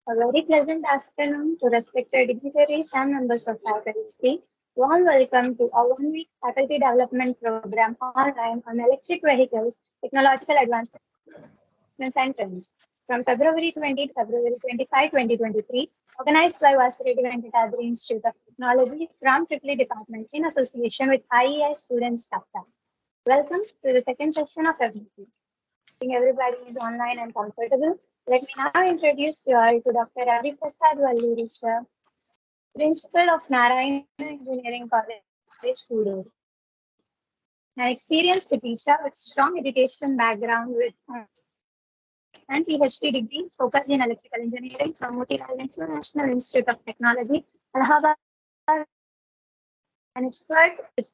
A very pleasant afternoon to respected dignitaries and members of faculty. Warm welcome to our 1 week faculty development program online on electric vehicles, technological advancements and trends. From February 20 to February 25, 2023, organized by Vasaredi Venkatadri Institute of Technology from Tripoli Department in association with IEI Students Staff. Welcome to the second session of FBC. Everybody is online and comfortable. Let me now introduce you all to Dr. Ravi Prasad Valluri, sir, Principal of Narayana Engineering College, Gudur. An experienced teacher with strong education background with and PhD degree focused in electrical engineering from Motilal International Institute of Technology, Allahabad. An expert with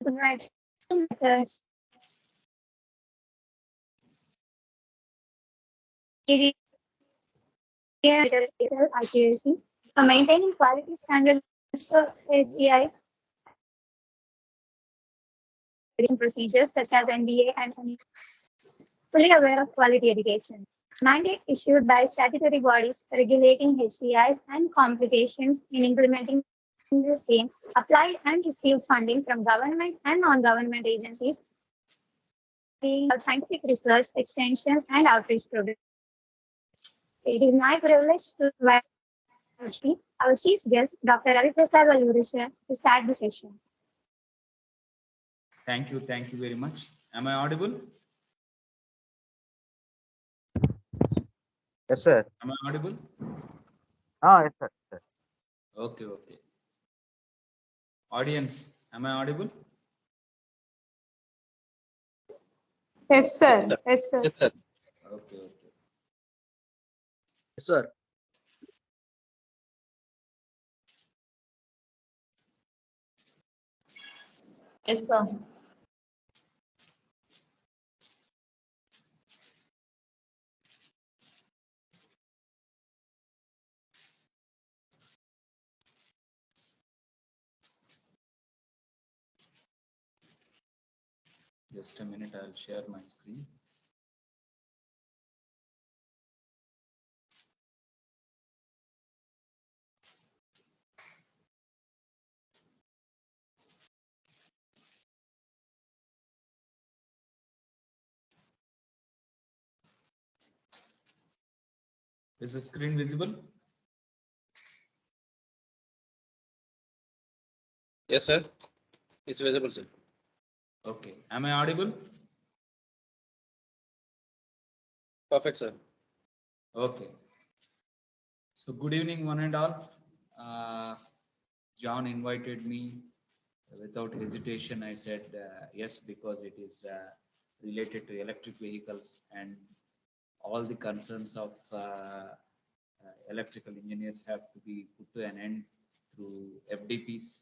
methods, accuracy, for maintaining quality standards of APIs, procedures such as NDA and fully aware of quality education. Mandate issued by statutory bodies regulating HEIs and complications in implementing the same, applied and received funding from government and non-government agencies, scientific research, extension, and outreach programs. It is my privilege to invite our chief guest, Dr. Ravi Prasad Valluri, to start the session. Thank you very much. Am I audible? Yes, sir. Am I audible? Yes, sir. Okay. Audience, am I audible? Yes, sir. Yes, sir. Yes, sir. Okay. Yes, sir. Yes, sir. Just a minute, I'll share my screen. Is the screen visible? Yes, sir. It's visible, sir. Okay. Am I audible? Perfect, sir. Okay. So good evening, one and all. John invited me without hesitation. I said yes, because it is related to electric vehicles and all the concerns of electrical engineers have to be put to an end through FDPs.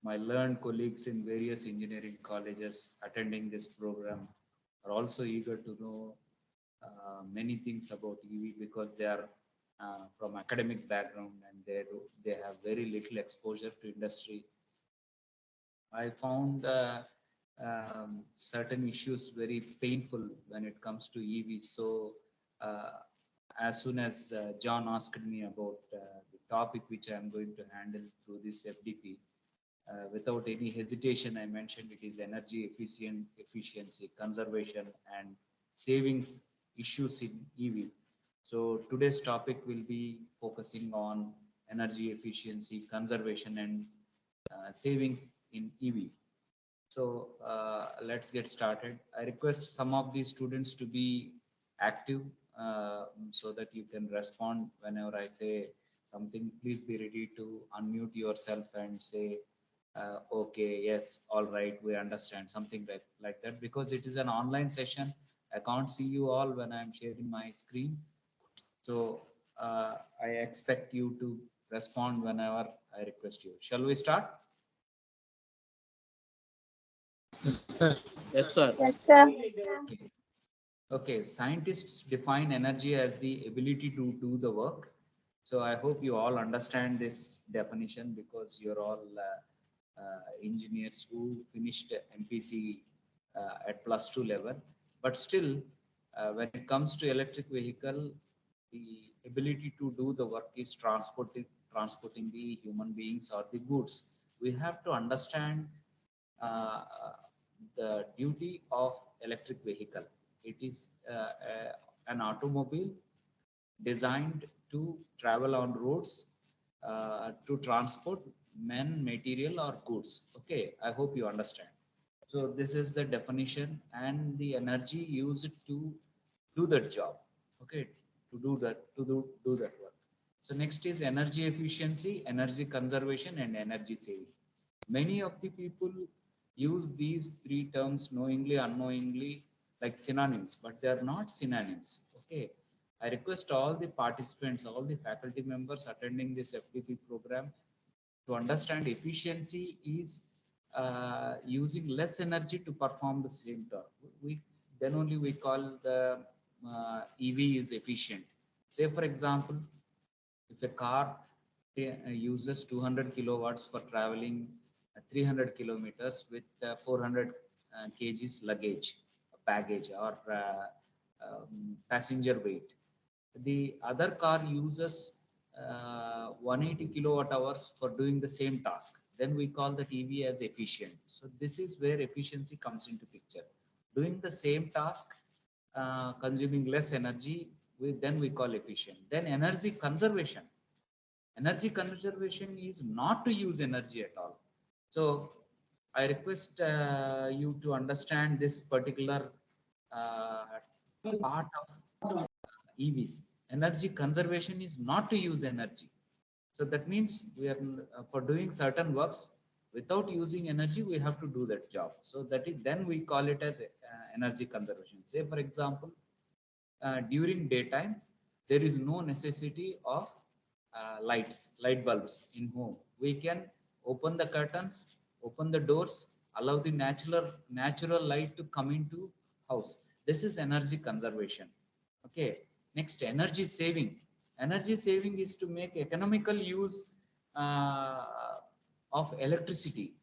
My learned colleagues in various engineering colleges attending this program are also eager to know many things about EV because they are from academic background and they have very little exposure to industry. I found certain issues very painful when it comes to EV. So as soon as John asked me about the topic which I am going to handle through this FDP, without any hesitation, I mentioned it is energy efficiency, conservation, and savings issues in EV. So today's topic will be focusing on energy efficiency, conservation, and savings in EV. So let's get started. I request some of the students to be active so that you can respond whenever I say something. Please be ready to unmute yourself and say, okay, yes, all right, we understand, something like that, because it is an online session. I can't see you all when I'm sharing my screen. So I expect you to respond whenever I request you. Shall we start? Yes, sir. Yes, sir. Yes, sir. Okay, scientists define energy as the ability to do the work. So I hope you all understand this definition because you're all engineers who finished MPC at +2 level. But still, when it comes to electric vehicle, the ability to do the work is transporting the human beings or the goods. We have to understand uh, the duty of electric vehicle. It is an automobile designed to travel on roads to transport men, material, or goods. Okay, I hope you understand. So this is the definition and the energy used to do that job. Okay, to do that work. So next is energy efficiency, energy conservation, and energy saving. Many of the people use these three terms knowingly, unknowingly, like synonyms, but they are not synonyms. Okay, I request all the participants, all the faculty members attending this FDP program to understand efficiency is using less energy to perform the same task. Then only we call the EV is efficient. Say for example, if a car uses 200 kilowatts for traveling 300 kilometers with 400 kgs luggage, baggage, or passenger weight, the other car uses 180 kilowatt hours for doing the same task, then we call that EV as efficient. So this is where efficiency comes into picture. Doing the same task, consuming less energy, then we call efficient. Then energy conservation. Energy conservation is not to use energy at all. So I request you to understand this particular uh, part of EVs. Energy conservation is not to use energy. So that means we are for doing certain works without using energy, we have to do that job. So that is then we call it as energy conservation. Say for example, during daytime, there is no necessity of light bulbs in home. We can open the curtains, open the doors, allow the natural light to come into house. This is energy conservation. Okay. Next, energy saving. Energy saving is to make economical use uh, of electricity.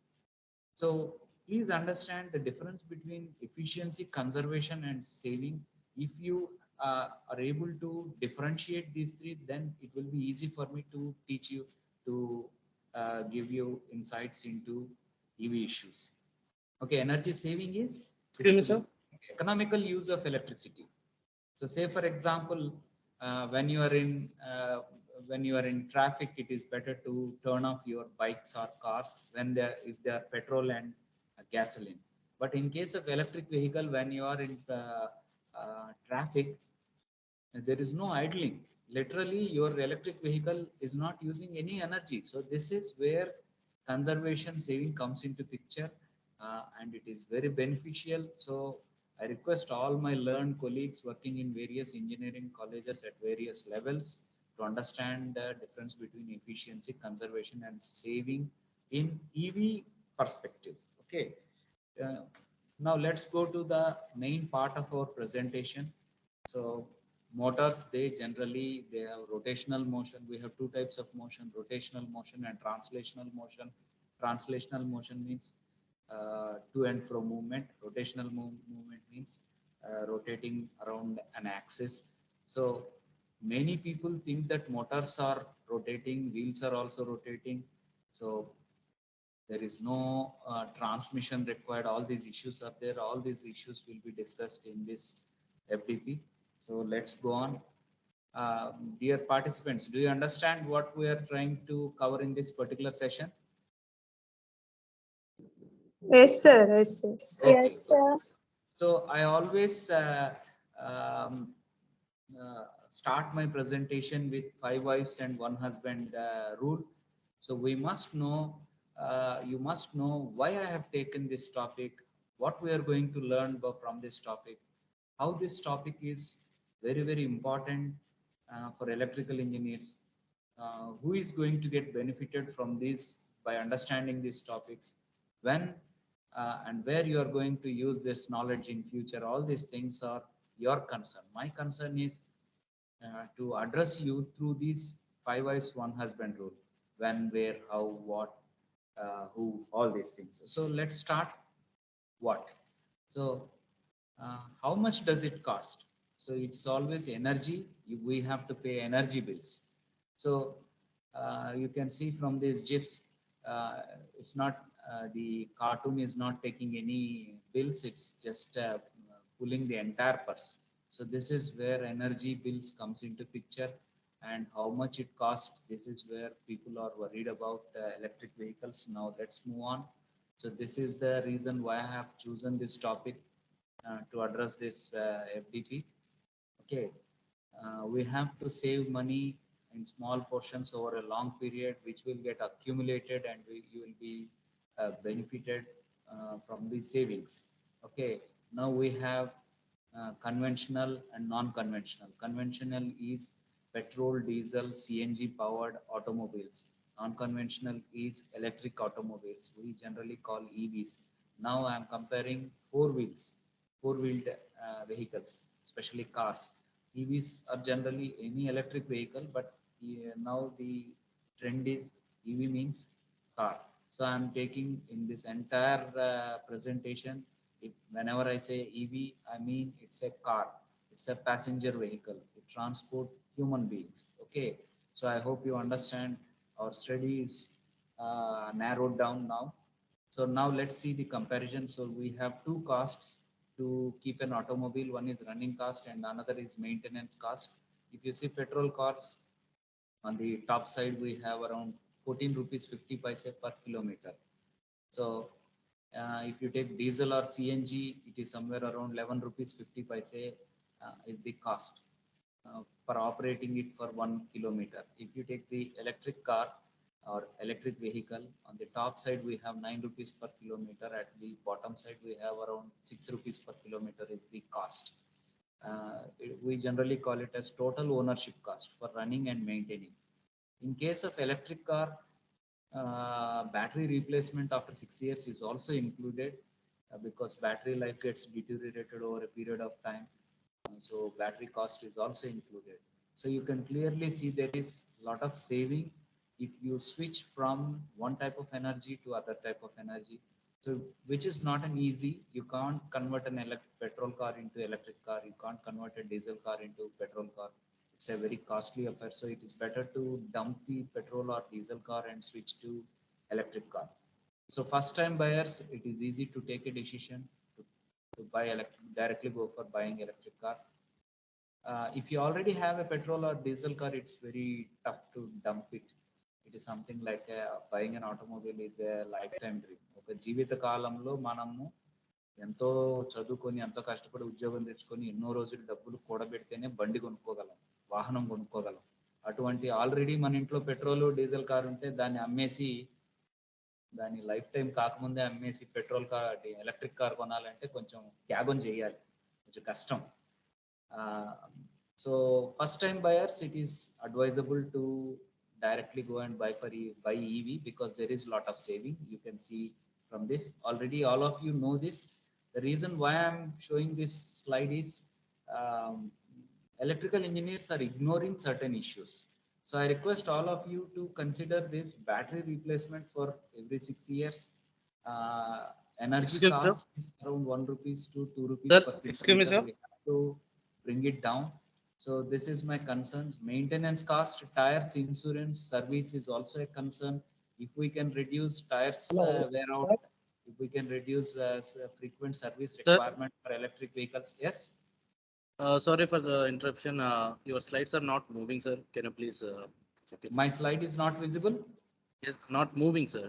So please understand the difference between efficiency, conservation, and saving. If you are able to differentiate these three, then it will be easy for me to teach you, to give you insights into EV issues. Okay, energy saving is economical use of electricity. So say for example, when you are in traffic, it is better to turn off your bikes or cars if they are petrol and gasoline. But in case of electric vehicle, when you are in traffic, there is no idling. Literally, your electric vehicle is not using any energy. So this is where conservation saving comes into picture, and it is very beneficial. So I request all my learned colleagues working in various engineering colleges at various levels to understand the difference between efficiency, conservation, and saving in EV perspective. Okay. Uh, Now let's go to the main part of our presentation. So motors, they have rotational motion. We have two types of motion: rotational motion and translational motion. Translational motion means to and fro movement. Rotational movement means rotating around an axis. So many people think that motors are rotating, wheels are also rotating. So there is no transmission required. All these issues are there. All these issues will be discussed in this FDP. So let's go on. Dear participants, do you understand what we are trying to cover in this particular session? Yes, sir. Yes, sir. Okay. Yes, sir. So I always start my presentation with 5 wives and 1 husband rule. So we must know, you must know why I have taken this topic, what we are going to learn from this topic, how this topic is very, very important for electrical engineers, who is going to get benefited from this by understanding these topics, when and where you are going to use this knowledge in future. All these things are your concern. My concern is to address you through these 5 wives, 1 husband rule: when, where, how, what, who, all these things. So let's start. What? So how much does it cost? So it's always energy. We have to pay energy bills. So you can see from these GIFs, it's not the cartoon is not taking any bills. It's just pulling the entire purse. So this is where energy bills comes into picture, and how much it costs. This is where people are worried about electric vehicles. Now let's move on. So this is the reason why I have chosen this topic to address this FDP. Okay, we have to save money in small portions over a long period, which will get accumulated, and you will be benefited from these savings. Okay, now we have conventional and non-conventional. Conventional is petrol, diesel, CNG powered automobiles. Non-conventional is electric automobiles. We generally call EVs. Now I am comparing four-wheeled vehicles, especially cars. EVs are generally any electric vehicle, but now the trend is EV means car. So I'm taking in this entire presentation, whenever I say EV, I mean it's a car, it's a passenger vehicle, it transport human beings. Okay, so I hope you understand. Our study is narrowed down now. So now let's see the comparison. So we have two costs to keep an automobile. One is running cost and another is maintenance cost. If you see petrol cars, on the top side we have around 14 rupees 50 paise per kilometer. So if you take diesel or CNG, it is somewhere around 11 rupees 50 paise is the cost for operating it for 1 kilometer. If you take the electric car or electric vehicle, on the top side we have 9 rupees per kilometer. At the bottom side we have around 6 rupees per kilometer is the cost. We generally call it as total ownership cost for running and maintaining. In case of electric car, battery replacement after 6 years is also included because battery life gets deteriorated over a period of time. So battery cost is also included. So you can clearly see there is a lot of saving if you switch from one type of energy to other type of energy. So which is not an easy. You can't convert an petrol car into electric car. You can't convert a diesel car into petrol car. It's a very costly affair. So it is better to dump the petrol or diesel car and switch to electric car. So first time buyers, it is easy to take a decision to buy electric, directly go for buying electric car. If you already have a petrol or diesel car, it's very tough to dump it. It is something like buying an automobile is a lifetime dream. ఒక జీవిత కాలంలో మనము ఎంతో చదువుకొని ఎంతో కష్టపడి ఉద్యోగం తెచ్చుకొని ఎన్నో రోజులు డబ్బులు కూడబెడితేనే బండి కొనుక్కోగలం, వాహనం కొనుక్కోగలం. అటువంటి ఆల్రెడీ మన ఇంట్లో పెట్రోల్ డీజిల్ కార్ ఉంటే దాన్ని అమ్మేసి దాని లైఫ్ టైం కాకముందే అమ్మేసి పెట్రోల్ కార్ ఎలక్ట్రిక్ కార్ కొనాలంటే కొంచెం త్యాగం చేయాలి, కొంచెం కష్టం. So first time buyers, it is advisable to directly go and buy EV because there is a lot of saving. You can see from this already, all of you know this. The reason why I'm showing this slide is electrical engineers are ignoring certain issues. So I request all of you to consider this battery replacement for every 6 years. Energy cost is around 1 rupees to 2 rupees sir, per kilometer. excuse me, sir. We have to bring it down. So this is my concern. Maintenance cost, tires, insurance, service is also a concern. If we can reduce tires wear out, if we can reduce frequent service requirement for electric vehicles. Yes. Sorry for the interruption. Your slides are not moving, sir. Can you please check it? My slide is not visible. Yes, not moving, sir.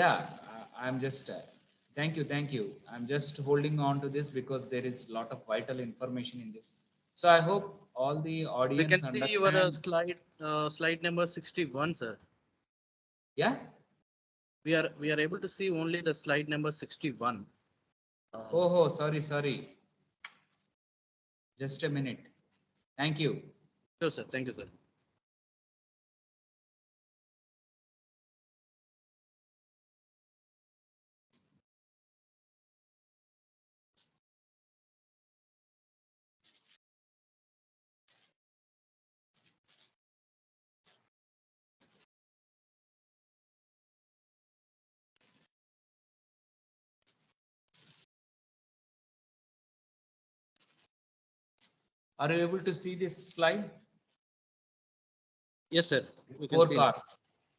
Yeah, I'm just. Thank you. I'm just holding on to this because there is a lot of vital information in this. So I hope all the audience We can see understand. your slide number 61, sir. Yeah. We are able to see only the slide number 61. Oh, sorry. Just a minute. Thank you. Sure, sir. Thank you, sir. Are you able to see this slide? Yes, sir. We can 4 see. cars.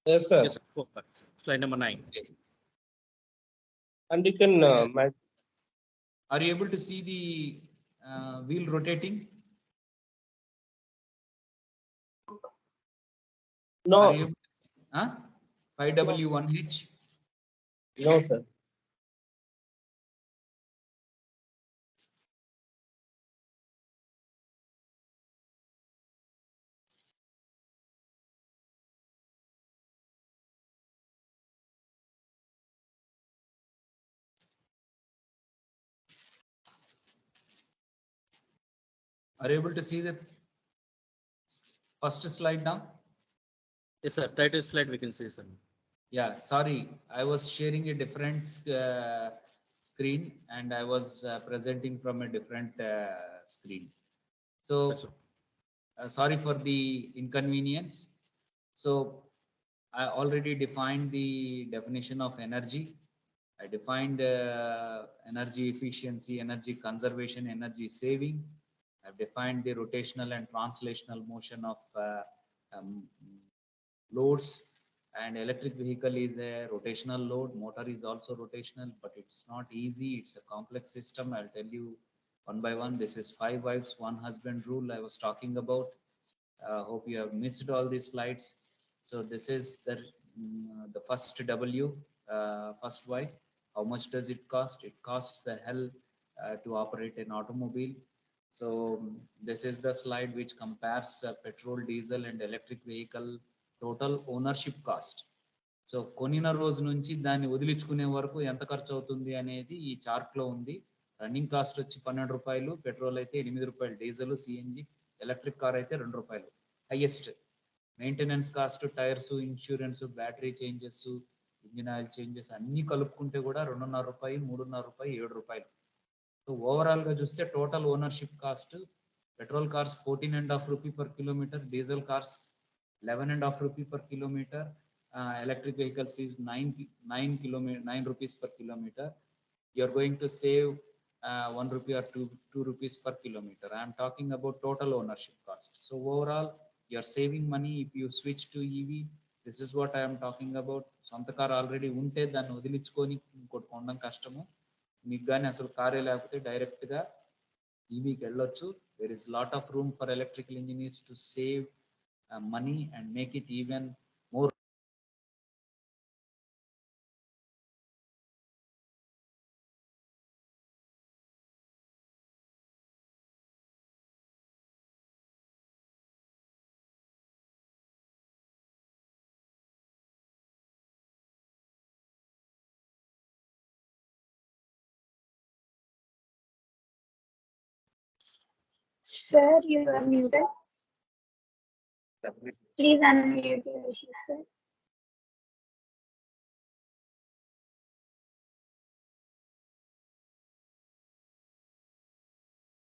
Yes, sir. Yes, sir. 4 parts. Slide number 9. And you can Are you able to see the wheel rotating? no, Are you able to, 5W1H? no, sir. Are you able to see the first slide now? Yes, sir. Title slide we can see, sir. Yeah, sorry, I was sharing a different screen and I was presenting from a different screen. So, That's all. sorry for the inconvenience. So, I already defined the definition of energy. I defined energy efficiency, energy conservation, energy saving. I've defined the rotational and translational motion of um, loads, and electric vehicle is a rotational load. Motor is also rotational, but it's not easy. It's a complex system. I'll tell you one by one. This is 5 wives 1 husband rule I was talking about. Hope you have missed all these slides. So this is the first W, first wife. How much does it cost? It costs a hell to operate an automobile. So this is the slide which compares petrol, diesel and electric vehicle total ownership cost. So కొనిన రోజు నుంచి దాన్ని వదిలించుకునే వరకు ఎంత ఖర్చు అవుతుంది అనేది ఈ చార్ట్ లో ఉంది. రన్నింగ్ కాస్ట్ వచ్చి ₹12, పెట్రోల్ అయితే ₹8, డీజిల్ సిఎన్జి ఎలక్ట్రిక్ కార్ అయితే ₹2 highest. Maintenance cost, tyres, insurance, battery changes, engine oil changes అన్ని కలుపుకుంటే కూడా ₹2.5, ₹3.5, ₹7. సో ఓవరాల్ గా చూస్తే total ownership cost petrol cars 14.5 rupee per kilometer, diesel cars 11.5 rupee per kilometer, electric vehicles is 9 rupees per kilometer. You are going to save 1 rupee or 2 rupees per kilometer. I am talking about total ownership cost. So overall, you are saving money if you switch to EV. This is what I am talking about. సొంత car already ఉంటే దాన్ని వదిలించుకొని ఇంకోటి కొనడం కష్టము. మీకు కానీ అసలు కారే లేకపోతే డైరెక్ట్గా ఈవీకి వెళ్ళొచ్చు. There is lot of room for electrical engineers to save money and make it even more. Sir, you are muted. Please unmute yourself, sir.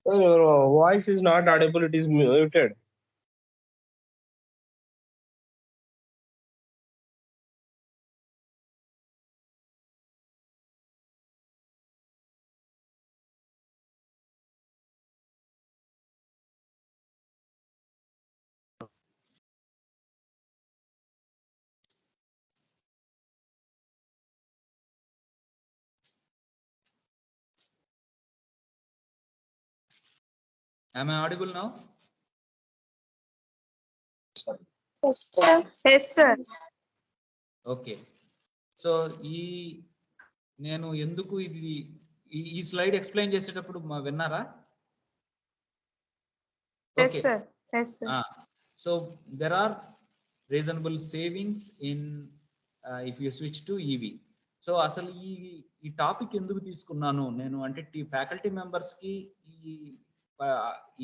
Your voice is not audible. It is muted. Am I audible now? Yes, sir. Yes, sir. Okay. So నేను ఎందుకు ఈ slide explain చేసేటప్పుడు విన్నారా? Yes, Okay. sir. Yes, sir. So there are reasonable savings in if you switch to EV. So అసలు ఈ topic ఎందుకు తీసుకున్నాను నేను అంటే ఫ్యాకల్టీ మెంబర్స్కి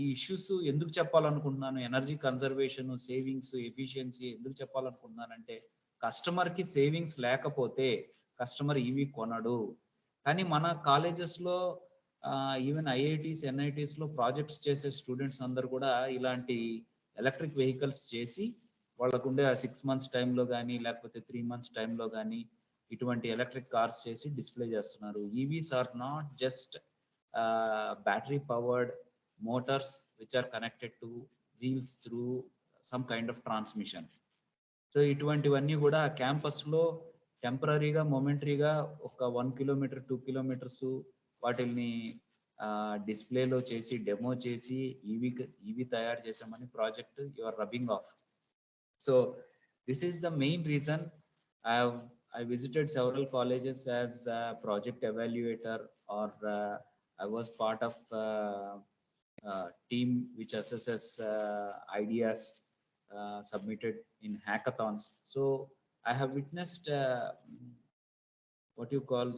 ఈ ఇష్యూస్ ఎందుకు చెప్పాలనుకుంటున్నాను, ఎనర్జీ కన్జర్వేషన్, సేవింగ్స్, ఎఫిషియన్సీ ఎందుకు చెప్పాలనుకుంటున్నానంటే కస్టమర్కి సేవింగ్స్ లేకపోతే కస్టమర్ ఈవీ కొనడు. కానీ మన కాలేజెస్లో ఈవెన్ ఐఐటీస్, ఎన్ఐటీస్లో ప్రాజెక్ట్స్ చేసే స్టూడెంట్స్ అందరు కూడా ఇలాంటి ఎలక్ట్రిక్ వెహికల్స్ చేసి వాళ్ళకుండే 6 months టైంలో కానీ లేకపోతే 3 months టైంలో కానీ ఇటువంటి ఎలక్ట్రిక్ కార్స్ చేసి డిస్ప్లే చేస్తున్నారు. EVs are not just battery powered motors which are connected to wheels through some kind of transmission. So ఇటువంటివన్నీ కూడా క్యాంపస్లో టెంపరీగా మొమెంటరీగా ఒక 1 కిలోమీటర్ 2 కిలోమీటర్స్ వాటిని డిస్ప్లేలో చేసి డెమో చేసి ఈవీ తయారు చేసామని project you are rubbing off. So this is the main reason I visited several colleges as a project evaluator, or I was part of team which assesses ideas submitted in hackathons. So I have witnessed what you call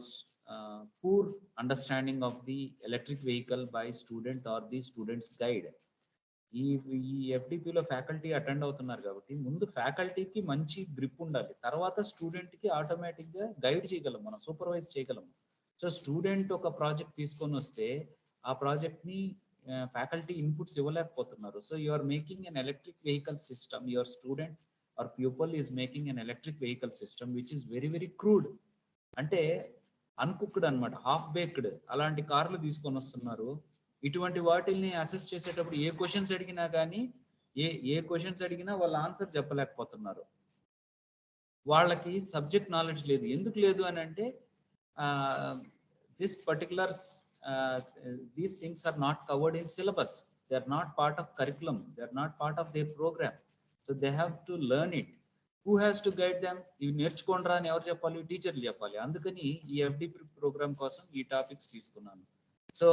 poor understanding of the electric vehicle by student or the student's guide. ఈ ఎఫ్డిపిలో faculty attend అవుతున్నారు కాబట్టి ముందు ఫ్యాకల్టీకి మంచి grip ఉండాలి, తర్వాత స్టూడెంట్కి ఆటోమేటిక్గా guide చేయగలం, మనం సూపర్వైజ్ చేయగలము. సో స్టూడెంట్ ఒక ప్రాజెక్ట్ తీసుకొని వస్తే ఆ ప్రాజెక్ట్ని ఫ్యాకల్టీ ఇన్పుట్స్ ఇవ్వలేకపోతున్నారు. So you are making an electric vehicle system, your student or pupil is making an electric vehicle system which is very very crude, అంటే అన్కుక్డ్ అనమాట, హాఫ్ బేక్డ్. అలాంటి కార్లు తీసుకొని వస్తున్నారు. ఇటువంటి వాటిల్ని అసెస్ చేసేటప్పుడు ఏ క్వశ్చన్స్ అడిగినా కానీ ఏ క్వశ్చన్స్ అడిగినా వాళ్ళ ఆన్సర్ చెప్పలేకపోతున్నారు. వాళ్ళకి సబ్జెక్ట్ నాలెడ్జ్ లేదు. ఎందుకు లేదు అని అంటే this particular these things are not covered in syllabus, they are not part of curriculum, they are not part of their program. So they have to learn it. Who has to guide them? ఇవి నేర్చుకోండి అని ఎవరు చెప్పాలి? టీచర్లు చెప్పాలి. అందుకని ఈ FDP programme కోసం ఈ టాపిక్స్ తీసుకున్నాను. So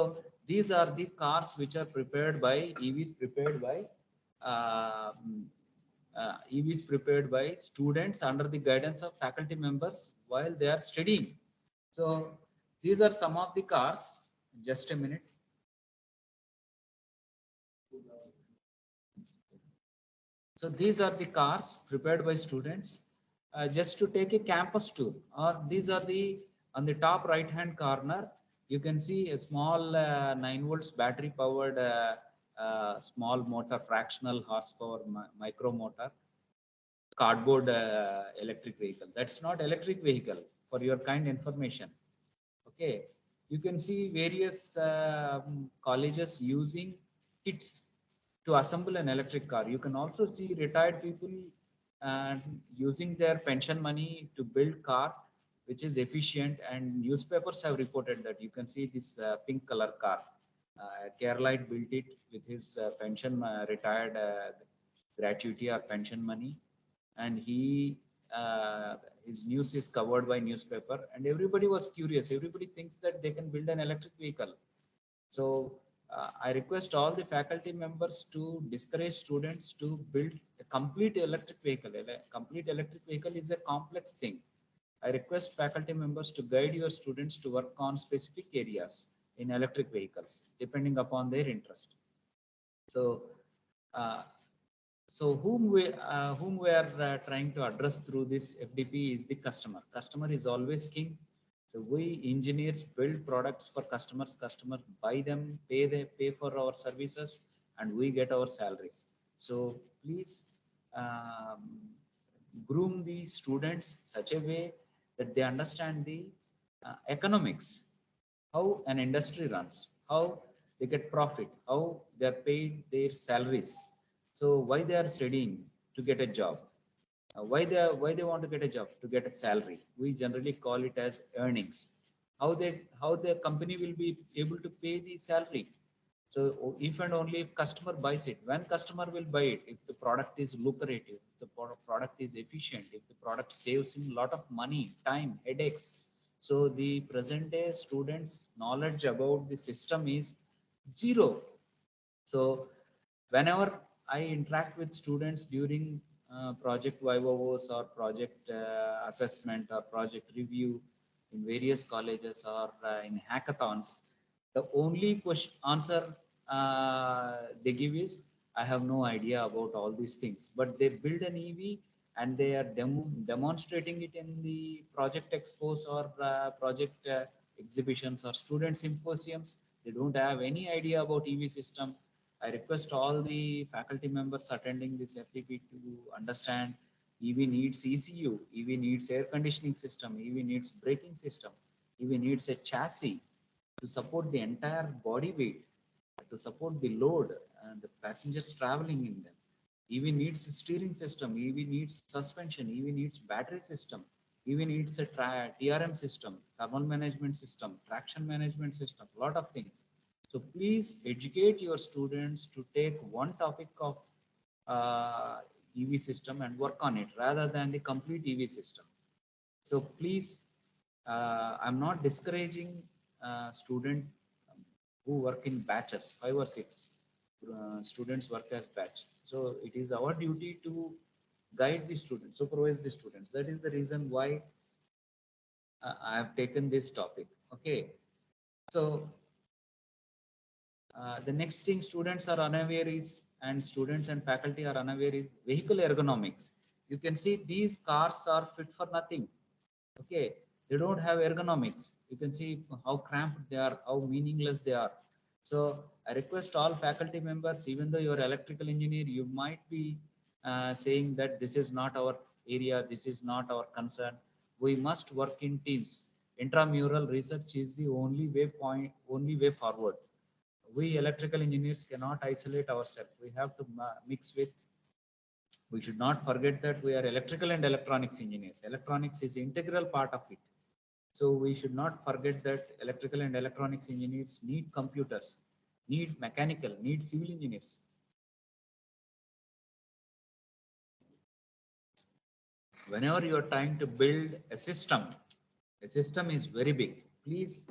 these are the cars which are prepared by EVs prepared by students under the guidance of faculty members while they are studying. So these are some of the cars. Just a minute. So these are the cars prepared by students just to take a campus tour. Or these are the, on the top right hand corner, you can see a small 9 volts battery powered small motor, fractional horsepower micro motor, cardboard electric vehicle. That's not electric vehicle, for your kind information. Okay, you can see various colleges using kits to assemble an electric car. You can also see retired people using their pension money to build car which is efficient, and newspapers have reported that. You can see this pink color car. Keralite built it with his pension retired gratuity or pension money, and his news is covered by newspaper, and everybody was curious. Everybody thinks that they can build an electric vehicle. So I request all the faculty members to discourage students to build a complete electric vehicle. A complete electric vehicle is a complex thing. I request faculty members to guide your students to work on specific areas in electric vehicles depending upon their interest. So whom we are trying to address through this FDP is the customer. Customer is always king. So we engineers build products for customers. Customers buy them, pay for our services, and we get our salaries. So please groom the students such a way that they understand the economics, how an industry runs, how they get profit, how they are paid their salaries. So why they are studying? To get a job. Why they want to get a job? To get a salary. We generally call it as earnings. How the company will be able to pay the salary? So if and only if customer buys it. When customer will buy it? If the product is lucrative, if the product is efficient, if the product saves him a lot of money, time, headaches. So the present day students' knowledge about the system is zero. So whenever I interact with students during project vivos or project assessment or project review in various colleges or in hackathons, the only answer they give is, I have no idea about all these things. But they build an EV and they are demonstrating it in the project expos or project exhibitions or student symposiums. They don't have any idea about EV system. I request all the faculty members attending this FTP to understand EV needs ECU, EV needs air conditioning system, EV needs braking system, EV needs a chassis to support the entire body weight. to support the load and the passengers traveling in them. EV needs a steering system, EV needs suspension, EV needs battery system, EV needs a TRM system, thermal management system, traction management system, lot of things. So please educate your students to take one topic of uh, EV system and work on it rather than the complete EV system. So please, I'm not discouraging student who work in batches, 5 or 6 students work as batch. So it is our duty to guide the students, supervise the students. That is the reason why I have taken this topic. Okay. So the next thing students are unaware is, and students and faculty are unaware is vehicle ergonomics. You can see these cars are fit for nothing. Okay, they don't have ergonomics. You can see how cramped they are, how meaningless they are. So I request all faculty members, even though you're electrical engineer, you might be saying that this is not our area, this is not our concern. We must work in teams. Intramural research is the only way forward. We electrical engineers cannot isolate ourselves. We have to mix with. We should not forget that we are electrical and electronics engineers. Electronics is integral part of it. So we should not forget that electrical and electronics engineers need computers, need mechanical, need civil engineers. Whenever you are trying to build a system is very big. Please,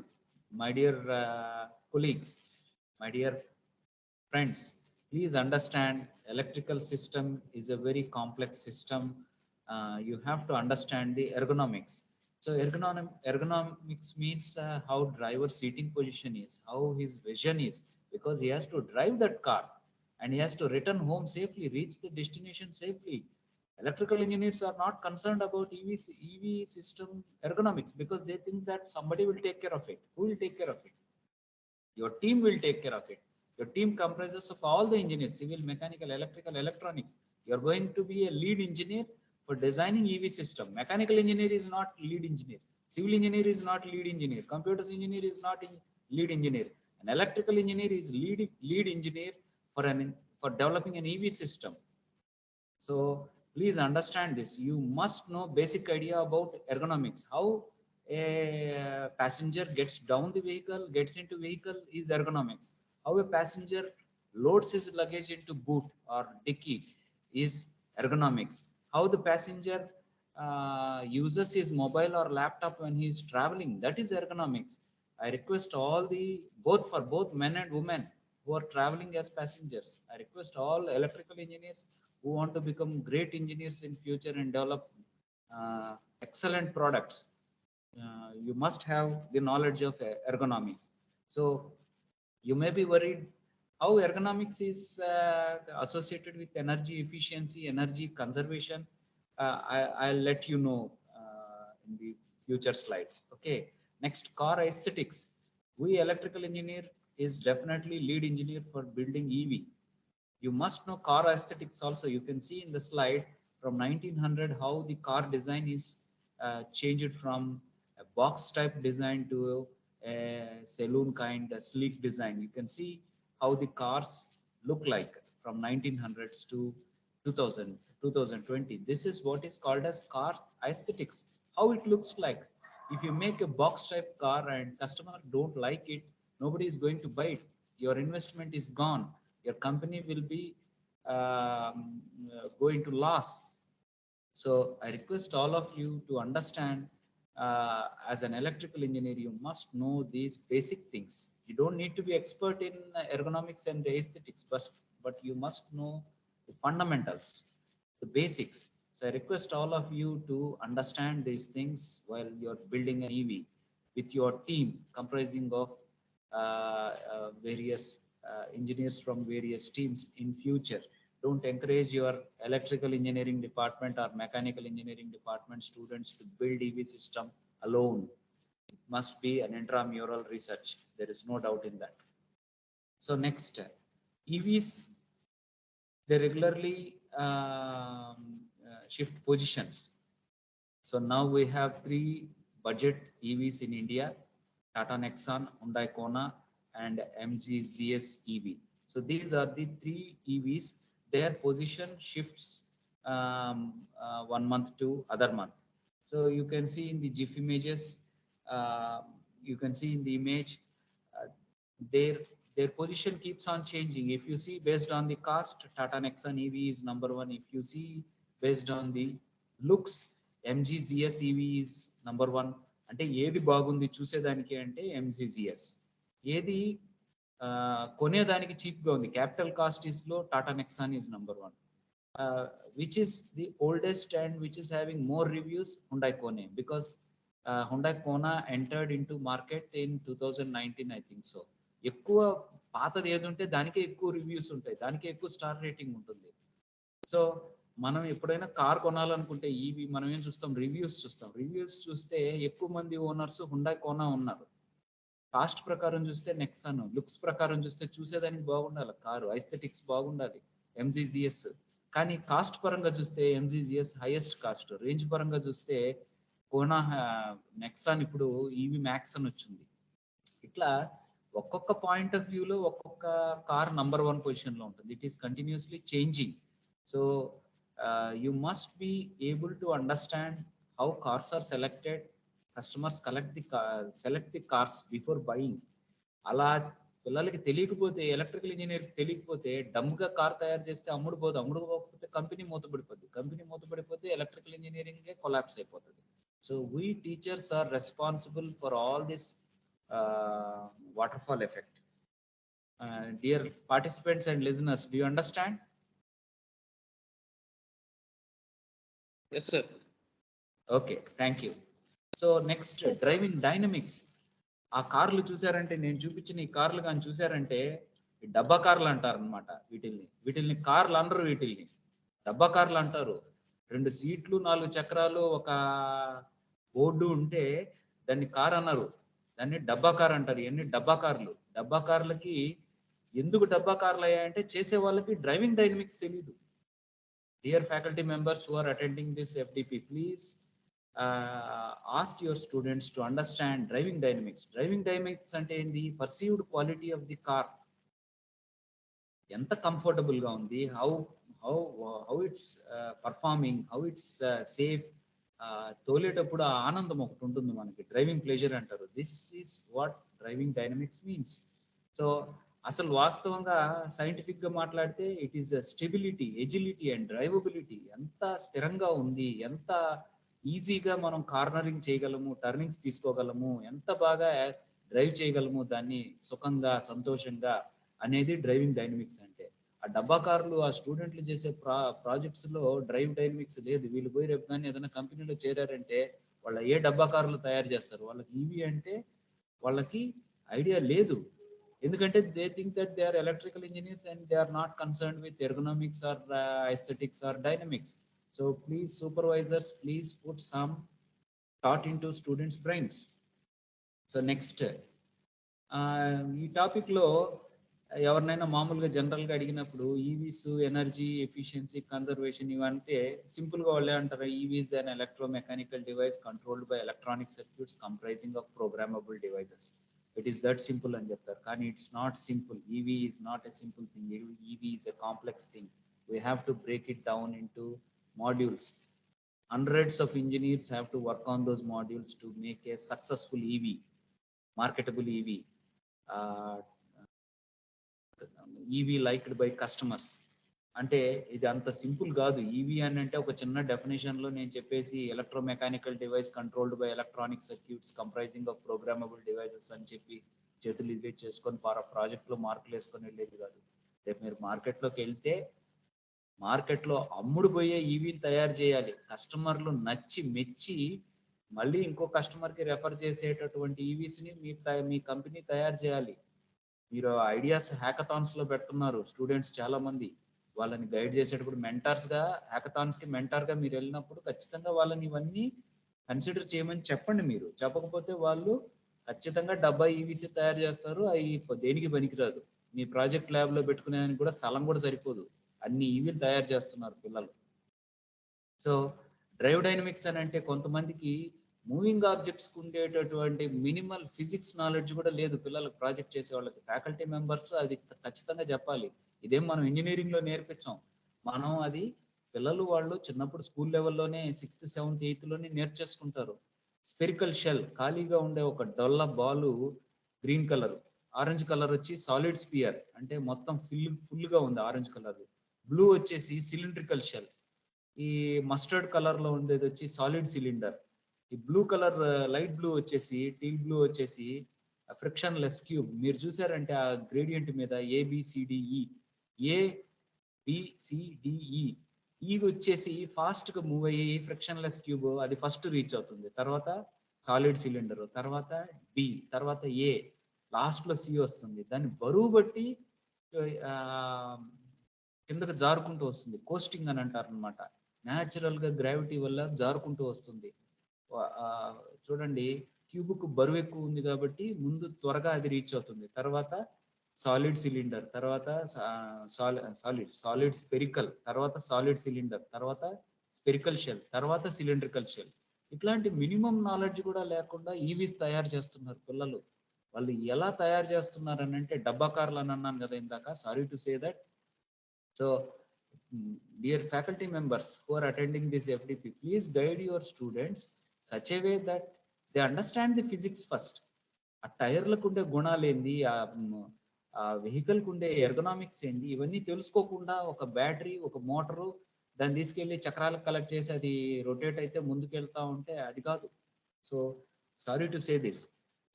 my dear colleagues, my dear friends, please understand electrical system is a very complex system. You have to understand the ergonomics. So ergonomics means how driver seating position is, how his vision is, because he has to drive that car and he has to return home safely, reach the destination safely. Electrical engineers are not concerned about EV system ergonomics because they think that somebody will take care of it. Who will take care of it? Your team will take care of it. Your team comprises of all the engineers, civil, mechanical, electrical, electronics. You're going to be a lead engineer for designing EV system. Mechanical engineer is not lead engineer. Civil engineer is not lead engineer. Computers engineer is not lead engineer. An electrical engineer is lead engineer for developing an EV system. So please understand this. You must know basic idea about ergonomics. How a passenger gets down the vehicle, gets into vehicle is ergonomics. How a passenger loads his luggage into boot or dicky is ergonomics. How the passenger uses his mobile or laptop when he is traveling, that is ergonomics. I request all both men and women who are traveling as passengers. I request all electrical engineers who want to become great engineers in future and develop excellent products. You must have the knowledge of ergonomics. So you may be worried how ergonomics is associated with energy efficiency, energy conservation. I'll let you know in the future slides. Okay. Next, car aesthetics. We electrical engineer is definitely lead engineer for building EV. You must know car aesthetics also. You can see in the slide from 1900 how the car design is changed from a box type design to a saloon kind, a sleek design. You can see how the cars look like from 1900s to 2000, 2020. This is what is called as car aesthetics. How it looks like. If you make a box type car and customer don't like it, nobody is going to buy it. Your investment is gone. Your company will be going to loss. So I request all of you to understand as an electrical engineer, you must know these basic things. You don't need to be expert in ergonomics and aesthetics, but you must know the fundamentals, the basics. So I request all of you to understand these things while you're building an EV with your team comprising of various engineers from various teams in future. Don't encourage your electrical engineering department or mechanical engineering department students to build EV system alone. It must be an intramural research. There is no doubt in that. So next, EVs, they regularly shift positions. So now we have 3 budget EVs in India: Tata Nexon, Hyundai Kona, and MGZS EV. So these are the three EVs. Their position shifts 1 month to other month. So you can see in the GIF images, uh, you can see in the image, uh, their their position keeps on changing. If you see based on the cost, Tata Nexon EV is number one. If you see based on the looks, MGZS EV is number one. అంటే ఏది బాగుంది చూసేదానికి అంటే MGZS. ఏది కొనేదానికి చీప్గా ఉంది, capital cost is low, Tata Nexon is number one. Which is the oldest and which is having more reviews? Hyundai Kona, because Hyundai Kona entered into market in 2019, I think so. ఎక్కువ పాతది ఏది ఉంటే దానికే ఎక్కువ రివ్యూస్ ఉంటాయి, దానికే ఎక్కువ star rating ఉంటుంది. సో మనం ఎప్పుడైనా కార్ కొనాలనుకుంటే ఈవి మనం ఏం చూస్తాం? రివ్యూస్ చూస్తాం. రివ్యూస్ చూస్తే ఎక్కువ మంది ఓనర్స్ Hyundai Kona ఉన్నారు. కాస్ట్ ప్రకారం చూస్తే నెక్సాన్, లుక్స్ ప్రకారం చూస్తే చూసేదానికి బాగుండాలి, కారు ఐస్థెటిక్స్ బాగుండాలి MGZS. కానీ కాస్ట్ పరంగా చూస్తే MGZS హైయెస్ట్ కాస్ట్, రేంజ్ పరంగా చూస్తే కోనా నెక్సాన్ ఇప్పుడు ఈవీ మ్యాక్స్ అని వచ్చింది. ఇట్లా ఒక్కొక్క పాయింట్ ఆఫ్ వ్యూలో ఒక్కొక్క కార్ నంబర్ వన్ పొజిషన్లో ఉంటుంది. It is continuously changing. So you must be able to understand how cars are selected. Customers select the cars before buying. అలా పిల్లలకి తెలియకపోతే, ఎలక్ట్రికల్ ఇంజనీర్కి తెలియకపోతే డమ్గా కార్ తయారు చేస్తే అమ్ముడుపోకపోతే కంపెనీ మూతపడిపోద్ది. కంపెనీ మూతపడిపోతే ఎలక్ట్రికల్ ఇంజనీరింగే కొలాప్స్ అయిపోతుంది. So we teachers are responsible for all this waterfall effect. Dear participants and listeners, do you understand? Yes, sir. Okay, thank you. So next, driving dynamics. ఆ కార్లు చూసారంటే, నేను చూపించిన ఈ కార్లు కానీ చూసారంటే, ఈ డబ్బా కార్లు అంటారు అనమాట. వీటిల్ని కార్లు అనరు, వీటిల్ని డబ్బా కార్లు అంటారు. 2 సీట్లు 4 చక్రాలు ఒక బోర్డు ఉంటే దాన్ని కార్ అన్నారు, దాన్ని డబ్బా కార్ అంటారు. ఇవన్నీ డబ్బా కార్లు. డబ్బా కార్లకి ఎందుకు డబ్బా కార్లు అయ్యాయంటే చేసే వాళ్ళకి డ్రైవింగ్ డైనమిక్స్ తెలియదు. Dear faculty members who are attending this FDP, please ask your students to understand driving dynamics. Driving dynamics అంటే ఏంది? Perceived quality of the car. ఎంత కంఫర్టబుల్ గా ఉంది, how it's performing, how it's safe. తోలేటప్పుడు ఆ ఆనందం ఒకటి ఉంటుంది మనకి, డ్రైవింగ్ ప్లెజర్ అంటారు. This is what driving dynamics means. So అసలు వాస్తవంగా సైంటిఫిక్ గా మాట్లాడితే it is stability, agility and drivability. ఎంత స్థిరంగా ఉంది, ఎంత ఈజీగా మనం కార్నరింగ్ చేయగలము, టర్నింగ్స్ తీసుకోగలము, ఎంత బాగా డ్రైవ్ చేయగలము దాన్ని సుఖంగా సంతోషంగా అనేది డ్రైవింగ్ డైనమిక్స్ అంటే. ఆ డబ్బా కార్లు ఆ స్టూడెంట్లు చేసే ప్రాజెక్ట్స్ లో డ్రైవ్ డైనమిక్స్ లేదు. వీళ్ళు పోయి రేపు కానీ ఏదైనా కంపెనీలో చేరారంటే వాళ్ళ ఏ డబ్బా కార్లు తయారు చేస్తారు, వాళ్ళకి ఈవీ అంటే వాళ్ళకి ఐడియా లేదు. ఎందుకంటే they think that they are electrical engineers and they are not concerned with ergonomics or aesthetics or dynamics. So please supervisors, please put some thought into students brains. So next, ఈ topic లో ఎవరినైనా మామూలుగా general గా అడిగినప్పుడు EVs, energy efficiency, conservation ఇవంటే simple గా వాళ్ళే అంటారు, EVs and electromechanical device controlled by electronic circuits comprising of programmable devices. It is that simple అని చెప్తారు. కానీ it's not simple. EV is not a simple thing. EV is a complex thing. We have to break it down in to modules. Hundreds of engineers have to work on those modules to make a successful EV, marketable EV, EV liked by customers. అంటే ఇది అంత simple కాదు. EV అని అంటే ఒక చిన్న definition లో నేను చెప్పేసి electromechanical device controlled by electronic circuits comprising of programmable devices అని చెప్పి చేతులు ఇవే చేసుకొని ప్రాజెక్ట్ లో మార్కులు వేసుకొని వెళ్ళేది కాదు. రేపు మీరు మార్కెట్లోకి వెళ్తే మార్కెట్లో అమ్ముడు పోయే ఈవీని తయారు చేయాలి. కస్టమర్లు నచ్చి మెచ్చి మళ్ళీ ఇంకో కస్టమర్కి రెఫర్ చేసేటటువంటి ఈవీస్ని మీ కంపెనీ తయారు చేయాలి. మీరు ఐడియాస్ హ్యాకథాన్స్ లో పెడుతున్నారు స్టూడెంట్స్ చాలా మంది. వాళ్ళని గైడ్ చేసేటప్పుడు మెంటార్స్ గా, హ్యాకథాన్స్ కి మెంటార్ గా మీరు వెళ్ళినప్పుడు ఖచ్చితంగా వాళ్ళని ఇవన్నీ కన్సిడర్ చేయమని చెప్పండి. మీరు చెప్పకపోతే వాళ్ళు ఖచ్చితంగా డబ్బా ఈవీసీ తయారు చేస్తారు. అవి దేనికి పనికిరాదు. మీ ప్రాజెక్ట్ ల్యాబ్ లో పెట్టుకునేదానికి కూడా స్థలం కూడా సరిపోదు. అన్ని ఈవీలు తయారు చేస్తున్నారు పిల్లలు. సో డ్రైవ్ డైనమిక్స్ అని అంటే కొంతమందికి మూవింగ్ ఆబ్జెక్ట్స్ కు ఉండేటటువంటి మినిమల్ ఫిజిక్స్ నాలెడ్జ్ కూడా లేదు పిల్లలకు, ప్రాజెక్ట్ చేసే వాళ్ళకి. ఫ్యాకల్టీ మెంబర్స్ అది ఖచ్చితంగా చెప్పాలి. ఇదేం మనం ఇంజనీరింగ్ లో నేర్పించాం, మనం అది పిల్లలు వాళ్ళు చిన్నప్పుడు స్కూల్ లెవెల్లోనే 6th 7th 8th లోనే నేర్చేసుకుంటారు. స్పెరికల్ షెల్, ఖాళీగా ఉండే ఒక డొల్ల ball, green colour, orange colour వచ్చి సాలిడ్ స్పియర్, అంటే మొత్తం ఫుల్గా ఉంది ఆరెంజ్ కలర్. బ్లూ వచ్చేసి సిలిండ్రికల్ షెల్. ఈ మస్టర్డ్ కలర్ లో ఉండేది వచ్చి సాలిడ్ సిలిండర్. ఈ బ్లూ కలర్, లైట్ బ్లూ వచ్చేసి, టీల్ బ్లూ వచ్చేసి ఫ్రిక్షన్ లెస్ క్యూబ్. మీరు చూసారంటే ఆ గ్రేడియంట్ మీద ఏబిసిడిఈ, ఏబిసిడిఈ, ఇది వచ్చేసి ఫాస్ట్ గా మూవ్ అయ్యి ఫ్రిక్షన్ లెస్ క్యూబ్ అది ఫస్ట్ రీచ్ అవుతుంది. తర్వాత సాలిడ్ సిలిండర్, తర్వాత బి, తర్వాత ఏ, లాస్ట్ లో సి వస్తుంది. దాన్ని బరువు బట్టి కిందకు జారుకుంటూ వస్తుంది. కోస్టింగ్ అని అంటారు అనమాట. న్యాచురల్ గా గ్రావిటీ వల్ల జారుకుంటూ వస్తుంది. చూడండి, క్యూబ్కు బరువు ఎక్కువ ఉంది కాబట్టి ముందు త్వరగా అది రీచ్ అవుతుంది. తర్వాత సాలిడ్ సిలిండర్, తర్వాత సాలిడ్ స్పెరికల్, తర్వాత సాలిడ్ సిలిండర్, తర్వాత స్పెరికల్ షెల్, తర్వాత సిలిండ్రికల్ షెల్. ఇట్లాంటి మినిమం నాలెడ్జ్ కూడా లేకుండా ఈవీస్ తయారు చేస్తున్నారు పిల్లలు. వాళ్ళు ఎలా తయారు చేస్తున్నారు అని అంటే, డబ్బా కార్లు అని అన్నాను కదా ఇందాక, sorry to say that. So, dear faculty members who are attending this FDP, please guide your students such a way that they understand the physics first. ఆ టైర్లకు ఉండే గుణాలు ఏంది, ఆ వెహికల్కి ఉండే ఎర్గనామిక్స్ ఏంది, ఇవన్నీ తెలుసుకోకుండా ఒక బ్యాటరీ, ఒక మోటరు, దాన్ని తీసుకెళ్ళి చక్రాలకు కలెక్ట్ చేసి అది రొటేట్ అయితే ముందుకు వెళ్తా ఉంటే అది కాదు. So sorry to say this.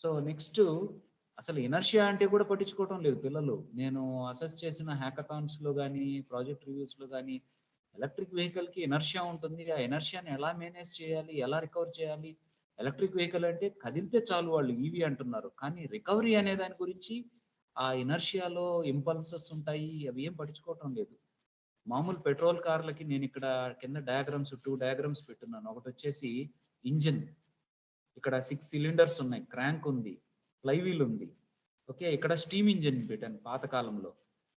So next, అసలు ఇనర్షియా అంటే కూడా పట్టించుకోవటం లేదు పిల్లలు. నేను అసెస్ చేసిన హ్యాకథాన్స్ లో కానీ, ప్రాజెక్ట్ రివ్యూస్ లో కానీ, ఎలక్ట్రిక్ వెహికల్ కి ఇనర్షియా ఉంటుంది. ఆ ఇనర్షియాని ఎలా మేనేజ్ చేయాలి, ఎలా రికవర్ చేయాలి. ఎలక్ట్రిక్ వెహికల్ అంటే కదిలితే చాలు వాళ్ళు ఈవీ అంటున్నారు, కానీ రికవరీ అనే దాని గురించి, ఆ ఇనర్షియాలో ఇంపల్సెస్ ఉంటాయి, అవి ఏం పట్టించుకోవటం లేదు. మామూలు పెట్రోల్ కార్లకి నేను ఇక్కడ కింద డయాగ్రామ్స్ 2 డయాగ్రామ్స్ పెట్టున్నాను. ఒకటి వచ్చేసి ఇంజిన్, ఇక్కడ 6 సిలిండర్స్ ఉన్నాయి, క్రాంక్ ఉంది, ఫ్లైవీల్ ఉంది. ఓకే, ఇక్కడ స్టీమ్ ఇంజిన్ పెట్టాను పాతకాలంలో.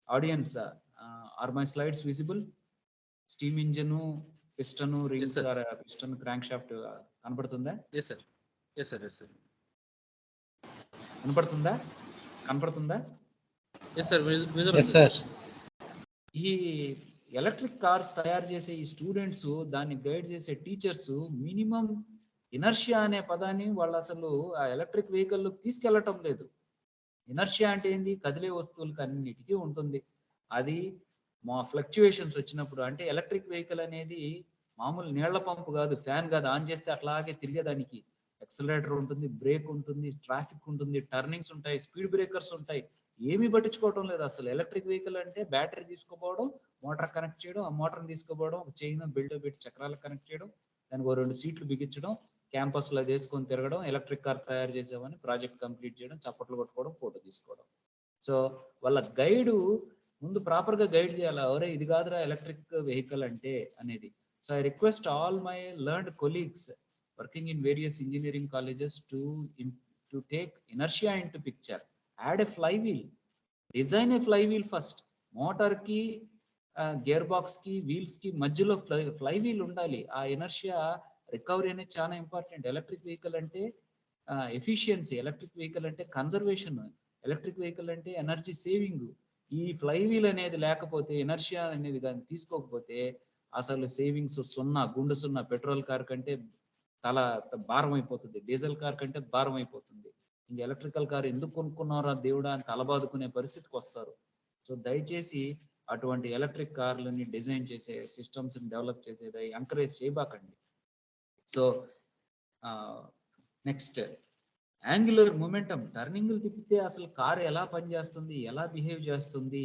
Audience, are my slides visible? Steam engine, piston, rings, piston, crank shaft కనపడుతుందా? Yes sir, yes sir, yes sir. కనపడుతుందా? కనపడుతుందా? Yes sir, visible sir. ఈ ఎలక్ట్రిక్ కార్స్ తయారు చేసే ఈ స్టూడెంట్స్, దాన్ని గైడ్ చేసే టీచర్స్ మినిమం ఇనర్షియా అనే పదాన్ని వాళ్ళు అసలు ఆ ఎలక్ట్రిక్ వెహికల్ తీసుకెళ్లటం లేదు. ఇనర్షియా అంటే ఏంది? కదిలే వస్తువులకు అన్నిటికీ ఉంటుంది. అది మా ఫ్లక్చుయేషన్స్ వచ్చినప్పుడు, అంటే ఎలక్ట్రిక్ వెహికల్ అనేది మామూలు నీళ్ల పంపు కాదు, ఫ్యాన్ కాదు, ఆన్ చేస్తే అట్లాగే తిరిగేదానికి ఎక్సలరేటర్ ఉంటుంది, బ్రేక్ ఉంటుంది, ట్రాఫిక్ ఉంటుంది, టర్నింగ్స్ ఉంటాయి, స్పీడ్ బ్రేకర్స్ ఉంటాయి. ఏమీ పట్టించుకోవడం లేదు అసలు. ఎలక్ట్రిక్ వెహికల్ అంటే బ్యాటరీ తీసుకుపోవడం, మోటార్ కనెక్ట్ చేయడం, ఆ మోటార్ని తీసుకుపోవడం, ఒక చైన్ బెల్ట్ పెట్టి చక్రాలకు కనెక్ట్ చేయడం, దానికి 2 సీట్లు బిగించడం, క్యాంపస్ లో చేసుకొని తిరగడం, ఎలక్ట్రిక్ కార్ తయారు చేసామని ప్రాజెక్ట్ కంప్లీట్ చేయడం, చప్పట్లు కొట్టుకోవడం, ఫోటో తీసుకోవడం. సో వాళ్ళ గైడు ముందు ప్రాపర్ గా గైడ్ చేయాలి, ఎవరే ఇది కాదురా ఎలక్ట్రిక్ వెహికల్ అంటే అనేది. So I request all my learned colleagues working in various engineering colleges to take inertia into picture. Add a flywheel, design A flywheel first. Motor కి, గేర్ బాక్స్ కి, wheels కి మధ్యలో ఫ్లైవీల్ ఉండాలి. ఆ inertia recovery అనేది చాలా important. Electric vehicle అంటే efficiency, electric vehicle అంటే కన్జర్వేషన్, ఎలక్ట్రిక్ వెహికల్ అంటే ఎనర్జీ సేవింగ్. ఈ ఫ్లైవీల్ అనేది లేకపోతే, ఇనర్షియా అనేది దాన్ని తీసుకోకపోతే అసలు సేవింగ్స్ సున్నా, గుండు సున్నా. పెట్రోల్ కార్ కంటే చాలా భారం అయిపోతుంది, డీజిల్ కార్ కంటే భారం అయిపోతుంది. ఇంక ఎలక్ట్రికల్ కార్ ఎందుకు కొనుక్కున్నారా దేవుడా అని తలబాదుకునే పరిస్థితికి వస్తారు. సో దయచేసి అటువంటి ఎలక్ట్రిక్ కార్లని డిజైన్ చేసే, సిస్టమ్స్ డెవలప్ చేసేది ఎంకరేజ్ చేయబాకండి. So next, angular momentum. టర్నింగ్లు తిప్పితే అసలు కారు ఎలా పనిచేస్తుంది, ఎలా బిహేవ్ చేస్తుంది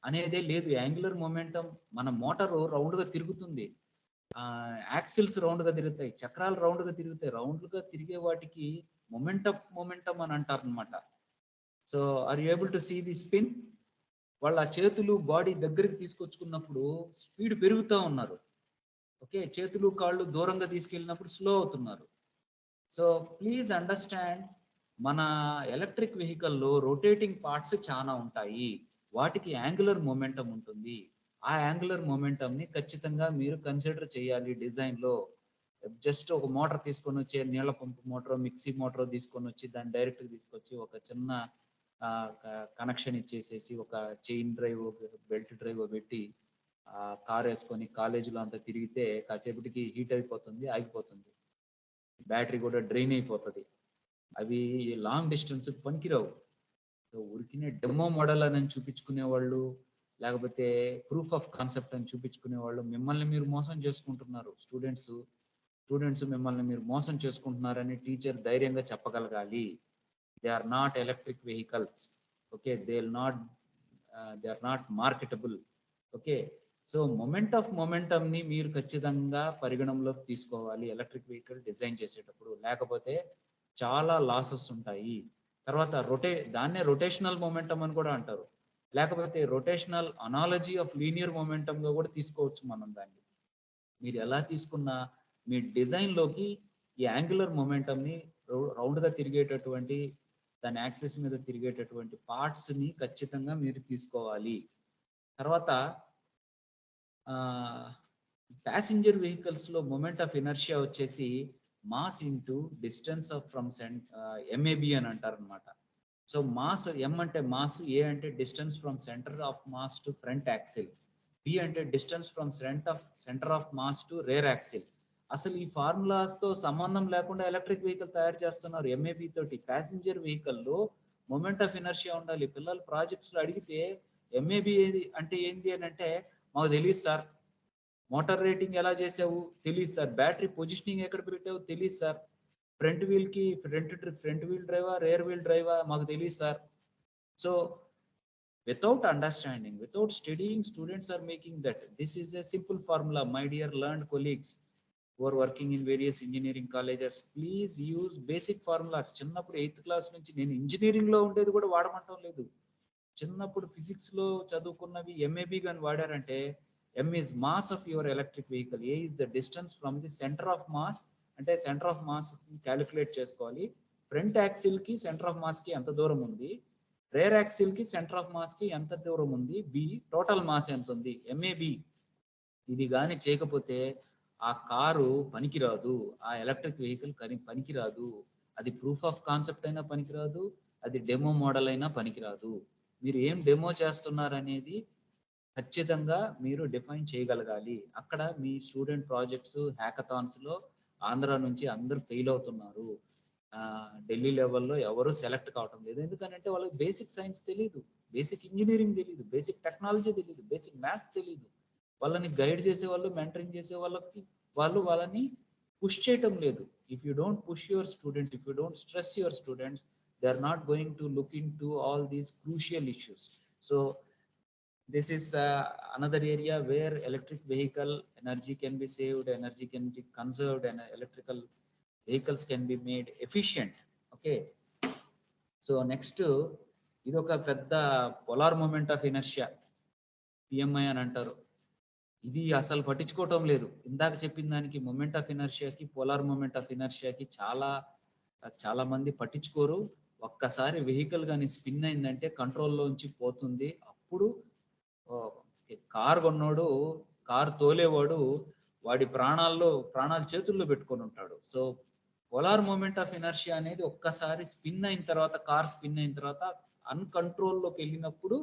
అనేదే లేదు. యాంగులర్ మొమెంటం, మన మోటారు రౌండ్ గా తిరుగుతుంది, యాక్సిల్స్ రౌండ్ గా తిరుగుతాయి, చక్రాలు రౌండ్ గా తిరుగుతాయి. రౌండ్ గా తిరిగే వాటికి మొమెంటం అని అంటారు అనమాట. So are you able to see the spin? వాళ్ళ చేతులు బాడీ దగ్గరికి తీసుకొచ్చుకున్నప్పుడు స్పీడ్ పెరుగుతూ ఉన్నారు. ఓకే, చేతులు కాళ్ళు దూరంగా తీసుకెళ్ళినప్పుడు స్లో అవుతున్నారు. సో ప్లీజ్ అండర్స్టాండ్, మన ఎలక్ట్రిక్ వెహికల్లో రొటేటింగ్ పార్ట్స్ చాలా ఉంటాయి, వాటికి యాంగులర్ మొమెంటం ఉంటుంది. ఆ యాంగులర్ మొమెంటంని ఖచ్చితంగా మీరు కన్సిడర్ చేయాలి డిజైన్లో. జస్ట్ ఒక మోటార్ తీసుకొని వచ్చి, నీళ్ళ పంపు మోటార్, మిక్సీ మోటార్ తీసుకొని వచ్చి దాన్ని డైరెక్ట్గా తీసుకొచ్చి ఒక చిన్న కనెక్షన్ ఇచ్చేసేసి ఒక చైన్ డ్రైవ్, బెల్ట్ డ్రైవ్ పెట్టి కార్ వేసుకొని కాలేజీలో అంతా తిరిగితే కాసేపటికి హీట్ అయిపోతుంది, ఆగిపోతుంది, బ్యాటరీ కూడా డ్రైన్ అయిపోతుంది. అవి లాంగ్ డిస్టెన్స్ పనికిరావు. ఉరికినే డెమో మోడల్ అని చూపించుకునే వాళ్ళు, లేకపోతే ప్రూఫ్ ఆఫ్ కాన్సెప్ట్ అని చూపించుకునే వాళ్ళు మిమ్మల్ని మీరు మోసం చేసుకుంటున్నారు. స్టూడెంట్స్ మిమ్మల్ని మీరు మోసం చేసుకుంటున్నారని టీచర్ ధైర్యంగా చెప్పగలగాలి. They are not electric vehicles. Okay, they are not marketable. Okay, so మొమెంటంని మీరు ఖచ్చితంగా పరిగణంలోకి తీసుకోవాలి ఎలక్ట్రిక్ వెహికల్ డిజైన్ చేసేటప్పుడు, లేకపోతే చాలా లాసెస్ ఉంటాయి. తర్వాత దాన్నే రొటేషనల్ మొమెంటం అని కూడా అంటారు, లేకపోతే రొటేషనల్ అనాలజీ ఆఫ్ లీనియర్ మొమెంటంగా కూడా తీసుకోవచ్చు మనం దాన్ని. మీరు ఎలా తీసుకున్నా మీ డిజైన్లోకి ఈ యాంగులర్ మొమెంటంని, రౌండ్గా తిరిగేటటువంటి దాని యాక్సిస్ మీద తిరిగేటటువంటి పార్ట్స్ని ఖచ్చితంగా మీరు తీసుకోవాలి. తర్వాత ప్యాసింజర్ వెహికల్స్లో మొమెంట్ ఆఫ్ ఇనర్షియా వచ్చేసి mass into distance of from MAB అని అంటారు అనమాట. సో మాస్, ఎం అంటే మాస్, ఏ అంటే distance from centre of mass to front axle, B అంటే distance from centre of mass to rear axle. అసలు ఈ ఫార్ములాస్తో సంబంధం లేకుండా ఎలక్ట్రిక్ వెహికల్ తయారు చేస్తున్నారు ఎంఏబి తోటి. ప్యాసింజర్ వెహికల్లో మొమెంట్ ఆఫ్ ఇనర్షియా ఉండాలి. పిల్లలు ప్రాజెక్ట్స్లో అడిగితే ఎంఏబి అంటే ఏంటి అని అంటే, మాకు తెలియదు సార్. మోటార్ రేటింగ్ ఎలా చేసావు తెలియదు సార్. బ్యాటరీ పొజిషనింగ్ ఎక్కడ పెట్టావు తెలియదు సార్. ఫ్రంట్ వీల్ డ్రైవా, రేర్ వీల్ డ్రైవా మాకు తెలియదు sir. So without understanding, without studying, students are making that. This is a simple formula, my dear learned colleagues who are working in various engineering colleges. Please use basic formulas. చిన్నప్పుడు 8th class నుంచి, నేను engineering లో ఉండేది కూడా వాడమంటం లేదు. చిన్నప్పుడు physics లో చదువుకున్నవి ఎంఏబి గాని వాడారంటే, M is mass of your electric vehicle, A is the distance from the centre of mass, అంటే సెంటర్ ఆఫ్ మాస్ క్యాలిక్యులేట్ చేసుకోవాలి. ఫ్రంట్ యాక్సిల్ కి సెంటర్ ఆఫ్ మాస్ కి ఎంత దూరం ఉంది, రేర్ యాక్సిల్ కి సెంటర్ ఆఫ్ మాస్ కి ఎంత దూరం ఉంది, బి టోటల్ మాస్ ఎంత ఉంది, ఎంఏబి. ఇది కానీ చేయకపోతే ఆ కారు పనికిరాదు, ఆ ఎలక్ట్రిక్ వెహికల్ పనికిరాదు. అది ప్రూఫ్ ఆఫ్ కాన్సెప్ట్ అయినా పనికిరాదు, అది డెమో మోడల్ అయినా పనికిరాదు. మీరు ఏం డెమో చేస్తున్నారనేది ఖచ్చితంగా మీరు డిఫైన్ చేయగలగాలి. అక్కడ మీ స్టూడెంట్ ప్రాజెక్ట్స్, హ్యాకథాన్స్లో ఆంధ్ర నుంచి అందరూ ఫెయిల్ అవుతున్నారు. ఢిల్లీ లెవెల్లో ఎవరు సెలెక్ట్ కావటం లేదు. ఎందుకంటే వాళ్ళకి బేసిక్ సైన్స్ తెలియదు, బేసిక్ ఇంజనీరింగ్ తెలియదు, బేసిక్ టెక్నాలజీ తెలియదు, బేసిక్ మ్యాథ్స్ తెలియదు. వాళ్ళని గైడ్ చేసే వాళ్ళు, మెంటరింగ్ చేసే వాళ్ళని పుష్ చేయటం లేదు. If you don't push your students, if you don't stress your students, they are not going to look in to all these crucial issues. So this is another area where electric vehicle energy can be saved, energy can be conserved, and electrical vehicles can be made efficient. Okay, so next, ఇది ఒక పెద్ద polar moment of inertia, PMI అని అంటారు. ఇది అసలు పట్టించుకోవటం లేదు. ఇందాక చెప్పిన దానికి మూమెంట్ ఆఫ్ ఇనర్షియాకి, పోలార్ మూమెంట్ ఆఫ్ ఇనర్షియాకి చాలా మంది పట్టించుకోరు. ఒక్కసారి వెహికల్ కానీ స్పిన్ అయిందంటే కంట్రోల్లోంచి పోతుంది. అప్పుడు కారు కొన్నోడు, కారు తోలేవాడు, వాడి ప్రాణాలు చేతుల్లో పెట్టుకొని ఉంటాడు. So polar moment of inertia అనేది ఒక్కసారి స్పిన్ అయిన తర్వాత, కార్ స్పిన్ అయిన తర్వాత అన్కంట్రోల్లోకి వెళ్ళినప్పుడు,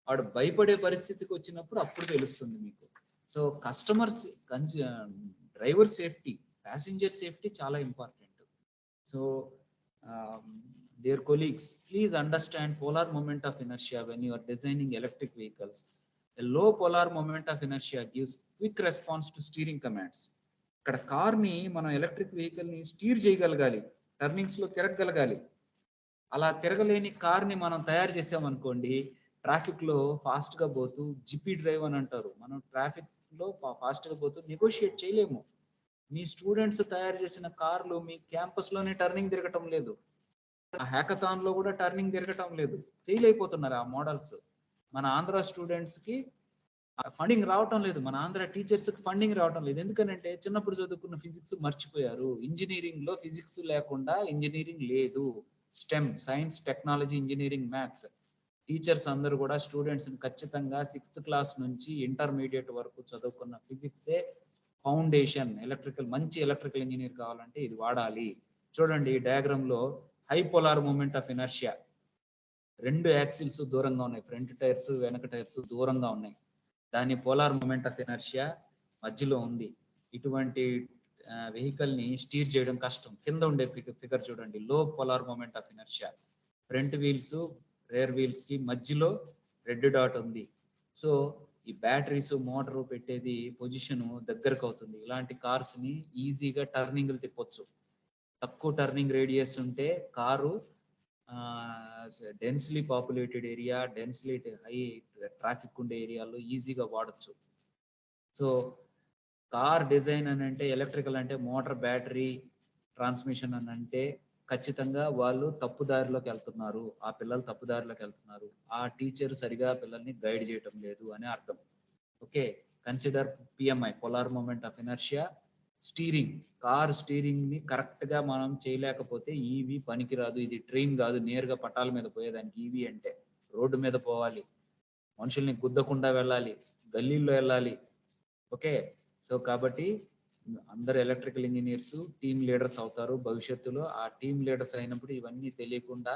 వాడు భయపడే పరిస్థితికి వచ్చినప్పుడు అప్పుడు తెలుస్తుంది మీకు. So driver safety, passenger safety చాలా important. So dear colleagues, please understand polar moment of inertia when you are designing electric vehicles. A low polar moment of inertia gives quick response to steering commands. ఇక్కడ కార్ని, మనం electric వెహికల్ని stir చేయగలగాలి, టర్నింగ్స్లో తిరగగలగాలి. అలా తిరగలేని కార్ని మనం తయారు చేసామనుకోండి, ట్రాఫిక్లో ఫాస్ట్గా పోతూ, జిపి డ్రైవ్ అని అంటారు, మనం ట్రాఫిక్లో ఫాస్ట్గా పోతూ నెగోషియేట్ చేయలేము. మీ స్టూడెంట్స్ తయారు చేసిన కార్లు మీ క్యాంపస్లోనే టర్నింగ్ తిరగటం లేదు, ఆ హ్యాకథాన్లో కూడా టర్నింగ్ తిరగటం లేదు, ఫెయిల్ అయిపోతున్నారు ఆ మోడల్స్. మన ఆంధ్ర స్టూడెంట్స్కి ఫండింగ్ రావటం లేదు, మన ఆంధ్ర టీచర్స్కి ఫండింగ్ రావటం లేదు. ఎందుకంటే చిన్నప్పుడు చదువుకున్న ఫిజిక్స్ మర్చిపోయారు. ఇంజనీరింగ్లో ఫిజిక్స్ లేకుండా ఇంజనీరింగ్ లేదు. Stem, science, technology, engineering, maths. Teachers అందరూ కూడా స్టూడెంట్స్ని ఖచ్చితంగా 6th క్లాస్ నుంచి ఇంటర్మీడియట్ వరకు చదువుకున్న ఫిజిక్సే ఫౌండేషన్. మంచి ఎలక్ట్రికల్ ఇంజనీర్ కావాలంటే ఇది వాడాలి. చూడండి డయాగ్రామ్ లో high polar moment of inertia, 2 axles దూరంగా ఉన్నాయి, ఫ్రంట్ టైర్స్ వెనక టైర్స్ దూరంగా ఉన్నాయి, దాని పోలార్ మూమెంట్ ఆఫ్ ఇనర్షియా మధ్యలో ఉంది. ఇటువంటి వెహికల్ ని స్టీర్ చేయడం కష్టం. కింద ఉండే ఫిగర్ చూడండి, low polar moment of inertia, front wheels rear wheels కి మధ్యలో రెడ్ డాట్ ఉంది. సో ఈ బ్యాటరీస్ మోటార్ పెట్టేది పొజిషన్ దగ్గరకు అవుతుంది. ఇలాంటి కార్స్ ని ఈజీగా టర్నింగ్లు తిప్పొచ్చు. తక్కువ టర్నింగ్ రేడియస్ ఉంటే car densely populated area, densely high traffic ఉండే ఏరియాలో ఈజీగా వాడచ్చు. సో కార్ డిజైన్ అని అంటే ఎలక్ట్రికల్ అంటే మోటార్, బ్యాటరీ, ట్రాన్స్మిషన్ అని అంటే ఖచ్చితంగా వాళ్ళు తప్పుదారిలోకి వెళ్తున్నారు, ఆ పిల్లలు తప్పుదారిలోకి వెళ్తున్నారు, ఆ టీచర్ సరిగా పిల్లల్ని గైడ్ చేయటం లేదు అని అర్థం. Okay, consider PMI, polar moment of inertia. Steering, car steering ని కరెక్ట్ గా మనం చేయలేకపోతే ఈవీ పనికిరాదు. ఇది ట్రైన్ కాదు నేరుగా పట్టాల మీద పోయేదానికి. ఈవీ అంటే రోడ్డు మీద పోవాలి, మనుషుల్ని గుద్దకుండా వెళ్ళాలి, గల్లీల్లో వెళ్ళాలి. ఓకే, సో కాబట్టి అందరు ఎలక్ట్రికల్ ఇంజనీర్స్ టీమ్ లీడర్స్ అవుతారు భవిష్యత్తులో. ఆ టీమ్ లీడర్స్ అయినప్పుడు ఇవన్నీ తెలియకుండా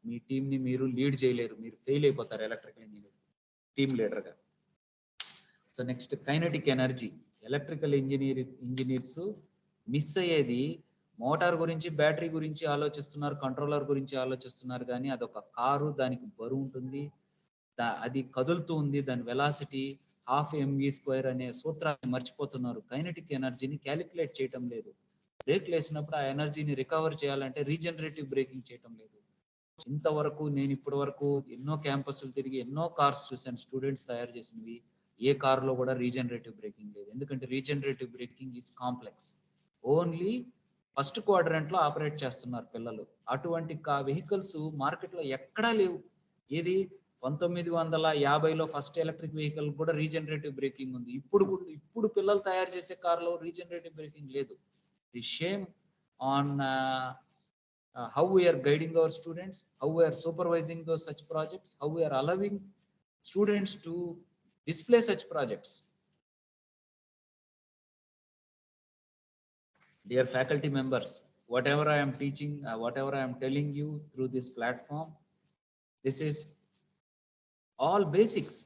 మీ టీం ని మీరు లీడ్ చేయలేరు, మీరు ఫెయిల్ అయిపోతారు ఎలక్ట్రికల్ ఇంజనీర్ టీమ్ లీడర్ గా. So next kinetic energy. Electrical engineers miss అయ్యేది మోటార్ గురించి, బ్యాటరీ గురించి ఆలోచిస్తున్నారు, కంట్రోలర్ గురించి ఆలోచిస్తున్నారు, కానీ అదొక కారు, దానికి బరువు ఉంటుంది, అది కదులుతూ ఉంది, దాని వెలాసిటీ 12mv² అనే సూత్రాన్ని మర్చిపోతున్నారు. కైనెటిక్ ఎనర్జీని క్యాలిక్యులేట్ చేయటం లేదు. బ్రేక్ వేసినప్పుడు ఆ ఎనర్జీని రికవర్ చేయాలంటే రీజనరేటివ్ బ్రేకింగ్ చేయటం లేదు. ఇంతవరకు నేను ఇప్పటి వరకు ఎన్నో క్యాంపస్లు తిరిగి ఎన్నో కార్స్ చూశాను, స్టూడెంట్స్ తయారు చేసినవి. ఏ కార్లో కూడా రీజనరేటివ్ బ్రేకింగ్ లేదు. ఎందుకంటే regenerative braking is complex. Only first quadrant లో ఆపరేట్ చేస్తున్నారు పిల్లలు. అటువంటి వెహికల్స్ మార్కెట్లో ఎక్కడా లేవు. ఏది 1950లో ఫస్ట్ ఎలక్ట్రిక్ వెహికల్ కూడా రీజనరేటివ్ బ్రేకింగ్ ఉంది. ఇప్పుడు పిల్లలు తయారు చేసే కార్లో రీజనరేటివ్ బ్రేకింగ్ లేదు. The shame on how we are guiding our students, how we are supervising those such projects, how we are allowing students to display such projects. Dear faculty members, whatever I am teaching, whatever I am telling you through this platform, this is all basics,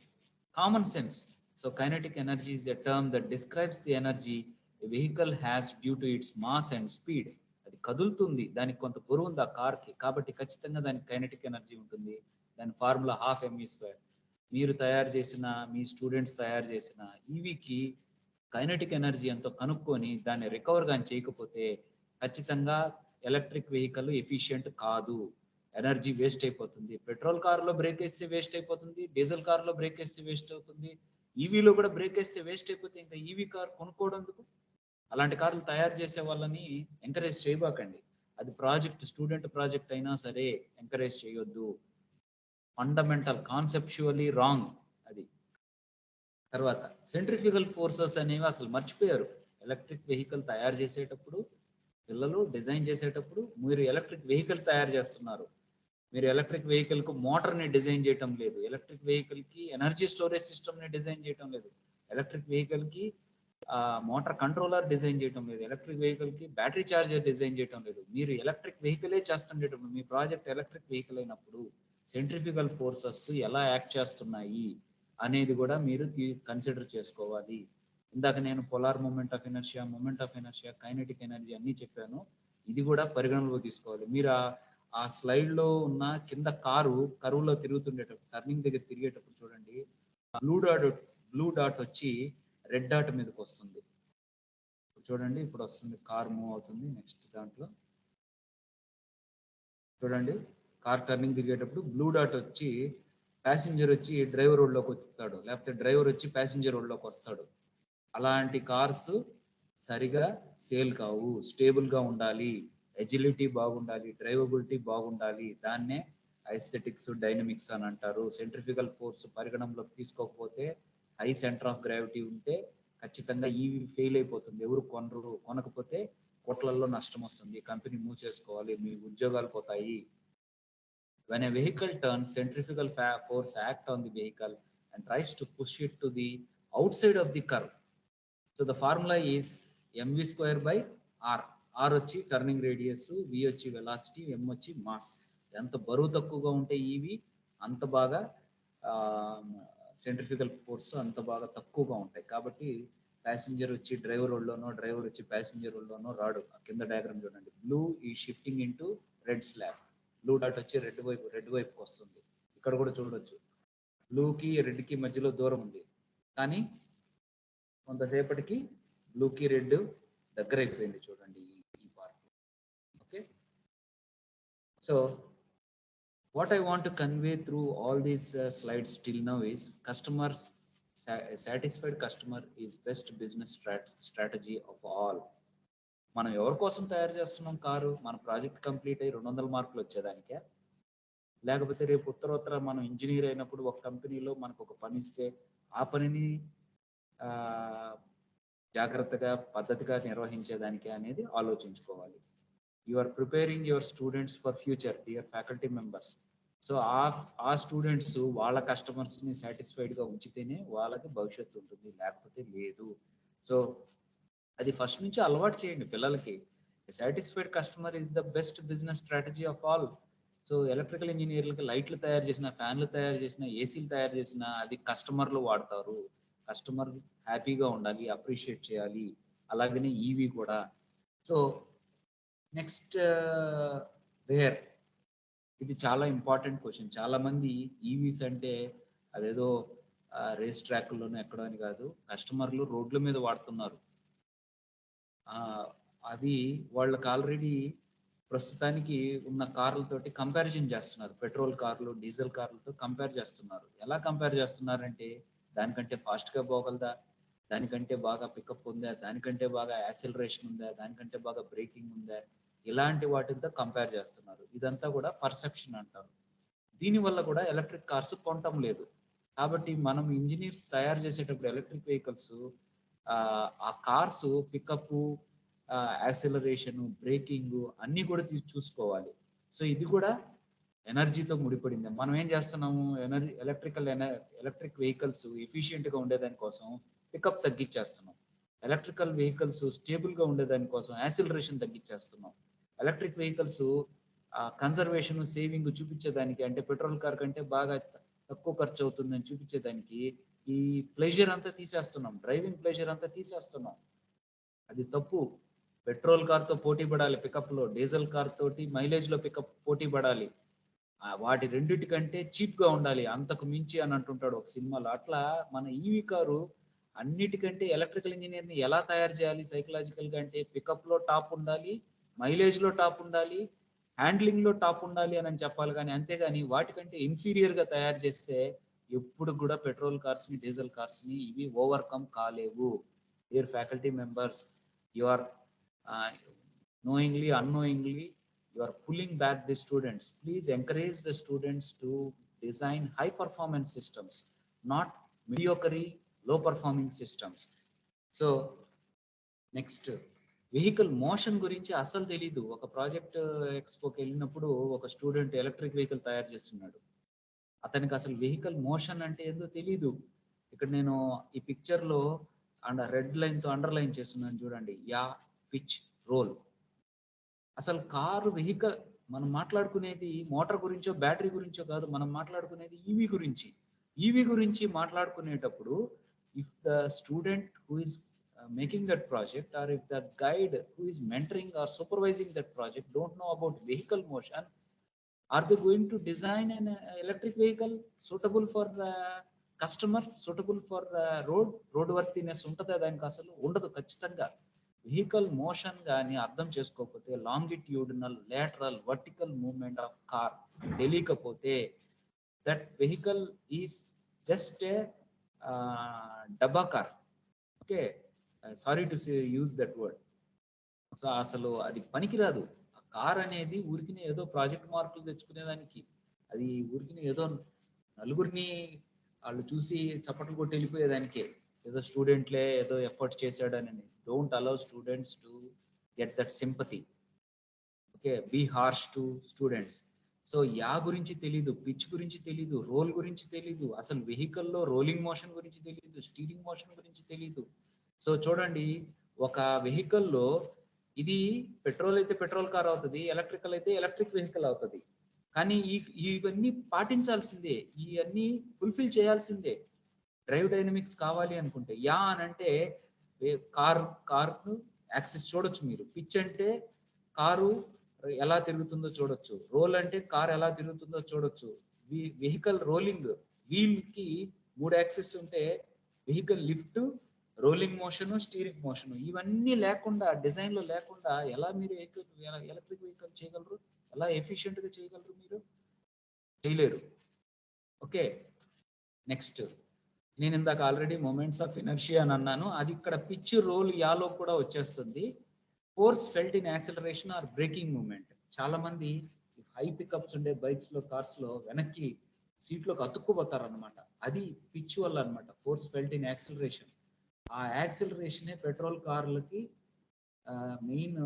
common sense. So kinetic energy is a term that describes the energy a vehicle has due to its mass and speed. అది కదులుతుంది, దానికి కొంత బరువు ఉంది ఆ కార్కి, కాబట్టి ఖచ్చితంగా దానికి కైనెటిక్ ఎనర్జీ ఉంటుంది. దాని ఫార్ములా 12mv². మీరు తయారు చేసిన, మీ స్టూడెంట్స్ తయారు చేసిన ఈవీకి కైనెటిక్ ఎనర్జీ ఎంతో కనుక్కొని దాన్ని రికవర్ కానీ చేయకపోతే ఖచ్చితంగా ఎలక్ట్రిక్ వెహికల్ ఎఫిషియెంట్ కాదు, ఎనర్జీ వేస్ట్ అయిపోతుంది. పెట్రోల్ కార్లో బ్రేక్ వేస్తే వేస్ట్ అయిపోతుంది, డీజిల్ కార్లో బ్రేక్ వేస్తే వేస్ట్ అవుతుంది, ఈవీలో కూడా బ్రేక్ వేస్తే వేస్ట్ అయిపోతే ఇంకా ఈవీ కార్ కొనుక్కోవడం ఎందుకు? అలాంటి కార్లు తయారు చేసే వాళ్ళని ఎంకరేజ్ చేయబాకండి. అది ప్రాజెక్ట్, స్టూడెంట్ ప్రాజెక్ట్ అయినా సరే ఎంకరేజ్ చేయొద్దు. ఫండమెంటల్, కాన్సెప్చువల్లీ రాంగ్ అది. తర్వాత సెంట్రిఫ్యూగల్ ఫోర్సెస్ అనేవి అసలు మర్చిపోయారు. ఎలక్ట్రిక్ వెహికల్ తయారు చేసేటప్పుడు, పిల్లలు డిజైన్ చేసేటప్పుడు, మీరు ఎలక్ట్రిక్ వెహికల్ తయారు చేస్తున్నారు, మీరు ఎలక్ట్రిక్ వెహికల్ కు మోటార్ని డిజైన్ చేయటం లేదు, ఎలక్ట్రిక్ వెహికల్ కి ఎనర్జీ స్టోరేజ్ సిస్టమ్ ని డిజైన్ చేయటం లేదు, ఎలక్ట్రిక్ వెహికల్ కి మోటార్ కంట్రోలర్ డిజైన్ చేయటం లేదు, ఎలక్ట్రిక్ వెహికల్ కి బ్యాటరీ చార్జర్ డిజైన్ చేయటం లేదు. మీరు ఎలక్ట్రిక్ వెహికలే చేస్తుండేటప్పుడు, మీ ప్రాజెక్ట్ ఎలక్ట్రిక్ వెహికల్ అయినప్పుడు సెంట్రిఫ్యూగల్ ఫోర్సెస్ ఎలా యాక్ట్ చేస్తున్నాయి అనేది కూడా మీరు కన్సిడర్ చేసుకోవాలి. ఇందాక నేను polar moment of inertia, kinetic energy అన్ని చెప్పాను. ఇది కూడా పరిగణనలో తీసుకోవాలి. మీరు ఆ స్లైడ్ లో ఉన్న కింద కారు కరువులో తిరుగుతుండేటప్పుడు, టర్నింగ్ దగ్గర తిరిగేటప్పుడు చూడండి, బ్లూ డాట్ వచ్చి రెడ్ డాట్ మీదకి వస్తుంది. చూడండి ఇప్పుడు వస్తుంది, కార్ మూవ్ అవుతుంది. నెక్స్ట్ దాంట్లో చూడండి, కార్ టర్నింగ్ తిరిగేటప్పుడు బ్లూ డాట్ వచ్చి ప్యాసింజర్ వచ్చి డ్రైవర్ రోడ్లోకి వస్తాడు, లేకపోతే డ్రైవర్ వచ్చి ప్యాసింజర్ రోడ్లోకి వస్తాడు. అలాంటి కార్స్ సరిగా సేల్ కావు. స్టేబుల్ గా ఉండాలి, ఎజిలిటీ బాగుండాలి, డ్రైవబిలిటీ బాగుండాలి. దాన్నే ఐస్థెటిక్స్, డైనమిక్స్ అని అంటారు. సెంట్రిఫ్యూగల్ ఫోర్స్ పరిగణంలోకి తీసుకోకపోతే, హై సెంటర్ ఆఫ్ గ్రావిటీ ఉంటే ఖచ్చితంగా ఈవీ ఫెయిల్ అయిపోతుంది. ఎవరు కొనకపోతే కోట్లల్లో నష్టం వస్తుంది, కంపెనీ మూసేసుకోవాలి, మీ ఉద్యోగాలు పోతాయి. When a vehicle turns, centrifugal force act on the vehicle and tries to push it to the outside of the curve. So the formula is mv square by R. R వచ్చి turning radius, V వచ్చి velocity, ఎం వచ్చి mass. ఎంత బరువు తక్కువగా ఉంటే ఈవి అంత బాగా centrifugal force అంత బాగా తక్కువగా ఉంటాయి. కాబట్టి ప్యాసింజర్ వచ్చి డ్రైవర్ రోడ్లోనో, డ్రైవర్ వచ్చి ప్యాసింజర్ రోడ్లోనో రాడు. కింద డయాగ్రామ్ చూడండి. బ్లూ ఈ shifting into red slab. Blue dot వచ్చి రెడ్ వైపుకి వస్తుంది. ఇక్కడ కూడా చూడొచ్చు, బ్లూకి రెడ్కి మధ్యలో దూరం ఉంది, కానీ కొంతసేపటికి బ్లూకి రెడ్ దగ్గర అయిపోయింది. చూడండి ఈ part. Okay, so what I want to convey through all these slides till now is customers, a satisfied customer is best business strategy of all. మనం ఎవరి కోసం తయారు చేస్తున్నాం కారు? మన ప్రాజెక్ట్ కంప్లీట్ అయ్యి 200 మార్కులు వచ్చేదానికే, లేకపోతే రేపు ఉత్తర మనం ఇంజనీర్ అయినప్పుడు ఒక కంపెనీలో మనకు ఒక పని ఇస్తే ఆ పనిని జాగ్రత్తగా పద్ధతిగా నిర్వహించేదానికే అనేది ఆలోచించుకోవాలి. You are preparing your students for future, dear faculty members. So ఆ స్టూడెంట్స్ వాళ్ళ కస్టమర్స్ని సాటిస్ఫైడ్గా ఉంచితేనే వాళ్ళకి భవిష్యత్తు ఉంటుంది, లేకపోతే లేదు. సో అది ఫస్ట్ నుంచి అలవాటు చేయండి పిల్లలకి. Satisfied customer is the best business strategy of all. So electrical ఇంజనీర్లకి లైట్లు తయారు చేసిన, ఫ్యాన్లు తయారు చేసిన, ఏసీలు తయారు చేసిన అది కస్టమర్లు వాడతారు. కస్టమర్ హ్యాపీగా ఉండాలి, అప్రిషియేట్ చేయాలి. అలాగనే ఈవీ కూడా. సో నెక్స్ట్ వేర్, ఇది చాలా ఇంపార్టెంట్ క్వశ్చన్. చాలా మంది ఈవీస్ అంటే అదేదో రేస్ ట్రాక్లోనూ ఎక్కడో అని కాదు, కస్టమర్లు రోడ్ల మీద వాడుతున్నారు. అది వాళ్ళకి ఆల్రెడీ ప్రస్తుతానికి ఉన్న కార్లతోటి కంపారిజన్ చేస్తున్నారు. పెట్రోల్ కార్లు, డీజిల్ కార్లతో కంపేర్ చేస్తున్నారు. ఎలా కంపేర్ చేస్తున్నారంటే, దానికంటే ఫాస్ట్గా పోగలదా, దానికంటే బాగా పికప్ ఉందా, దానికంటే బాగా యాక్సిలరేషన్ ఉందా, దానికంటే బాగా బ్రేకింగ్ ఉందా, ఇలాంటి వాటితో కంపేర్ చేస్తున్నారు. ఇదంతా కూడా పర్సెప్షన్ అంటారు. దీనివల్ల కూడా ఎలక్ట్రిక్ కార్స్ కొనటం లేదు. కాబట్టి మనం ఇంజనీర్స్ తయారు చేసేటప్పుడు ఎలక్ట్రిక్ వెహికల్స్ ఆ కార్స్ పికప్, యాక్సిలరేషన్, బ్రేకింగ్ అన్నీ కూడా చూసుకోవాలి. సో ఇది కూడా ఎనర్జీతో ముడిపడింది. మనం ఏం చేస్తున్నాము, ఎలక్ట్రిక్ వెహికల్స్ ఎఫిషియెంట్గా ఉండేదానికోసం పికప్ తగ్గించేస్తున్నాం. ఎలక్ట్రికల్ వెహికల్స్ స్టేబుల్గా ఉండేదానికోసం యాక్సిలరేషన్ తగ్గించేస్తున్నాం. ఎలక్ట్రిక్ వెహికల్స్ కన్జర్వేషన్, సేవింగ్ చూపించేదానికి, అంటే పెట్రోల్ కార్ కంటే బాగా తక్కువ ఖర్చు అవుతుందని చూపించేదానికి ఈ ప్లెజర్ అంతా తీసేస్తున్నాం, డ్రైవింగ్ ప్లెజర్ అంతా తీసేస్తున్నాం. అది తప్పు. పెట్రోల్ కార్తో పోటీ పడాలి పికప్లో, డీజిల్ కార్ తోటి మైలేజ్లో పికప్ పోటీ పడాలి. వాటి రెండిటికంటే చీప్గా ఉండాలి, అంతకు మించి అని అంటుంటాడు ఒక సినిమాలో. అట్లా మన ఈవీ కారు అన్నిటికంటే ఎలక్ట్రికల్ ఇంజనీర్ని ఎలా తయారు చేయాలి సైకలాజికల్గా అంటే, పికప్లో టాప్ ఉండాలి, మైలేజ్లో టాప్ ఉండాలి, హ్యాండ్లింగ్లో టాప్ ఉండాలి అని చెప్పాలి. కానీ అంతేగాని వాటికంటే ఇన్ఫీరియర్గా తయారు చేస్తే ఎప్పుడు కూడా పెట్రోల్ కార్స్ని, డీజిల్ కార్స్ని ఇవి ఓవర్కమ్ కాలేవు. Dear faculty members, you are knowingly, unknowingly, you are pulling back the students. Please encourage the students to design high performance systems, not mediocre, low performing systems. So next, vehicle motion గురించి అసలు తెలీదు. ఒక project ఎక్స్పోకి వెళ్ళినప్పుడు ఒక student electric vehicle తయారు చేస్తున్నాడు. అతనికి అసలు వెహికల్ మోషన్ అంటే ఏందో తెలీదు. ఇక్కడ నేను ఈ పిక్చర్లో రెడ్ లైన్తో అండర్లైన్ చేస్తున్నాను చూడండి, యా, పిచ్, రోల్. అసలు కారు వెహికల్ మనం మాట్లాడుకునేది మోటార్ గురించో బ్యాటరీ గురించో కాదు, మనం మాట్లాడుకునేది ఈవీ గురించి. ఈవీ గురించి మాట్లాడుకునేటప్పుడు if the student who is making that project, or if the guide who is mentoring or supervising that project don't know about vehicle motion, are they going to design an electric vehicle suitable for the customer, suitable for road worthiness ఉంటుందా? దానికి అసలు ఉండదు ఖచ్చితంగా. Vehicle motion కానీ అర్థం చేసుకోకపోతే, longitudinal, lateral, vertical movement of car తెలియకపోతే, that vehicle is just a డబ్బా car. Okay, sorry to use that word. So అసలు అది పనికిరాదు. ఆ కార్ అనేది ఊరికినే ఏదో ప్రాజెక్ట్ మార్కులు తెచ్చుకునేదానికి, అది ఊరికినే ఏదో నలుగురిని వాళ్ళు చూసి చప్పట్లు కొట్టి వెళ్ళిపోయేదానికే, ఏదో స్టూడెంట్లే ఏదో ఎఫర్ట్ చేశాడని. Don't allow students to get that sympathy. Okay, be harsh to students. So yaw గురించి తెలీదు, పిచ్ గురించి తెలీదు, రోల్ గురించి తెలీదు, అసలు వెహికల్లో రోలింగ్ మోషన్ గురించి తెలీదు, స్టీరింగ్ మోషన్ గురించి తెలీదు. సో చూడండి, ఒక వెహికల్లో ఇది పెట్రోల్ అయితే పెట్రోల్ కార్ అవుతుంది, ఎలక్ట్రికల్ అయితే ఎలక్ట్రిక్ వెహికల్ అవుతుంది. కానీ ఇవన్నీ పాటించాల్సిందే, ఇవన్నీ ఫుల్ఫిల్ చేయాల్సిందే. డ్రైవ్ డైనమిక్స్ కావాలి అనుకుంటే యా అని అంటే కార్ను యాక్సెస్ చూడొచ్చు మీరు. పిచ్ అంటే కారు ఎలా తిరుగుతుందో చూడొచ్చు. రోల్ అంటే కార్ ఎలా తిరుగుతుందో చూడొచ్చు. వెహికల్ రోలింగ్, వీల్ కి 3 యాక్సెస్ ఉంటే vehicle lift, rolling motion, steering motion, ఇవన్నీ లేకుండా డిజైన్ లో లేకుండా ఎలా మీరు ఎలక్ట్రిక్ వెహికల్ చేయగలరు? ఎలా ఎఫిషియెంట్ గా చేయగలరు? మీరు చేయలేరు. ఓకే, నెక్స్ట్ నేను ఇందాక ఆల్రెడీ మొమెంట్స్ ఆఫ్ ఇనర్షియా అని అన్నాను, అది ఇక్కడ పిచ్ రోల్ యాలో కూడా వచ్చేస్తుంది. Force felt in acceleration or braking moment. చాలా మంది హై పికప్స్ ఉండే బైక్స్ లో, కార్స్ లో వెనక్కి సీట్లోకి అతుక్కుపోతారు అనమాట. అది పిచ్ వల్ల అనమాట, ఫోర్స్ ఫెల్ట్ ఇన్ యాక్సిలరేషన్. ఆ యాక్సిలరేషనే పెట్రోల్ కార్లకి మెయిన్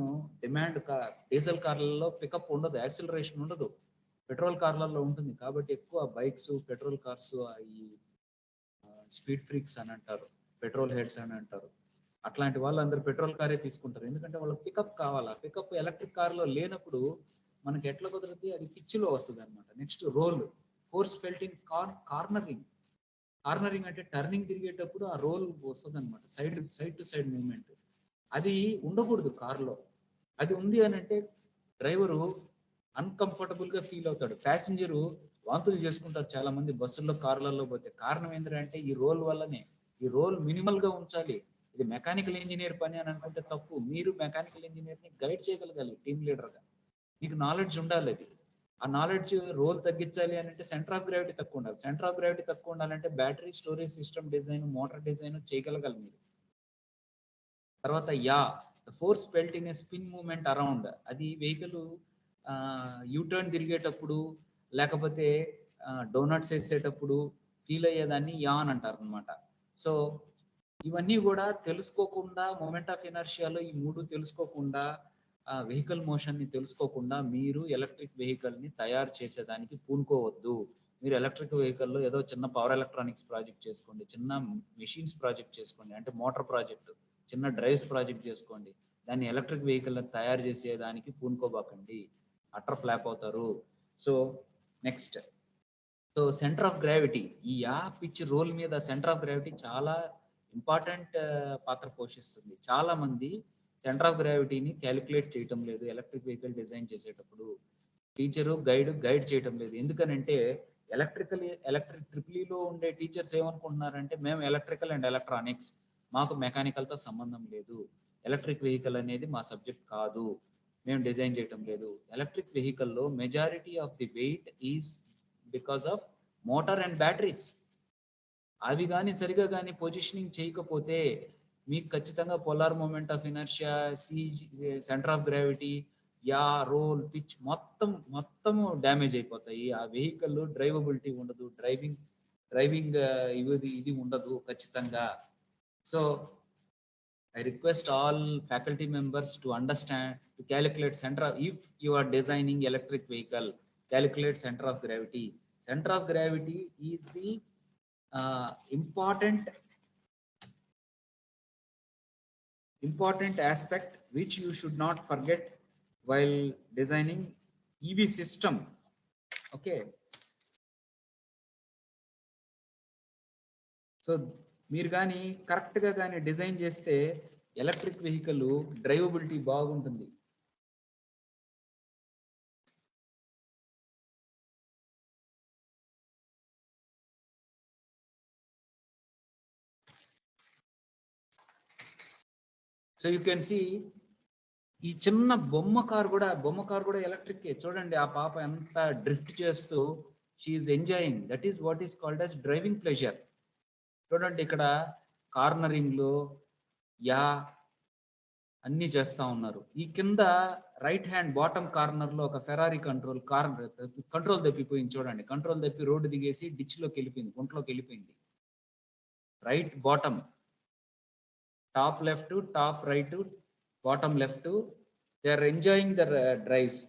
డిమాండ్. డీజిల్ కార్లలో పికప్ ఉండదు, యాక్సిలరేషన్ ఉండదు, పెట్రోల్ కార్లలో ఉంటుంది. కాబట్టి ఎక్కువ బైక్స్, పెట్రోల్ కార్స్ ఈ స్పీడ్ ఫ్రీక్స్ అని అంటారు, పెట్రోల్ హెడ్స్ అని అంటారు, అట్లాంటి వాళ్ళు అందరు పెట్రోల్ కారే తీసుకుంటారు. ఎందుకంటే వాళ్ళకి పికప్ కావాలా. పికప్ ఎలక్ట్రిక్ కార్లో లేనప్పుడు మనకి ఎట్లా కుదరది, అది పిచ్చిలో వస్తుంది అనమాట. Next roll, force felt in cornering. Cornering అంటే టర్నింగ్ తిరిగేటప్పుడు ఆ రోల్ వస్తుంది అనమాట, సైడ్ టు సైడ్ మూవ్మెంట్. అది ఉండకూడదు కార్లో. అది ఉంది అని అంటే డ్రైవరు అన్కంఫర్టబుల్ గా ఫీల్ అవుతాడు, ప్యాసింజరు వాంతులు చేసుకుంటారు చాలా మంది బస్సుల్లో, కార్లలో పోతే. కారణం ఏంటంటే ఈ రోల్ వల్లనే. ఈ రోల్ మినిమల్ గా ఉంచాలి. ఇది మెకానికల్ ఇంజనీర్ పని అని అనుకుంటే తప్పు. మీరు మెకానికల్ ఇంజనీర్ ని గైడ్ చేయగలగాలి టీమ్ లీడర్ గా. మీకు నాలెడ్జ్ ఉండాలి. అది ఆ నాలెడ్జ్, రోల్ తగ్గించాలి అని అంటే సెంటర్ ఆఫ్ గ్రావిటీ తక్కువ ఉండాలి. సెంటర్ ఆఫ్ గ్రావిటీ తక్కువ ఉండాలంటే battery storage system design, motor design చేయగలగాలి మీరు. తర్వాత force felt in a spin moment around. అది వెహికల్ యూటర్న్ తిరిగేటప్పుడు, లేకపోతే డోనట్స్ వేసేటప్పుడు ఫీల్ అయ్యేదాన్ని అని అంటారు అనమాట. సో ఇవన్నీ కూడా తెలుసుకోకుండా, మూమెంట్ ఆఫ్ ఇనర్షియాలో ఈ 3 తెలుసుకోకుండా, వెహికల్ మోషన్ ని తెలుసుకోకుండా మీరు ఎలక్ట్రిక్ వెహికల్ ని తయారు చేసేదానికి పూనుకోవద్దు. మీరు ఎలక్ట్రిక్ వెహికల్లో ఏదో చిన్న పవర్ ఎలక్ట్రానిక్స్ ప్రాజెక్ట్ చేసుకోండి, చిన్న మెషిన్స్ ప్రాజెక్ట్ చేసుకోండి, అంటే మోటార్ ప్రాజెక్ట్, చిన్న డ్రైవ్స్ ప్రాజెక్ట్ చేసుకోండి. దాన్ని ఎలక్ట్రిక్ వెహికల్ తయారు చేసేదానికి పూనుకోబాకండి, అటర్ ఫ్లాప్ అవుతారు. So next, so centre of gravity, ఈ పిచ్ రోల్ మీద సెంటర్ ఆఫ్ గ్రావిటీ చాలా ఇంపార్టెంట్ పాత్ర పోషిస్తుంది. చాలా మంది సెంటర్ ఆఫ్ గ్రావిటీని క్యాలిక్యులేట్ చేయటం లేదు ఎలక్ట్రిక్ వెహికల్ డిజైన్ చేసేటప్పుడు. టీచరు గైడ్ చేయటం లేదు. ఎందుకనంటే ఎలక్ట్రిక్ ట్రిపులీలో ఉండే టీచర్స్ ఏమనుకుంటున్నారంటే, మేము ఎలక్ట్రికల్ అండ్ ఎలక్ట్రానిక్స్, మాకు మెకానికల్తో సంబంధం లేదు, ఎలక్ట్రిక్ వెహికల్ అనేది మా సబ్జెక్ట్ కాదు, మేము డిజైన్ చేయటం లేదు. ఎలక్ట్రిక్ వెహికల్లో majority of the weight is because of motor and batteries. అవి కానీ సరిగా కానీ పొజిషనింగ్ చేయకపోతే మీకు ఖచ్చితంగా polar moment of inertia, centre of gravity, roll, pitch మొత్తము డ్యామేజ్ అయిపోతాయి. ఆ వెహికల్ డ్రైవబిలిటీ ఉండదు, డ్రైవింగ్ ఇది ఉండదు ఖచ్చితంగా. So I request all faculty members to understand, to calculate if you are designing electric vehicle, calculate center of gravity. Center of gravity is the important aspect which you should not forget while designing EV system. Okay. So మీరు కానీ కరెక్ట్గా కానీ design చేస్తే electric vehicle drivability బాగుంటుంది. So you can see, ఈ చిన్న బొమ్మ car కూడా ఎలక్ట్రిక్. చూడండి ఆ పాప ఎంత డ్రిఫ్ట్ చేస్తూ she's enjoying. That is what is called as driving pleasure. చూడండి ఇక్కడ కార్నరింగ్లో అన్ని చేస్తా ఉన్నారు. ఈ కింద రైట్ హ్యాండ్ బాటమ్ కార్నర్ లో ఒక ఫెరారీ కంట్రోల్ తప్పిపోయింది. చూడండి, కంట్రోల్ తప్పి రోడ్డు దిగేసి డిచ్ లోకి వెళ్ళిపోయింది, గుంటలోకి వెళ్ళిపోయింది. Right bottom, top left, top right, bottom left, they are enjoying their drives.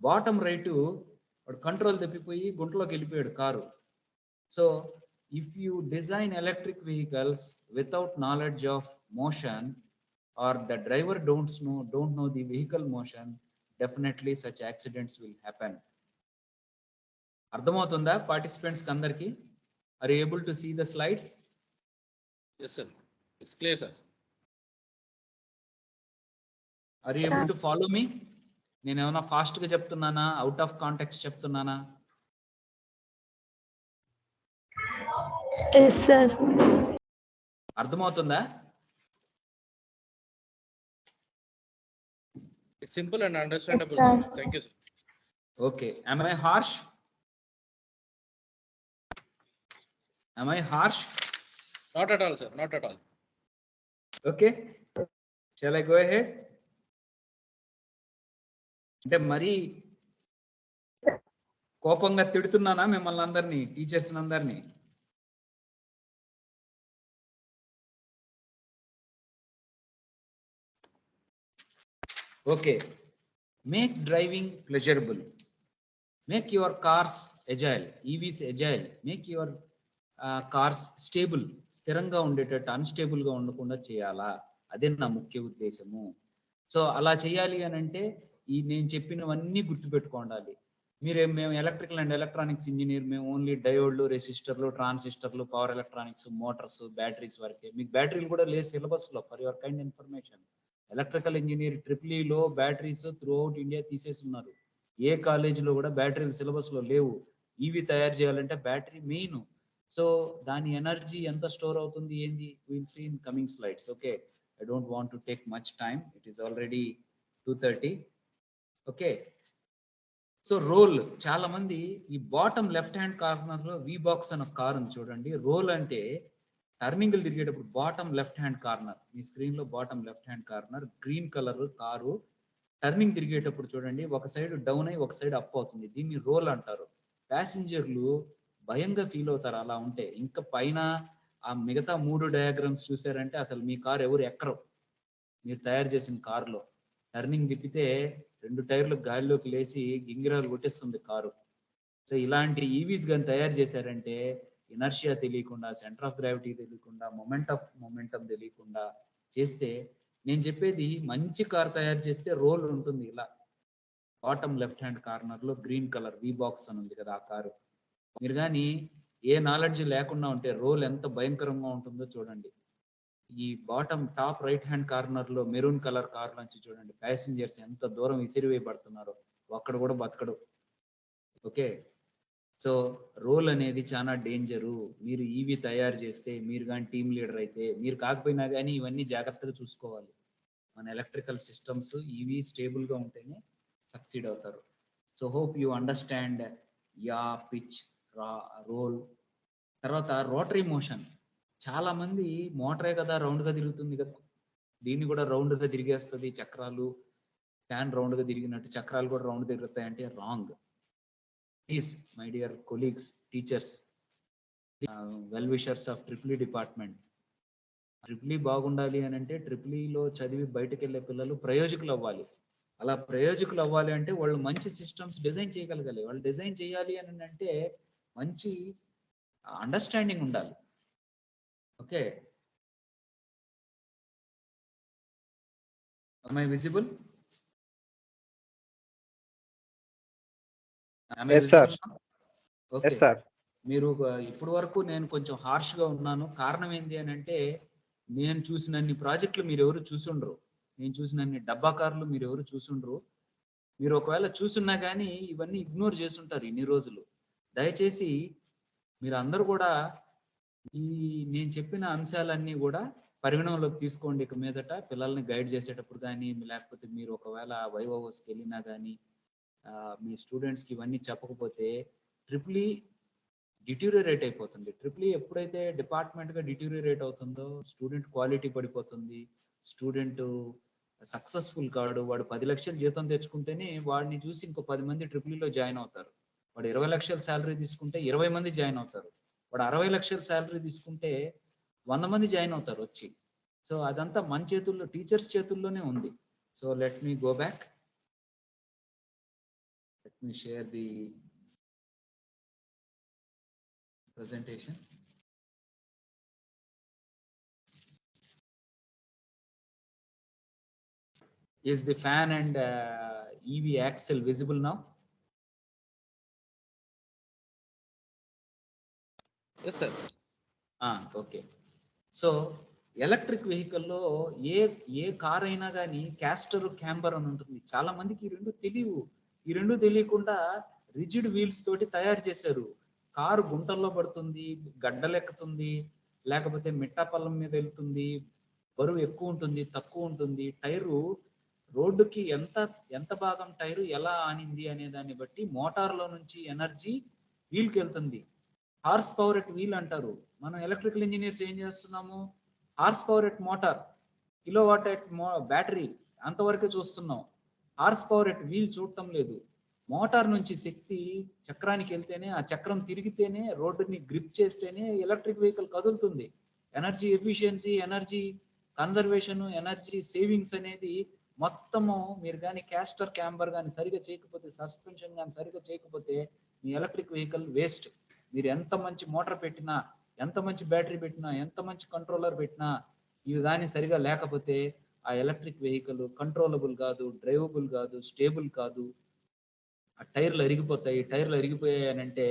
Bottom right వాడు కంట్రోల్ తప్పిపోయి గుంటలోకి వెళ్ళిపోయాడు car. So if you design electric vehicles without knowledge of motion, or the driver don't know the vehicle motion, definitely such accidents will happen. అర్థమవుతుందా participants అందరికి? Are you able to see the slides? Yes, sir. It's clear, sir. Are you able to follow me? నేను ఏమైనా fast గా చెప్తున్నానా, out of context చెప్తున్నానా? Yes, sir. అర్థమవుతుందా? It's simple and understandable, Yes, sir. sir. Thank you, sir. Okay. Am I harsh? Am I harsh? Not at all, sir. Not at all. Okay. Shall I go ahead? అంటే మరి కోపంగా తిడుతున్నానా మిమ్మల్ని అందరినీ, teachers అందరినీ? Okay. Make driving pleasurable. Make your cars agile. EVs agile. Make your cars stable. స్థిరంగా ఉండేటట్టు unstable గా ఉండకుండా చేయాలా? అదే నా ముఖ్య ఉద్దేశము. సో అలా చేయాలి అని అంటే ఈ నేను చెప్పినవన్నీ గుర్తుపెట్టుకోండి. మేము ఎలక్ట్రికల్ అండ్ ఎలక్ట్రానిక్స్ ఇంజనీర్, మేము ఓన్లీ డయోడ్లు, రెసిస్టర్లు, ట్రాన్సిస్టర్లు, పవర్ ఎలక్ట్రానిక్స్, మోటార్స్, బ్యాటరీస్ వరకే. మీకు బ్యాటరీలు కూడా లేదు సిలబస్ లో, for your kind information. Electrical engineer triple లో బ్యాటరీస్ త్రూ అవుట్ ఇండియా తీసేస్తున్నారు. ఏ కాలేజీలో కూడా బ్యాటరీలు సిలబస్ లో లేవు. ఈవీ తయారు చేయాలంటే బ్యాటరీ మెయిన్. సో దాని ఎనర్జీ ఎంత స్టోర్ అవుతుంది ఏంది, will see in coming slides. Okay, I don't want to take much time, it is already 2:30. Okay, so roll, చాలా మంది ఈ బాటమ్ లెఫ్ట్ హ్యాండ్ కార్నర్ లో వి బాక్స్ అనే కార్ ఉంది చూడండి. రోల్ అంటే టర్నింగ్లు తిరిగేటప్పుడు బాటమ్ లెఫ్ట్ హ్యాండ్ కార్నర్, మీ స్క్రీన్ లో bottom left hand corner green colour car turning తిరిగేటప్పుడు చూడండి, ఒక సైడ్ డౌన్ అయ్యి ఒక సైడ్ అప్ అవుతుంది. దీన్ని రోల్ అంటారు. ప్యాసింజర్లు భయంగా ఫీల్ అవుతారు అలా ఉంటే. ఇంకా పైన ఆ మిగతా 3 డయాగ్రామ్స్ చూసారంటే అసలు మీ కారు ఎవరు ఎక్కరు. మీరు తయారు చేసిన కారులో టర్నింగ్ తిప్పితే 2 టైర్లు గాలిలోకి లేచి గింగిరాలు కొట్టేస్తుంది కారు. సో ఇలాంటి ఈవీస్ కానీ తయారు చేశారంటే ఇనర్షియా తెలియకుండా, సెంటర్ ఆఫ్ గ్రావిటీ తెలియకుండా, మొమెంటం తెలియకుండా చేస్తే, నేను చెప్పేది మంచి కార్ తయారు చేస్తే రోల్ ఉంటుంది ఇలా. బాటమ్ లెఫ్ట్ హ్యాండ్ కార్నర్ లో గ్రీన్ కలర్ వి బాక్స్ అని ఉంది కదా ఆ కారు. మీరు కానీ ఏ నాలెడ్జ్ లేకుండా ఉంటే రోల్ ఎంత భయంకరంగా ఉంటుందో చూడండి. ఈ bottom top right hand corner లో మెరూన్ కలర్ కార్ నుంచి చూడండి, ప్యాసింజర్స్ ఎంత దూరం విసిరివేయబడుతున్నారో, ఒక్కడు కూడా బతకడు. ఓకే, సో రోల్ అనేది చాలా డేంజరు. మీరు ఈవీ తయారు చేస్తే, మీరు కానీ టీమ్ లీడర్ అయితే, మీరు కాకపోయినా కానీ ఇవన్నీ జాగ్రత్తగా చూసుకోవాలి. మన ఎలక్ట్రికల్ సిస్టమ్స్ ఈవీ స్టేబుల్ గా ఉంటేనే సక్సీడ్ అవుతారు. So hope you understand yaw pitch roll. తర్వాత రోటరీ మోషన్. చాలా మంది మోటరే కదా రౌండ్ గా తిరుగుతుంది కదా, దీన్ని కూడా రౌండ్ గా తిరిగేస్తుంది. చక్రాలు, ఫ్యాన్ రౌండ్ గా తిరిగినట్టు చక్రాలు కూడా రౌండ్ తిరుగుతాయి అంటే wrong. Please my dear colleagues, teachers, well wishers of triple department, triple బాగుండాలి అని అంటే ట్రిపుల్లో చదివి బయటకు వెళ్ళే పిల్లలు ప్రయోజకులు అవ్వాలి. అలా ప్రయోజకులు అవ్వాలి అంటే వాళ్ళు మంచి సిస్టమ్స్ డిజైన్ చేయగలగాలి. వాళ్ళు డిజైన్ చేయాలి అని అంటే మంచి అండర్స్టాండింగ్ ఉండాలి. Okay, am I visible? Am I Yes, sir. visible now? Okay. Yes, sir. మీరు ఇప్పటి వరకు నేను కొంచెం హార్ష్ గా ఉన్నాను. కారణం ఏంటి అని అంటే, నేను చూసినన్ని ప్రాజెక్టులు మీరు ఎవరు చూసుండ్రు, నేను చూసినన్ని డబ్బా కార్లు మీరు ఎవరు చూసుండ్రు. మీరు ఒకవేళ చూసున్నా కానీ ఇవన్నీ ఇగ్నోర్ చేసుంటారు ఇన్ని రోజులు. దయచేసి మీరు అందరూ కూడా ఈ నేను చెప్పిన అంశాలన్నీ కూడా పరిగణనలోకి తీసుకోండి. ఇక మీదట పిల్లల్ని గైడ్ చేసేటప్పుడు కానీ, లేకపోతే మీరు ఒకవేళ వైవోస్కి వెళ్ళినా కానీ మీ స్టూడెంట్స్కి ఇవన్నీ చెప్పకపోతే ట్రిపుల్ డిట్యూరియేట్ అయిపోతుంది. ట్రిపుల్ ఎప్పుడైతే డిపార్ట్మెంట్గా డిట్యూరియేట్ అవుతుందో స్టూడెంట్ క్వాలిటీ పడిపోతుంది. స్టూడెంట్ సక్సెస్ఫుల్ కాడు. వాడు 10 లక్షలు జీతం తెచ్చుకుంటేనే వాడిని చూసి ఇంకో 10 మంది ట్రిపుల్లో జాయిన్ అవుతారు. వాడు 20 లక్షల శాలరీ తీసుకుంటే 20 మంది జాయిన్ అవుతారు. వాడు 60 లక్షల శాలరీ తీసుకుంటే 100 మంది జాయిన్ అవుతారు వచ్చి. సో అదంతా మన చేతుల్లో, టీచర్స్ చేతుల్లోనే ఉంది. So let me go back, let me share the presentation. Is the fan and EV axle visible now? Yes, sir. Okay. So electric వెహికల్లో ఏ ఏ కార్ అయినా కానీ క్యాస్టర్ క్యాంబర్ అని ఉంటుంది. చాలా మందికి ఈ రెండు తెలియవు. ఈ రెండు తెలియకుండా రిజిడ్ వీల్స్ తోటి తయారు చేశారు. కారు గుంటల్లో పడుతుంది, గడ్డలెక్కుతుంది, లేకపోతే మిట్టాపల్లం మీద వెళ్తుంది, బరువు ఎక్కువ ఉంటుంది, తక్కువ ఉంటుంది. టైరు రోడ్డుకి ఎంత ఎంత భాగం టైరు ఎలా ఆనింది అనే దాన్ని బట్టి మోటార్లో నుంచి ఎనర్జీ వీల్కి వెళ్తుంది. హార్స్ పవర్ ఎట్ వీల్ అంటారు. మనం ఎలక్ట్రికల్ ఇంజనీర్స్ ఏం చేస్తున్నాము? Horse power at motor, kilo watt at battery అంతవరకే చూస్తున్నాం. హార్స్ పవర్ ఎట్ వీల్ చూడటం లేదు. మోటార్ నుంచి శక్తి చక్రానికి వెళ్తేనే, ఆ చక్రం తిరిగితేనే, రోడ్డుని గ్రిప్ చేస్తేనే ఎలక్ట్రిక్ వెహికల్ కదులుతుంది. Energy efficiency, energy conservation, energy savings అనేది మొత్తము మీరు కానీ క్యాస్టర్ క్యాంబర్ కానీ సరిగా చేయకపోతే, సస్పెన్షన్ కానీ సరిగా చేయకపోతే మీ ఎలక్ట్రిక్ వెహికల్ వేస్ట్. మీరు ఎంత మంచి మోటార్ పెట్టినా, ఎంత మంచి బ్యాటరీ పెట్టినా, ఎంత మంచి కంట్రోలర్ పెట్టినా, ఇవి కానీ సరిగా లేకపోతే ఆ ఎలక్ట్రిక్ వెహికల్ కంట్రోలబుల్ కాదు, డ్రైవబుల్ కాదు, స్టేబుల్ కాదు. ఆ టైర్లు అరిగిపోతాయి. టైర్లు అరిగిపోయాయి అని అంటే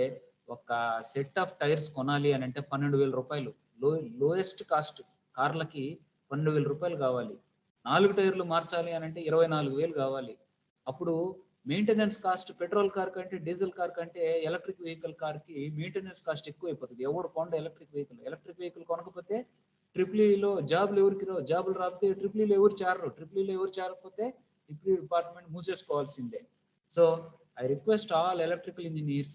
ఒక సెట్ ఆఫ్ టైర్స్ కొనాలి అని అంటే 12,000 రూపాయలు. లోయెస్ట్ కాస్ట్ కార్లకి 12,000 రూపాయలు కావాలి. 4 టైర్లు మార్చాలి అని అంటే 24,000 కావాలి. అప్పుడు మెయింటెనెన్స్ కాస్ట్ పెట్రోల్ కార్ కంటే, డీజిల్ కార్ కంటే ఎలక్ట్రిక్ వెహికల్ కార్కి మెయింటెనెన్స్ కాస్ట్ ఎక్కువ అయిపోతుంది. ఎవరు కొండ ఎలక్ట్రిక్ వెహికల్ కొనకపోతే ట్రిపులీలో జాబులు రాకపోతే ట్రిపులీలో ఎవరు చేరకపోతే ట్రిపులీ డిపార్ట్మెంట్ మూసేసుకోవాల్సిందే. So I request all electrical engineers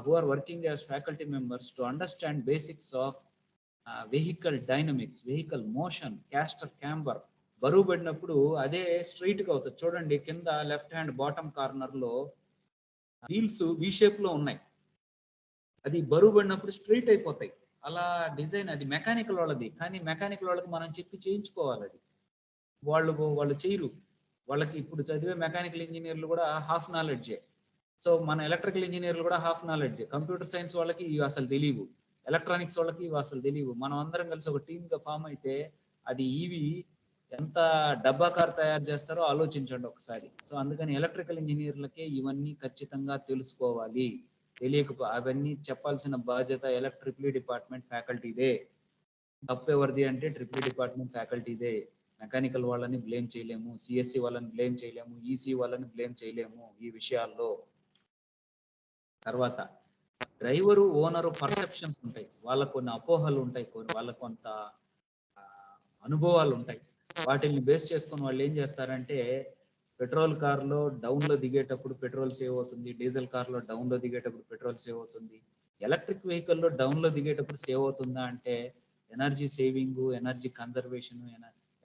who are working as faculty members to understand basics of vehicle dynamics, vehicle motion, caster camber. బరువు పడినప్పుడు అదే స్ట్రైట్ గా అవుతుంది. చూడండి కింద లెఫ్ట్ హ్యాండ్ బాటమ్ కార్నర్ లో వీల్స్ వి షేప్ లో ఉన్నాయి. అది బరువు పడినప్పుడు స్ట్రైట్ అయిపోతాయి. అలా డిజైన్ అది మెకానికల్ వాళ్ళది. కానీ మెకానికల్ వాళ్ళకి మనం చెప్పి చేయించుకోవాలి. అది వాళ్ళు చేయరు. వాళ్ళకి ఇప్పుడు చదివే మెకానికల్ ఇంజనీర్లు కూడా హాఫ్ నాలెడ్జే. సో మన ఎలక్ట్రికల్ ఇంజనీర్లు కూడా హాఫ్ నాలెడ్జే. కంప్యూటర్ సైన్స్ వాళ్ళకి ఇవి అసలు తెలియవు, ఎలక్ట్రానిక్స్ వాళ్ళకి ఇవి అసలు తెలియవు. మనం అందరం కలిసి ఒక టీమ్ గా ఫామ్ అయితే అది ఈవి ఎంత డబ్బా కార్ తయారు చేస్తారో ఆలోచించండి ఒకసారి. సో అందుకని ఎలక్ట్రికల్ ఇంజనీర్లకే ఇవన్నీ ఖచ్చితంగా తెలుసుకోవాలి. అవన్నీ చెప్పాల్సిన బాధ్యత ట్రిపుల్ డిపార్ట్మెంట్ ఫ్యాకల్టీదే. తప్పు ఎవరిది అంటే ట్రిపుల్ డిపార్ట్మెంట్ ఫ్యాకల్టీదే. మెకానికల్ వాళ్ళని బ్లేమ్ చేయలేము, సిఎస్సి వాళ్ళని బ్లేమ్ చేయలేము, ఈసీ వాళ్ళని బ్లేమ్ చేయలేము ఈ విషయాల్లో. తర్వాత డ్రైవరు, ఓనరు పర్సెప్షన్స్ ఉంటాయి. వాళ్ళకు కొన్ని అపోహలు ఉంటాయి, వాళ్ళకు కొంత అనుభవాలు ఉంటాయి. వాటిని బేస్ చేసుకొని వాళ్ళు ఏం చేస్తారంటే పెట్రోల్ కార్లో డౌన్లో దిగేటప్పుడు పెట్రోల్ సేవ్ అవుతుంది, డీజిల్ కార్లో డౌన్లో దిగేటప్పుడు పెట్రోల్ సేవ్ అవుతుంది. ఎలక్ట్రిక్ వెహికల్లో డౌన్లో దిగేటప్పుడు సేవ్ అవుతుందా అంటే energy saving, energy conservation,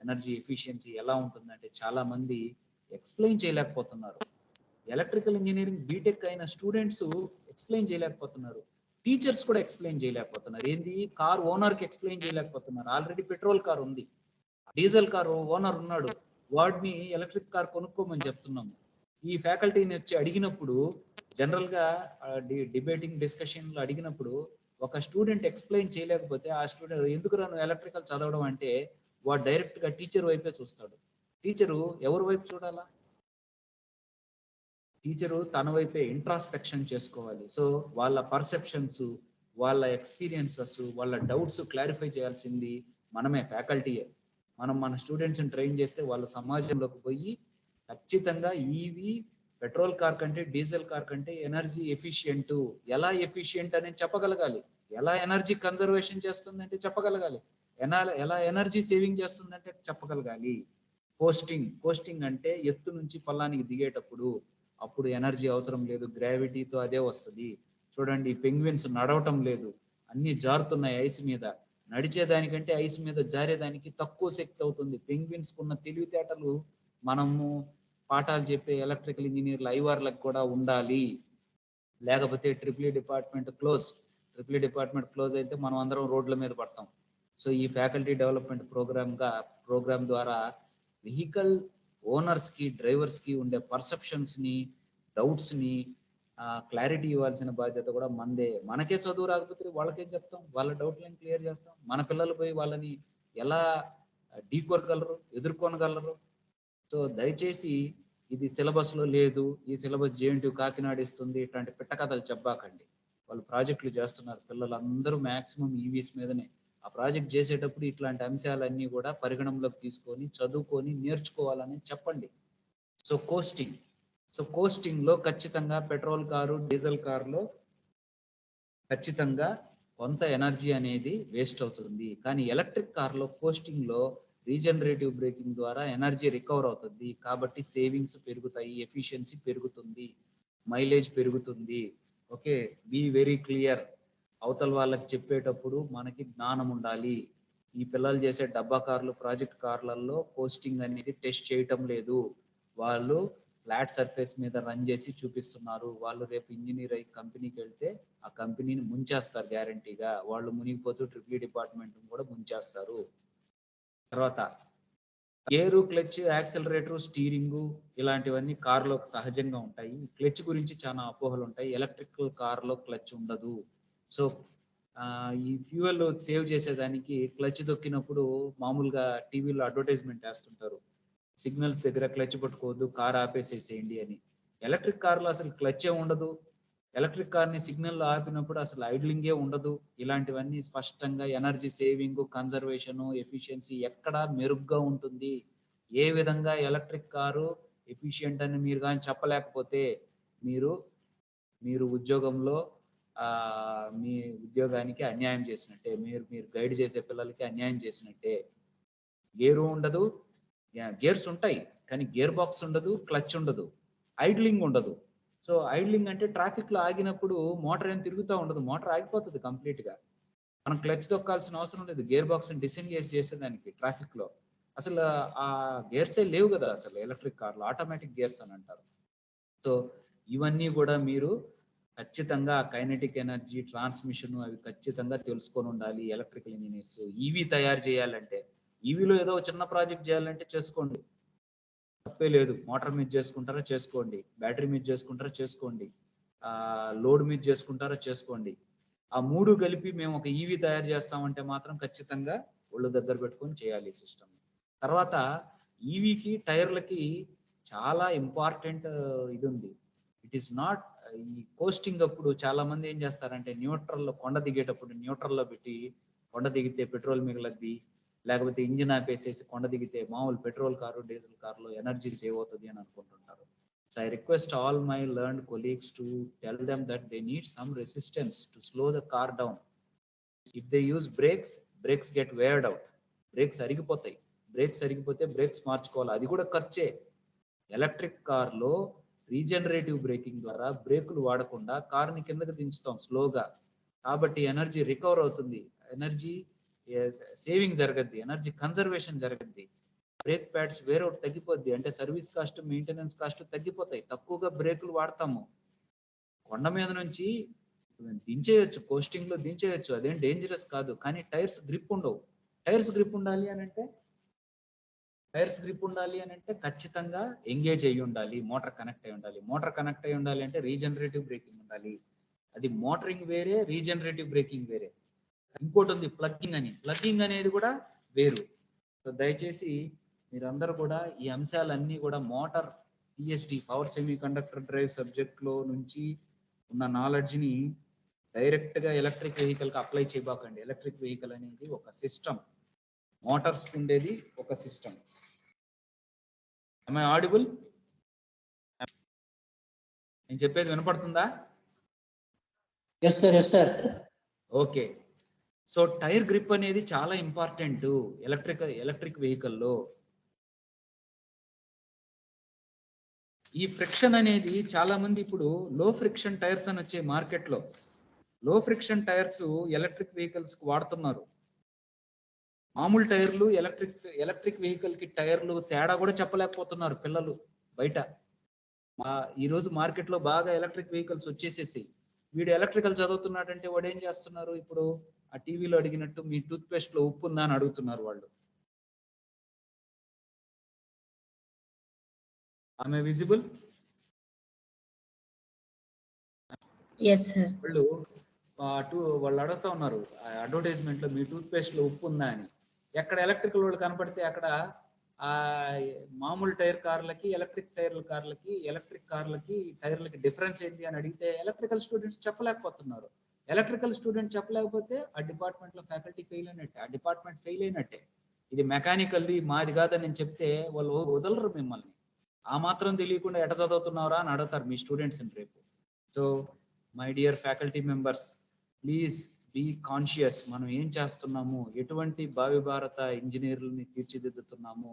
energy efficiency ఎలా ఉంటుందంటే చాలా మంది ఎక్స్ప్లెయిన్ చేయలేకపోతున్నారు. ఎలక్ట్రికల్ ఇంజనీరింగ్ బీటెక్ అయిన స్టూడెంట్స్ ఎక్స్ప్లెయిన్ చేయలేకపోతున్నారు. టీచర్స్ కూడా ఎక్స్ప్లెయిన్ చేయలేకపోతున్నారు. ఏంది, కార్ ఓనర్కి ఎక్స్ప్లెయిన్ చేయలేకపోతున్నారు. ఆల్రెడీ పెట్రోల్ కార్ ఉంది, డీజిల్ కార్ ఓనర్ ఉన్నాడు, వాడిని ఎలక్ట్రిక్ కార్ కొనుక్కోమని చెప్తున్నాము. ఈ ఫ్యాకల్టీని వచ్చి అడిగినప్పుడు, జనరల్ గా డిబేటింగ్ డిస్కషన్ లో అడిగినప్పుడు ఒక స్టూడెంట్ ఎక్స్ప్లెయిన్ చేయలేకపోతే ఆ స్టూడెంట్ ఎందుకు నువ్వు ఎలక్ట్రికల్ చదవడం అంటే వాడు డైరెక్ట్ గా టీచర్ వైపే చూస్తాడు. టీచరు ఎవరి వైపు చూడాలా? టీచరు తన వైపే ఇంట్రాస్పెక్షన్ చేసుకోవాలి. సో వాళ్ళ పర్సెప్షన్స్, వాళ్ళ ఎక్స్పీరియన్సెస్, వాళ్ళ డౌట్స్ క్లారిఫై చేయాల్సింది మనమే, ఫ్యాకల్టీయే. మనం మన స్టూడెంట్స్ని ట్రైన్ చేస్తే వాళ్ళ సమాజంలోకి పోయి ఖచ్చితంగా ఈవీ పెట్రోల్ కార్ కంటే, డీజిల్ కార్ కంటే ఎనర్జీ ఎఫిషియెంట్, ఎలా ఎఫిషియెంట్ అనేది చెప్పగలగాలి, ఎలా ఎనర్జీ కన్జర్వేషన్ చేస్తుందంటే చెప్పగలగాలి, ఎలా ఎనర్జీ సేవింగ్ చేస్తుందంటే చెప్పగలగాలి. కోస్టింగ్ అంటే ఎత్తు నుంచి పొలానికి దిగేటప్పుడు అప్పుడు ఎనర్జీ అవసరం లేదు, గ్రావిటీతో అదే వస్తుంది. చూడండి పెంగ్విన్స్ నడవటం లేదు, అన్ని జారుతున్నాయి ఐస్ మీద. నడిచేదానికంటే ఐస్ మీద జారేదానికి తక్కువ శక్తి అవుతుంది. పెంగ్విన్స్ కున్న తెలివితేటలు మనము పాఠాలు చెప్పే ఎలక్ట్రికల్ ఇంజనీర్లు ఐవార్లకు కూడా ఉండాలి. లేకపోతే ట్రిపుల్ డిపార్ట్మెంట్ క్లోజ్ అయితే మనం అందరం రోడ్ల మీద పడతాం. సో ఈ ఫ్యాకల్టీ డెవలప్మెంట్ ప్రోగ్రామ్ ద్వారా వెహికల్ ఓనర్స్ కి, డ్రైవర్స్ కి ఉండే పర్సెప్షన్స్ ని, డౌట్స్ ని క్లారిటీ ఇవ్వాల్సిన బాధ్యత కూడా మనదే. మనకే చదువు రాకపోతే వాళ్ళకేం చెప్తాం? వాళ్ళ డౌట్లను క్లియర్ చేస్తాం. మన పిల్లలు పోయి వాళ్ళని ఎలా ఎదుర్కొనగలరు? సో దయచేసి ఇది సిలబస్ లో లేదు, ఈ సిలబస్ జేఎన్టీ కాకినాడ ఇస్తుంది, ఇట్లాంటి పిట్ట కథలు చెప్పాకండి. వాళ్ళు ప్రాజెక్టులు చేస్తున్నారు, పిల్లలందరూ మాక్సిమం ఈవీస్ మీదనే. ఆ ప్రాజెక్ట్ చేసేటప్పుడు ఇట్లాంటి అంశాలన్నీ కూడా పరిగణనలోకి తీసుకొని చదువుకొని నేర్చుకోవాలని చెప్పండి. సో కోస్టింగ్ లో ఖచ్చితంగా పెట్రోల్ కారు, డీజిల్ కారులో ఖచ్చితంగా కొంత ఎనర్జీ అనేది వేస్ట్ అవుతుంది. కానీ ఎలక్ట్రిక్ కార్లో కోస్టింగ్ లో రీజనరేటివ్ బ్రేకింగ్ ద్వారా ఎనర్జీ రికవర్ అవుతుంది. కాబట్టి సేవింగ్స్ పెరుగుతాయి, ఎఫిషియన్సీ పెరుగుతుంది, మైలేజ్ పెరుగుతుంది. Okay, be very clear. అవతల వాళ్ళకి చెప్పేటప్పుడు మనకి జ్ఞానం ఉండాలి. ఈ పిల్లలు చేసే డబ్బా కార్లు, ప్రాజెక్ట్ కార్లలో కోస్టింగ్ అనేది టెస్ట్ చేయటం లేదు. వాళ్ళు ఫ్లాట్ సర్ఫేస్ మీద రన్ చేసి చూపిస్తున్నారు. వాళ్ళు రేపు ఇంజనీర్ అయ్యి కంపెనీకి వెళ్తే ఆ కంపెనీని ముంచేస్తారు గ్యారంటీగా. వాళ్ళు మునిగిపోతూ ట్రిపుల్ డిపార్ట్మెంట్ కూడా ముంచేస్తారు. తర్వాత గేరు, క్లచ్, యాక్సిలరేటర్, స్టీరింగు ఇలాంటివన్నీ కార్లో సహజంగా ఉంటాయి. క్లచ్ గురించి చాలా అపోహలు ఉంటాయి. ఎలక్ట్రికల్ కార్లో క్లచ్ ఉండదు. సో ఈ ఫ్యూయల్ సేవ్ చేసేదానికి క్లచ్ దొక్కినప్పుడు మామూలుగా టీవీలో అడ్వర్టైజ్మెంట్ వేస్తుంటారు, సిగ్నల్స్ దగ్గర క్లచ్ పట్టుకోవద్దు, కార్ ఆపేసేసేయండి అని. ఎలక్ట్రిక్ కార్లో అసలు క్లచే ఉండదు. ఎలక్ట్రిక్ కార్ని సిగ్నల్ ఆపినప్పుడు అసలు ఐడ్లింగే ఉండదు. ఇలాంటివన్నీ స్పష్టంగా ఎనర్జీ సేవింగ్, కన్జర్వేషన్, ఎఫిషియన్సీ ఎక్కడ మెరుగ్గా ఉంటుంది. ఏ విధంగా ఎలక్ట్రిక్ కారు ఎఫిషియెంట్ అని మీరు కానీ చెప్పలేకపోతే మీరు ఉద్యోగంలో మీ ఉద్యోగానికి అన్యాయం చేసినట్టే, మీరు గైడ్ చేసే పిల్లలకి అన్యాయం చేసినట్టే. గేరు ఉండదు, గేర్స్ ఉంటాయి కానీ గేర్ బాక్స్ ఉండదు, క్లచ్ ఉండదు, ఐడ్లింగ్ ఉండదు. సో ఐడ్లింగ్ అంటే ట్రాఫిక్ లో ఆగినప్పుడు మోటార్ ఏం తిరుగుతూ ఉండదు, మోటార్ ఆగిపోతుంది కంప్లీట్ గా. మనం క్లచ్ దొక్కాల్సిన అవసరం లేదు గేర్ బాక్స్ డిసెంగేజ్ చేసేదానికి. ట్రాఫిక్ లో అసలు ఆ గేర్సే లేవు కదా అసలు ఎలక్ట్రిక్ కార్లో, ఆటోమేటిక్ గేర్స్ అని అంటారు. సో ఇవన్నీ కూడా మీరు ఖచ్చితంగా కైనెటిక్ ఎనర్జీ, ట్రాన్స్మిషన్ అవి ఖచ్చితంగా తెలుసుకొని ఉండాలి ఎలక్ట్రికల్ ఇంజనీర్స్. ఈవీ తయారు చేయాలంటే, ఈవీలో ఏదో చిన్న ప్రాజెక్ట్ చేయాలంటే చేసుకోండి, తప్పే లేదు. మోటార్ మీద చేసుకుంటారా చేసుకోండి, బ్యాటరీ మీద చేసుకుంటారా చేసుకోండి, లోడ్ మీద చేసుకుంటారా చేసుకోండి. ఆ మూడు కలిపి మేము ఒక ఈవీ తయారు చేస్తామంటే మాత్రం ఖచ్చితంగా ఒళ్ళు దగ్గర పెట్టుకొని చేయాలి ఈ సిస్టమ్. తర్వాత ఈవీకి టైర్లకి చాలా ఇంపార్టెంట్ ఇది ఉంది. ఇట్ ఈస్ నాట్ ఈ కోస్టింగ్ అప్పుడు చాలా మంది ఏం చేస్తారంటే న్యూట్రల్లో కొండ దిగేటప్పుడు న్యూట్రల్లో పెట్టి కొండ దిగితే పెట్రోల్ మిగలద్ది, లేకపోతే ఇంజిన్ ఆపేసేసి కొండ దిగితే మామూలు పెట్రోల్ కారు, డీజిల్ కారులో ఎనర్జీ సేవ్ అవుతుంది అని అనుకుంటుంటారు. So I request all my learned colleagues to tell them that they need some resistance to slow the car down. If they use brakes get weared out. Brakes అరిగిపోతాయి, brakes అరిగిపోతే brakes మార్చుకోవాలి, అది కూడా ఖర్చే. Electric కార్లో regenerative braking ద్వారా బ్రేకులు వాడకుండా కార్ని కిందకి దించుతాం స్లోగా. కాబట్టి ఎనర్జీ రికవర్ అవుతుంది, ఎనర్జీ సేవింగ్ జరగద్ది, ఎనర్జీ కన్జర్వేషన్ జరగద్ది. బ్రేక్ ప్యాడ్స్ వేరౌట్ తగ్గిపోద్ది, అంటే సర్వీస్ కాస్ట్, మెయింటెనెన్స్ కాస్ట్ తగ్గిపోతాయి. తక్కువగా బ్రేకులు వాడతాము. కొండ మీద నుంచి దించేయచ్చు, కోస్టింగ్ లో దించేయచ్చు, అదేం డేంజరస్ కాదు. కానీ టైర్స్ గ్రిప్ ఉండవు. టైర్స్ గ్రిప్ ఉండాలి అని అంటే ఖచ్చితంగా ఎంగేజ్ అయ్యి ఉండాలి, మోటార్ కనెక్ట్ అయి ఉండాలి. మోటార్ కనెక్ట్ అయి ఉండాలి అంటే రీజనరేటివ్ బ్రేకింగ్ ఉండాలి. అది మోటరింగ్ వేరే, రీజనరేటివ్ బ్రేకింగ్ వేరే. ఇంకోటి ఉంది ప్లగ్గింగ్ అని, ప్లగ్గింగ్ అనేది కూడా వేరు. సో దయచేసి మీరందరూ కూడా ఈ అంశాలన్నీ కూడా motor PSD, power semi conductor drive subject లో నుంచి ఉన్న నాలెడ్జ్ని డైరెక్ట్ గా ఎలక్ట్రిక్ వెహికల్ కి అప్లై చేయబాకండి. ఎలక్ట్రిక్ వెహికల్ అనేది ఒక సిస్టమ్, మోటార్స్ ఉండేది ఒక సిస్టమ్. Am I audible? నేను చెప్పేది వినపడుతుందా? Yes sir. Okay. So tyre grip అనేది చాలా ఇంపార్టెంట్ ఎలక్ట్రిక్ వెహికల్లో. ఈ ఫ్రిక్షన్ అనేది చాలా మంది ఇప్పుడు లో ఫ్రిక్షన్ టైర్స్ అని వచ్చే మార్కెట్లో, లో ఫ్రిక్షన్ టైర్స్ ఎలక్ట్రిక్ వెహికల్స్ కి వాడుతున్నారు. మామూలు టైర్లు ఎలక్ట్రిక్ వెహికల్ కి టైర్లు తేడా కూడా చెప్పలేకపోతున్నారు పిల్లలు బయట. ఈరోజు మార్కెట్లో బాగా ఎలక్ట్రిక్ వెహికల్స్ వచ్చేసేసి వీడు ఎలక్ట్రికల్ చదువుతున్నాడంటే వాడు ఏం చేస్తున్నారు, ఇప్పుడు ఆ టీవీలో అడిగినట్టు మీ టూత్ పేస్ట్ లో ఉప్పు ఉందా అని అడుగుతున్నారు వాళ్ళు. ఆమె విజిబుల్? వాళ్ళు అడుగుతా ఉన్నారు అడ్వర్టైజ్మెంట్ లో మీ టూత్ పేస్ట్ లో ఉప్పు ఉందా అని. ఎక్కడ ఎలక్ట్రికల్ వాళ్ళు కనపడితే అక్కడ ఆ మామూలు టైర్ కార్లకి ఎలక్ట్రిక్ టైర్లకి డిఫరెన్స్ ఏంటి అని అడిగితే ఎలక్ట్రికల్ స్టూడెంట్స్ చెప్పలేకపోతున్నారు. ఎలక్ట్రికల్ స్టూడెంట్ చెప్పలేకపోతే ఆ డిపార్ట్మెంట్లో ఫ్యాకల్టీ ఫెయిల్ అయినట్టే, ఆ డిపార్ట్మెంట్ ఫెయిల్ అయినట్టే. ఇది మెకానికల్ది మాది కాదని నేను చెప్తే వాళ్ళు వదలరు మిమ్మల్ని. ఆ మాత్రం తెలియకుండా ఎట చదువుతున్నారా అని అడుగుతారు మీ స్టూడెంట్స్ని రేపు. So my dear faculty members, please be conscious. మనం ఏం చేస్తున్నాము, ఎటువంటి భావి భారత ఇంజనీర్లని తీర్చిదిద్దుతున్నాము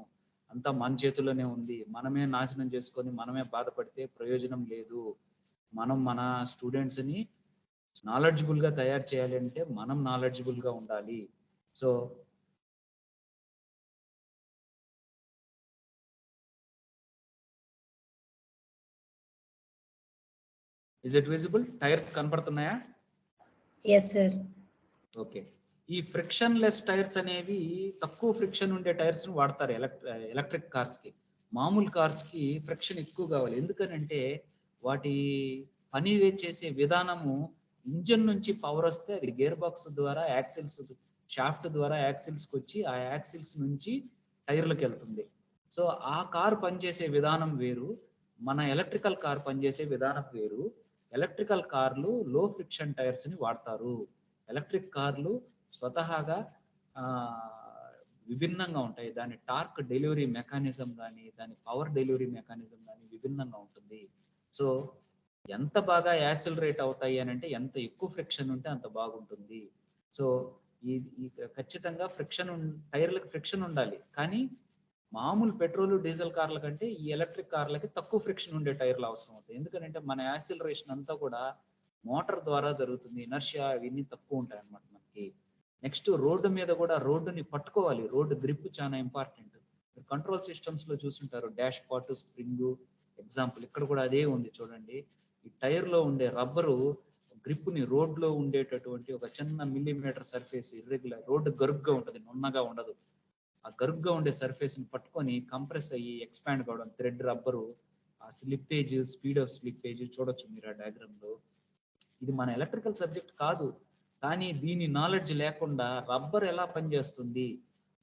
అంతా మన చేతుల్లోనే ఉంది. మనమే నాశనం చేసుకొని మనమే బాధపడితే ప్రయోజనం లేదు. మనం మన స్టూడెంట్స్ని నాలెడ్జిబుల్గా తయారు చేయాలి అంటే మనం నాలెడ్జిబుల్గా ఉండాలి. So is it visible? Tyres కనపడుతున్నాయా? Yes, sir. ఓకే. ఈ ఫ్రిక్షన్ లెస్ టైర్స్ అనేవి తక్కువ ఫ్రిక్షన్ ఉండే టైర్స్ వాడతారు ఎలక్ట్రిక్ కార్స్ కి. మామూలు కార్స్ కి ఫ్రిక్షన్ ఎక్కువ కావాలి. ఎందుకనంటే వాటి పని చేసే విధానము, ఇంజన్ నుంచి పవర్ వస్తే అది గేర్ బాక్స్ ద్వారా యాక్సిల్స్, షాఫ్ట్ ద్వారా యాక్సిల్స్కి వచ్చి ఆ యాక్సిల్స్ నుంచి టైర్లకు వెళ్తుంది. సో ఆ కార్ పనిచేసే విధానం వేరు, మన ఎలక్ట్రికల్ కార్ పనిచేసే విధానం వేరు. ఎలక్ట్రికల్ కార్లు లో ఫ్రిక్షన్ టైర్స్ ని వాడతారు. ఎలక్ట్రిక్ కార్లు స్వతహాగా విభిన్నంగా ఉంటాయి. దాని టార్క్ డెలివరీ మెకానిజం కానీ, దాని పవర్ డెలివరీ మెకానిజం కానీ విభిన్నంగా ఉంటుంది. సో ఎంత బాగా యాక్సిలరేట్ అవుతాయి అని అంటే ఎంత ఎక్కువ ఫ్రిక్షన్ ఉంటే అంత బాగుంటుంది. సో ఈ ఖచ్చితంగా టైర్లకు ఫ్రిక్షన్ ఉండాలి. కానీ మామూలు పెట్రోల్ డీజిల్ కార్ల కంటే ఈ ఎలక్ట్రిక్ కార్లకి తక్కువ ఫ్రిక్షన్ ఉండే టైర్లు అవసరం అవుతాయి. ఎందుకంటే మన యాక్సిలరేషన్ అంతా కూడా మోటార్ ద్వారా జరుగుతుంది. ఇనర్షియా ఇవన్నీ తక్కువ ఉంటాయి అన్నమాట మనకి. నెక్స్ట్ రోడ్డు మీద కూడా రోడ్డుని పట్టుకోవాలి. రోడ్డు గ్రిప్ చాలా ఇంపార్టెంట్. కంట్రోల్ సిస్టమ్స్ లో చూసుంటారు, డాష్ పాట్, స్ప్రింగ్ ఎగ్జాంపుల్. ఇక్కడ కూడా అదే ఉంది చూడండి. ఈ టైర్ లో ఉండే రబ్బరు గ్రిప్ ని రోడ్లో ఉండేటటువంటి ఒక చిన్న మిల్లీమీటర్ సర్ఫేస్, ఇర్రెగ్యులర్ రోడ్డు గరుగ్గా ఉంటుంది, నున్నగా ఉండదు. ఆ గరుగ్గా ఉండే సర్ఫేస్ ని పట్టుకొని కంప్రెస్ అయ్యి ఎక్స్పాండ్ కావడం, థ్రెడ్ రబ్బరు, ఆ స్లిప్పేజ్, స్పీడ్ ఆఫ్ స్లిప్పేజ్ చూడొచ్చు మీరు ఆ డయాగ్రామ్ లో. ఇది మన ఎలక్ట్రికల్ సబ్జెక్ట్ కాదు, కానీ దీని నాలెడ్జ్ లేకుండా రబ్బర్ ఎలా పనిచేస్తుంది,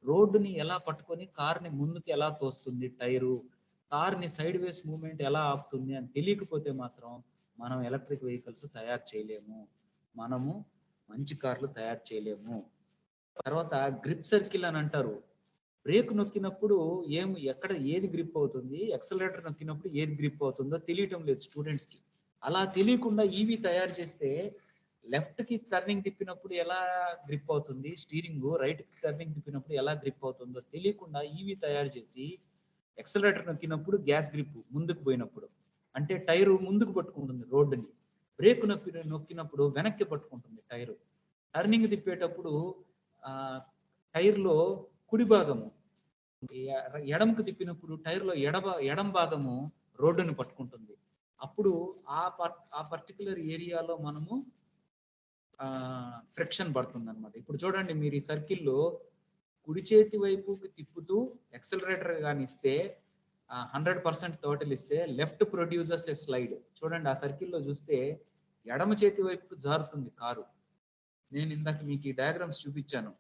రోడ్డుని ఎలా పట్టుకొని కార్ని ముందుకు ఎలా తోస్తుంది, టైరు కార్ని సైడ్ వేస్ మూవ్మెంట్ ఎలా ఆపుతుంది అని తెలియకపోతే మాత్రం మనం ఎలక్ట్రిక్ వెహికల్స్ తయారు చేయలేము, మనము మంచి కార్లు తయారు చేయలేము. తర్వాత గ్రిప్ సర్కిల్ అని అంటారు. బ్రేక్ నొక్కినప్పుడు ఎక్కడ ఏది గ్రిప్ అవుతుంది, ఎక్సలరేటర్ నొక్కినప్పుడు ఏది గ్రిప్ అవుతుందో తెలియటం లేదు స్టూడెంట్స్ కి. అలా తెలియకుండా ఈవీ తయారు చేస్తే లెఫ్ట్ కి టర్నింగ్ తిప్పినప్పుడు ఎలా గ్రిప్ అవుతుంది, స్టీరింగ్ రైట్ కి టర్నింగ్ తిప్పినప్పుడు ఎలా గ్రిప్ అవుతుందో తెలియకుండా ఈవీ తయారు చేసి ఎక్సలరేటర్ నొక్కినప్పుడు గ్యాస్ గ్రిప్ ముందుకు పోయినప్పుడు అంటే టైరు ముందుకు పట్టుకుంటుంది రోడ్డుని, బ్రేక్ నొక్కినప్పుడు వెనక్కి పట్టుకుంటుంది టైరు, టర్నింగ్ తిప్పేటప్పుడు టైర్లో కుడి భాగము, ఎడమకు తిప్పినప్పుడు టైర్లో ఎడం భాగము రోడ్డును పట్టుకుంటుంది. అప్పుడు ఆ పర్టికులర్ ఏరియాలో మనము ఫ్రిక్షన్ పడుతుంది అనమాట. ఇప్పుడు చూడండి, మీరు ఈ సర్కిల్లో కుడి చేతి వైపుకి తిప్పుతూ ఎక్సలరేటర్ కానీ ఇస్తే 100% టోటల్ ఇస్తే లెఫ్ట్ ప్రొడ్యూసర్స్ ఏ స్లైడ్. చూడండి ఆ సర్కిల్లో చూస్తే ఎడమ చేతి వైపుకు జారుతుంది కారు. నేను ఇందాక మీకు ఈ డయాగ్రామ్స్ చూపించాను,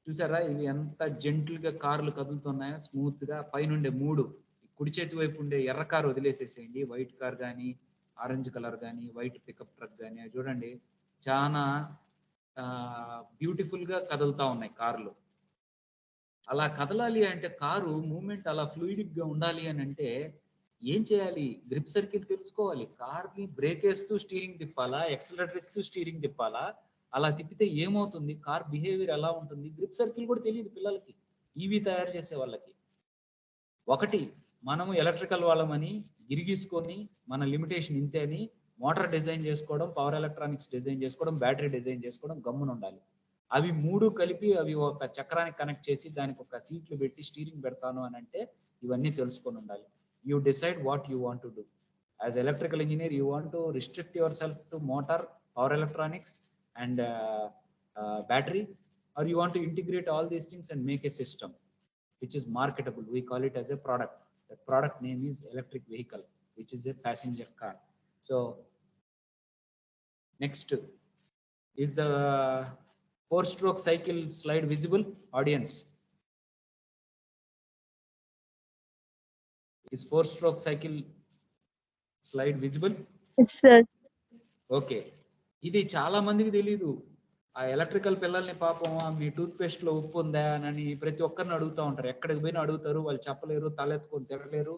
చూసారా? ఇవి ఎంత జెంటిల్ గా కార్లు కదులుతున్నాయో, స్మూత్ గా. పైనుండే 3 కుడి చేతి వైపు ఉండే ఎర్ర కార్ వదిలేసేసేయండి, వైట్ కార్ కానీ, ఆరెంజ్ కలర్ కానీ, వైట్ పికప్ ట్రక్ కానీ, అవి చూడండి చాలా బ్యూటిఫుల్ గా కదులుతా ఉన్నాయి కార్లు. అలా కదలాలి అంటే కారు మూమెంట్ అలా ఫ్లూయిడిక్ గా ఉండాలి అని అంటే ఏం చేయాలి? గ్రిప్ సర్కిల్ తెలుసుకోవాలి. కార్ని బ్రేక్ వేస్తూ స్టీరింగ్ తిప్పాలా, ఎక్సలరేటర్ ఇస్తూ స్టీరింగ్ తిప్పాలా, అలా తిప్పితే ఏమవుతుంది, కార్ బిహేవియర్ ఎలా ఉంటుంది, గ్రిప్ సర్కిల్ కూడా తెలియదు పిల్లలకి, ఈవీ తయారు చేసే వాళ్ళకి. ఒకటి, మనము ఎలక్ట్రికల్ వాళ్ళమని గిరిగీసుకొని మన లిమిటేషన్ ఇంతే అని మోటార్ డిజైన్ చేసుకోవడం, పవర్ ఎలక్ట్రానిక్స్ డిజైన్ చేసుకోవడం, బ్యాటరీ డిజైన్ చేసుకోవడం గమ్మున ఉండాలి. అవి 3 కలిపి అవి ఒక చక్రానికి కనెక్ట్ చేసి దానికి ఒక సీట్లు పెట్టి స్టీరింగ్ పెడతాను అని అంటే ఇవన్నీ తెలుసుకొని ఉండాలి. You decide what you want to do. As electrical engineer you want to restrict your self to motor, power electronics and battery, or you want to integrate all these things and make a system which is marketable. We call it as a product. The product name is electric vehicle, which is a passenger car. So next is the 4-stroke cycle slide visible, audience? Is 4-stroke cycle slide visible? Yes, sir. Okay, ఇది చాలా మందికి తెలియదు. ఆ electrical పిల్లల్ని పాపం మీ tooth paste లో ఉప్పు ఉందా అని ప్రతి ఒక్కరిని అడుగుతూ ఉంటారు. ఎక్కడికి పోయినా అడుగుతారు, వాళ్ళు చెప్పలేరు, తలెత్తుకొని తిరగలేరు.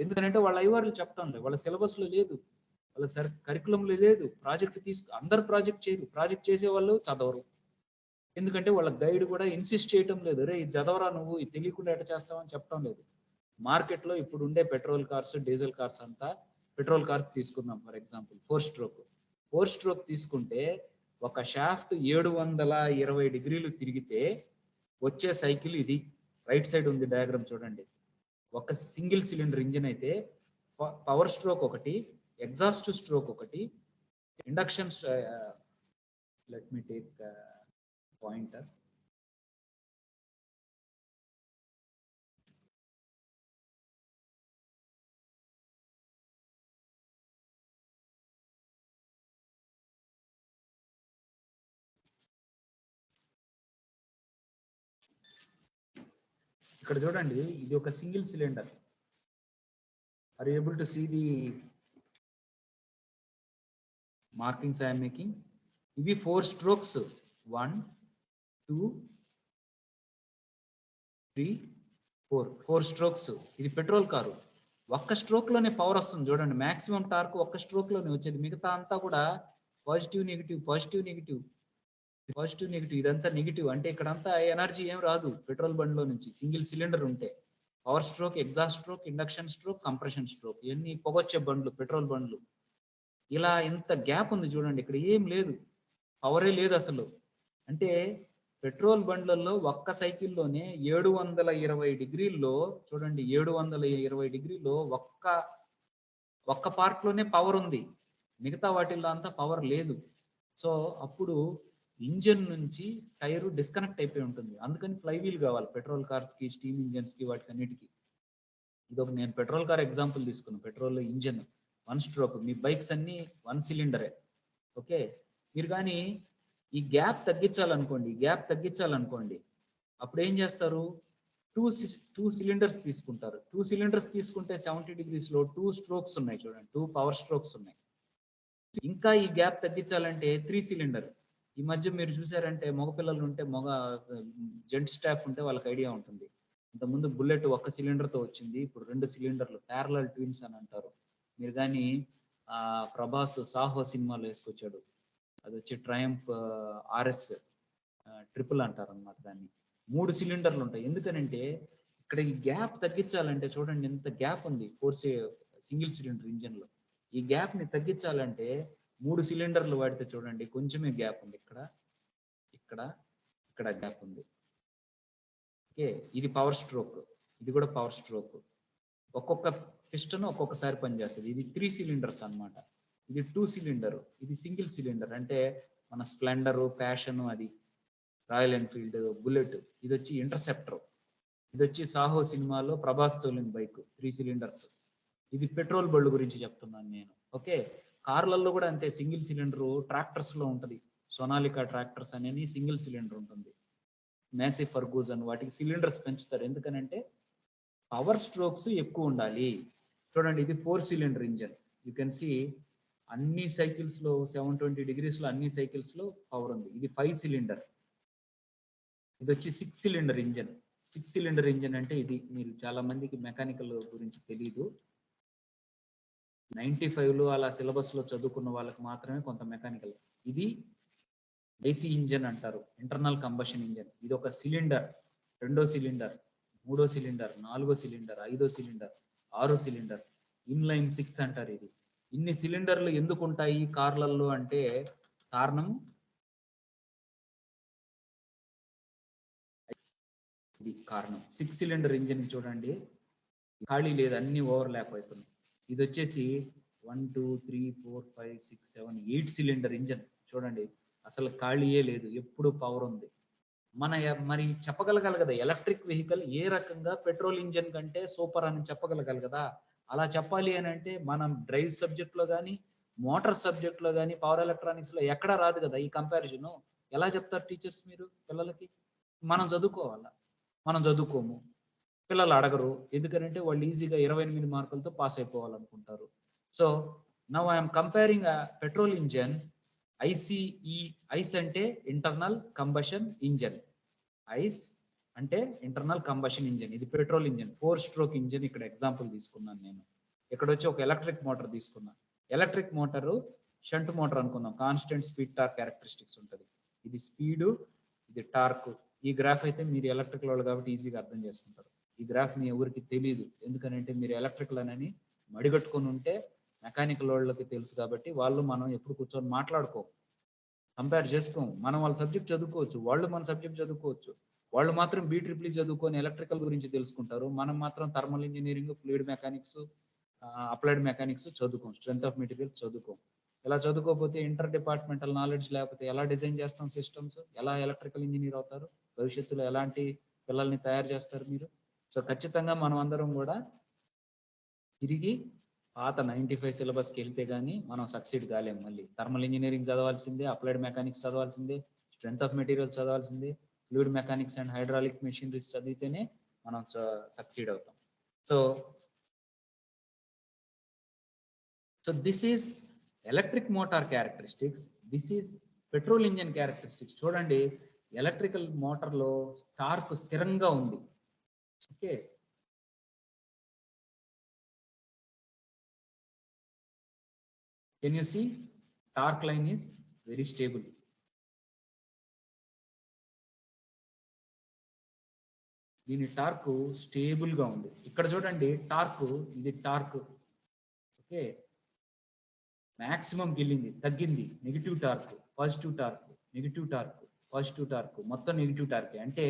ఎందుకంటే వాళ్ళ అయ్యవారులు చెప్పడం లేదు, వాళ్ళ సిలబస్ లో లేదు, వాళ్ళ కరికులంలో లేదు. అందరు ప్రాజెక్ట్ చేయరు, ప్రాజెక్ట్ చేసే వాళ్ళు చదవరు. ఎందుకంటే వాళ్ళ గైడ్ కూడా ఇన్సిస్ట్ చేయటం లేదు, రే ఇది చదవరా నువ్వు, ఇది తెలియకుండా ఎట్లా చేస్తావని చెప్పడం లేదు. మార్కెట్లో ఇప్పుడు ఉండే పెట్రోల్ కార్స్, డీజిల్ కార్స్ అంతా, పెట్రోల్ కార్స్ తీసుకుందాం ఫర్ ఎగ్జాంపుల్, 4-stroke తీసుకుంటే ఒక షాఫ్ట్ 720 డిగ్రీలు తిరిగితే వచ్చే సైకిల్ ఇది. రైట్ సైడ్ ఉంది డయాగ్రామ్ చూడండి. ఒక సింగిల్ సిలిండర్ ఇంజిన్ అయితే పవర్ స్ట్రోక్ ఒకటి, ఎగ్జాస్ట్ స్ట్రోక్ ఒకటి, induction, let me take pointer. ఇక్కడ చూడండి, ఇది ఒక single cylinder. Are you able to see the markings I am making? ఇవి 4 strokes, 1 2 3 4 strokes. ఇది పెట్రోల్ కారు. ఒక్క స్ట్రోక్ లోనే పవర్ వస్తుంది చూడండి, మాక్సిమం టార్క్ ఒక్క స్ట్రోక్ లోనే వచ్చేది. మిగతా అంతా కూడా positive negative, positive negative, positive negative, ఇదంతా నెగిటివ్. అంటే ఇక్కడ అంతా ఎనర్జీ ఏం రాదు పెట్రోల్ బండ్లో నుంచి, సింగిల్ సిలిండర్ ఉంటే. Power stroke, exhaust stroke, induction stroke, compression stroke, ఇవన్నీ పొగొచ్చే బండ్లు, పెట్రోల్ బండ్లు. ఇలా ఇంత గ్యాప్ ఉంది చూడండి, ఇక్కడ ఏం లేదు, పవరే లేదు అసలు. అంటే పెట్రోల్ బండ్లలో ఒక్క సైకిల్లోనే 720 డిగ్రీల్లో చూడండి, 720 డిగ్రీల్లో ఒక్క పార్ట్ లోనే పవర్ ఉంది, మిగతా వాటిల్లో అంతా పవర్ లేదు. సో అప్పుడు ఇంజన్ నుంచి టైరు డిస్కనెక్ట్ అయిపోయి ఉంటుంది. అందుకని ఫ్లైవీల్ కావాలి పెట్రోల్ కార్స్ కి, స్టీమ్ ఇంజన్స్ కి, వాటికి అన్నిటికీ. ఇదొక నేను పెట్రోల్ కార్ ఎగ్జాంపుల్ తీసుకున్నాను. పెట్రోల్ ఇంజన్ 1 stroke, మీ బైక్స్ అన్ని 1 cylinder. ఓకే, మీరు కానీ ఈ గ్యాప్ తగ్గించాలనుకోండి, అప్పుడు ఏం చేస్తారు, 2 cylinders తీసుకుంటారు. 2 cylinders తీసుకుంటే 70 degrees లో 2 strokes ఉన్నాయి చూడండి, 2 పవర్ స్ట్రోక్స్ ఉన్నాయి. ఇంకా ఈ గ్యాప్ తగ్గించాలంటే 3 cylinder. ఈ మధ్య మీరు చూసారంటే మగపిల్లలు ఉంటే, జెంట్ స్టాఫ్ ఉంటే వాళ్ళకి ఐడియా ఉంటుంది. ఇంతకుముందు బుల్లెట్ 1 cylinder-తో వచ్చింది, ఇప్పుడు 2 cylinders, ప్యారలల్ ట్విన్స్ అని అంటారు. మీరు కానీ ప్రభాస్ సాహో సినిమాలో వేసుకొచ్చాడు, అది వచ్చి ట్రయంఫ్ RS ట్రిపుల్ అంటారు అనమాట దాన్ని. 3 cylinders ఉంటాయి. ఎందుకనంటే ఇక్కడ ఈ గ్యాప్ తగ్గించాలంటే చూడండి ఎంత గ్యాప్ ఉంది సింగిల్ సిలిండర్ ఇంజన్ లో. ఈ గ్యాప్ ని తగ్గించాలంటే 3 cylinders వాడితే చూడండి కొంచెమే గ్యాప్ ఉంది, ఇక్కడ గ్యాప్ ఉంది. ఓకే, ఇది పవర్ స్ట్రోక్, ఇది కూడా పవర్ స్ట్రోక్. ఒక్కొక్క పిస్టన్ ఒక్కొక్కసారి పనిచేస్తుంది. ఇది 3 cylinders అన్నమాట, ఇది 2 cylinder, ఇది సింగిల్ సిలిండర్. అంటే మన స్ప్లెండర్, ప్యాషన్, అది రాయల్ ఎన్ఫీల్డ్, బుల్లెట్. ఇది వచ్చి ఇంటర్సెప్టర్, ఇది వచ్చి సాహో సినిమాలో ప్రభాస్ తోలిన బైక్ 3 cylinders. ఇది పెట్రోల్ బళ్ళు గురించి చెప్తున్నాను నేను. ఓకే, కార్లలో కూడా అంతే, సింగిల్ సిలిండర్. ట్రాక్టర్స్ లో ఉంటది, సోనాలికా ట్రాక్టర్స్ అనేది సింగిల్ సిలిండర్ ఉంటుంది. మ్యాసీ ఫర్గూసన్ వాటికి సిలిండర్స్ పెంచుతారు, ఎందుకనంటే పవర్ స్ట్రోక్స్ ఎక్కువ ఉండాలి. చూడండి, ఇది 4 cylinder engine. You can see అన్ని సైకిల్స్ లో 720 degrees లో అన్ని సైకిల్స్ లో పవర్ ఉంది. ఇది 5 cylinder. ఇది వచ్చి 6 cylinder ఇంజన్. 6 cylinder ఇంజన్ అంటే ఇది, మీరు చాలా మందికి మెకానికల్ గురించి తెలియదు. 95లో అలా సిలబస్ లో చదువుకున్న వాళ్ళకి మాత్రమే కొంత మెకానికల్. ఇది ఐసీ ఇంజన్ అంటారు, ఇంటర్నల్ కంబషన్ ఇంజన్. ఇది ఒక సిలిండర్, 2వ cylinder, 3వ cylinder, 4వ cylinder, 5వ cylinder, 6వ cylinder, ఇన్లైన్ 6 అంటారు. ఇది ఇన్ని సిలిండర్లు ఎందుకు ఉంటాయి కార్లలో అంటే కారణం ఇది కారణం. 6 cylinder ఇంజిన్ చూడండి, ఖాళీ లేదు, అన్ని ఓవర్ ల్యాప్ అవుతున్నాయి. ఇది వచ్చేసి 1 2 3 4 5 6 7 8 cylinder ఇంజన్. చూడండి అసలు ఖాళీయే లేదు, ఎప్పుడు పవర్ ఉంది. మరి చెప్పగలగాలి కదా ఎలక్ట్రిక్ వెహికల్ ఏ రకంగా పెట్రోల్ ఇంజన్ కంటే సూపర్ అని చెప్పగలగాలి కదా. అలా చెప్పాలి అని అంటే మనం డ్రైవ్ సబ్జెక్ట్ లో కానీ, మోటార్ సబ్జెక్ట్ లో కానీ, పవర్ ఎలక్ట్రానిక్స్ లో ఎక్కడా రాదు కదా ఈ కంపారిజన్. ఎలా చెప్తారు టీచర్స్ మీరు పిల్లలకి? మనం చదువుకోవాలా? మనం చదువుకోము. పిల్లలు అడగరు, ఎందుకంటే వాళ్ళు ఈజీగా 28 మార్కులతో పాస్ అయిపోవాలనుకుంటారు. So now I'm comparing petrol engine ICE. ICE అంటే ఇంటర్నల్ కంబషన్ ఇంజన్. ఐస్ అంటే ఇంటర్నల్ కంబషన్ ఇంజన్. ఇది పెట్రోల్ ఇంజన్, 4 స్ట్రోక్ ఇంజన్. ఇక్కడ ఎగ్జాంపుల్ తీసుకున్నాను నేను. ఇక్కడ వచ్చి ఒక ఎలక్ట్రిక్ మోటార్ తీసుకున్నాను. ఎలక్ట్రిక్ మోటారు షంట్ మోటార్ అనుకుందాం. కాన్స్టెంట్ స్పీడ్ టార్క్ క్యారెక్టరిస్టిక్స్ ఉంటుంది. ఇది స్పీడు, ఇది టార్క్. ఈ గ్రాఫ్ అయితే మీరు ఎలక్ట్రికల్ వాళ్ళు కాబట్టి ఈజీగా అర్థం చేసుకుంటారు. ఈ గ్రాఫ్ మీ ఎవరికి తెలియదు, ఎందుకంటే మీరు ఎలక్ట్రికల్ అని మడిగట్టుకొని ఉంటే మెకానికల్ వాళ్ళకి తెలుసు కాబట్టి వాళ్ళు మనం ఎప్పుడు కూర్చొని మాట్లాడుకో, కంపేర్ చేసుకోము. మనం వాళ్ళ సబ్జెక్ట్ చదువుకోవచ్చు, వాళ్ళు మన సబ్జెక్ట్ చదువుకోవచ్చు. వాళ్ళు మాత్రం BEE చదువుకొని ఎలక్ట్రికల్ గురించి తెలుసుకుంటారు, మనం మాత్రం thermal engineering, fluid mechanics, applied mechanics చదువుకోం, స్ట్రెంత్ ఆఫ్ మెటీరియల్ చదువుకోం. ఇలా చదువుకోకపోతే ఇంటర్ డిపార్ట్మెంటల్ నాలెడ్జ్ లేకపోతే ఎలా డిజైన్ చేస్తాం సిస్టమ్స్, ఎలా ఎలక్ట్రికల్ ఇంజనీర్ అవుతారు, భవిష్యత్తులో ఎలాంటి పిల్లల్ని తయారు చేస్తారు మీరు? సో ఖచ్చితంగా మనం అందరం కూడా తిరిగి పాత 95 సిలబస్కి వెళ్తే కానీ మనం సక్సీడ్ కాలేము. మళ్ళీ థర్మల్ ఇంజనీరింగ్ చదవాల్సిందే, అప్లైడ్ మెకానిక్స్ చదవాల్సిందే, స్ట్రెంత్ ఆఫ్ మెటీరియల్ చదవాల్సిందే, fluid mechanics and hydraulic machineries చదివితేనే మనం సక్సీడ్ అవుతాం. So this is electric motor characteristics, this is petrol engine characteristics. చూడండి, ఎలక్ట్రికల్ మోటార్లో టార్క్ స్థిరంగా ఉంది. Okay, can you see torque line is very stable. దీని torque stable గా ఉంది. ఇక్కడ చూడండి టార్క్, ఇది టార్క్. ఓకే, మాక్సిమం వెళ్ళింది, తగ్గింది, negative torque, positive torque, negative torque, positive torque, మొత్తం నెగిటివ్ టార్క్. అంటే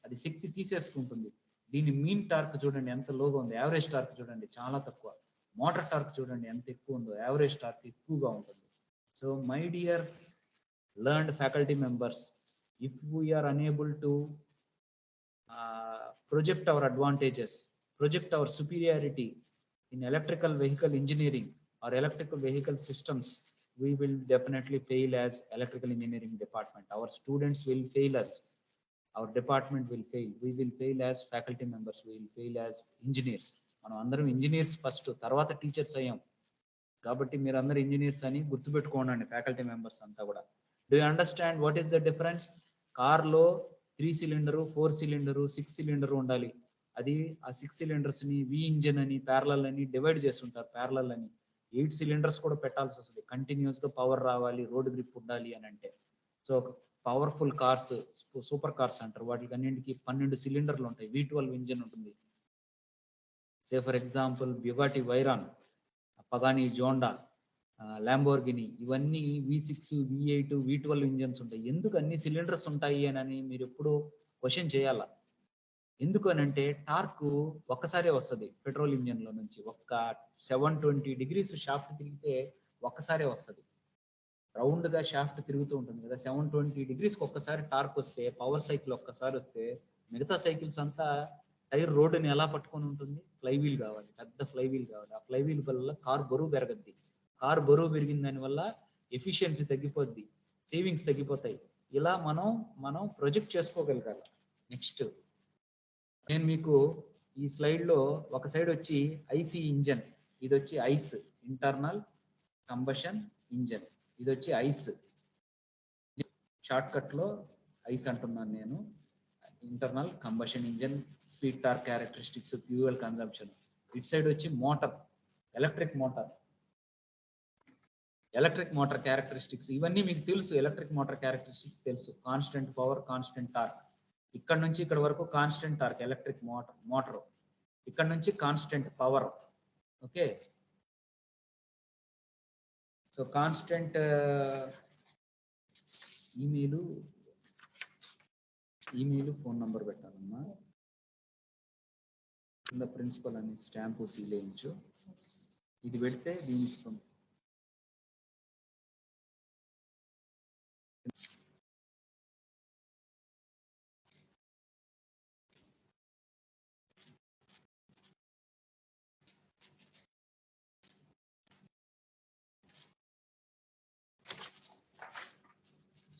అది శక్తి తీసేసుకుంటుంది. దీని మీన్ టార్క్ చూడండి ఎంత లోగా ఉంది, యావరేజ్ టార్క్ చూడండి చాలా తక్కువ. మోటార్ టార్క్ చూడండి ఎంత ఎక్కువ ఉందో, యావరేజ్ టార్క్ ఎక్కువగా ఉంటుంది. So my dear learned faculty members, if we are unable to project our advantages, project our superiority in electrical vehicle engineering or electrical vehicle systems, we will definitely fail as electrical engineering department. Our students will fail us, our department will fail, we will fail as faculty members, we will fail as engineers. మనం అందరం engineers first, తర్వాత teachers అయ్యాం. కాబట్టి మీరు అందరు engineers అని గుర్తుపెట్టుకోండి, faculty members అంతా కూడా. Do you understand what is the difference? కార్లో 3 సిలిండరు, 4 సిలిండరు, 6 సిలిండరు ఉండాలి. అది ఆ 6 సిలిండర్స్ని వి ఇంజన్ అని, ప్యారలల్ అని డివైడ్ చేస్తుంటారు. ప్యారలల్ అని 8 సిలిండర్స్ కూడా పెట్టాల్సి వస్తుంది. కంటిన్యూస్గా పవర్ రావాలి, రోడ్ గ్రిప్ ఉండాలి అని అంటే. So powerful cars, super cars అంటారు, వాటికి అన్నింటికి 12 సిలిండర్లు ఉంటాయి, V12 ఇంజన్ ఉంటుంది. Say for example బ్యుగాటి virion, పగాని జోండా, Lamborghini, ఇవన్నీ V6, V8, V12 ఇంజన్స్ ఉంటాయి. ఎందుకు అన్ని సిలిండర్స్ ఉంటాయి అని మీరు ఎప్పుడు క్వశ్చన్ చేయాలా. ఎందుకు అని అంటే టార్క్ ఒక్కసారే వస్తుంది పెట్రోల్ ఇంజన్లో నుంచి. ఒక్క 720 degrees షాఫ్ట్ తిరిగితే ఒక్కసారే వస్తుంది. రౌండ్గా షాఫ్ట్ తిరుగుతూ ఉంటుంది కదా, 720 degrees ఒక్కసారి టార్క్ వస్తే, పవర్ సైకిల్ ఒక్కసారి వస్తే, మిగతా సైకిల్స్ అంతా టైర్ రోడ్డుని ఎలా పట్టుకొని ఉంటుంది? ఫ్లైవీల్ కావాలి, పెద్ద ఫ్లైవీల్ కావాలి. ఆ ఫ్లైవీల్ వల్ల కార్ బరువు పెరగద్ది. కార్ బరువు పెరిగిన దానివల్ల ఎఫిషియన్సీ తగ్గిపోద్ది, సేవింగ్స్ తగ్గిపోతాయి. ఇలా మనం ప్రొజెక్ట్ చేసుకోగలగాలి. నెక్స్ట్ నేను మీకు ఈ స్లైడ్లో ఒక సైడ్ వచ్చి ఐసీ ఇంజన్, ఇది వచ్చి ఐస్, ఇంటర్నల్ కంబషన్ ఇంజన్, ఇది వచ్చి ఐస్. షార్ట్ కట్లో ఐస్ అంటున్నాను నేను. Internal combustion engine, speed torque characteristics, fuel consumption. ఇటు సైడ్ వచ్చి motor, electric motor. Electric motor characteristics ఇవన్నీ మీకు తెలుసు. ఎలక్ట్రిక్ మోటార్ క్యారెక్టరిస్టిక్స్ తెలుసు. Constant power, constant torque. ఇక్కడ నుంచి ఇక్కడ వరకు కాన్స్టెంట్ టార్క్ ఎలక్ట్రిక్ మోటార్. ఇక్కడ నుంచి constant power. Okay, so constant email phone number పెట్టాలమ్మా. కింద ప్రిన్సిపల్ అని స్టాంపు సీల్ వేయించు. ఇది పెడితే దీనికి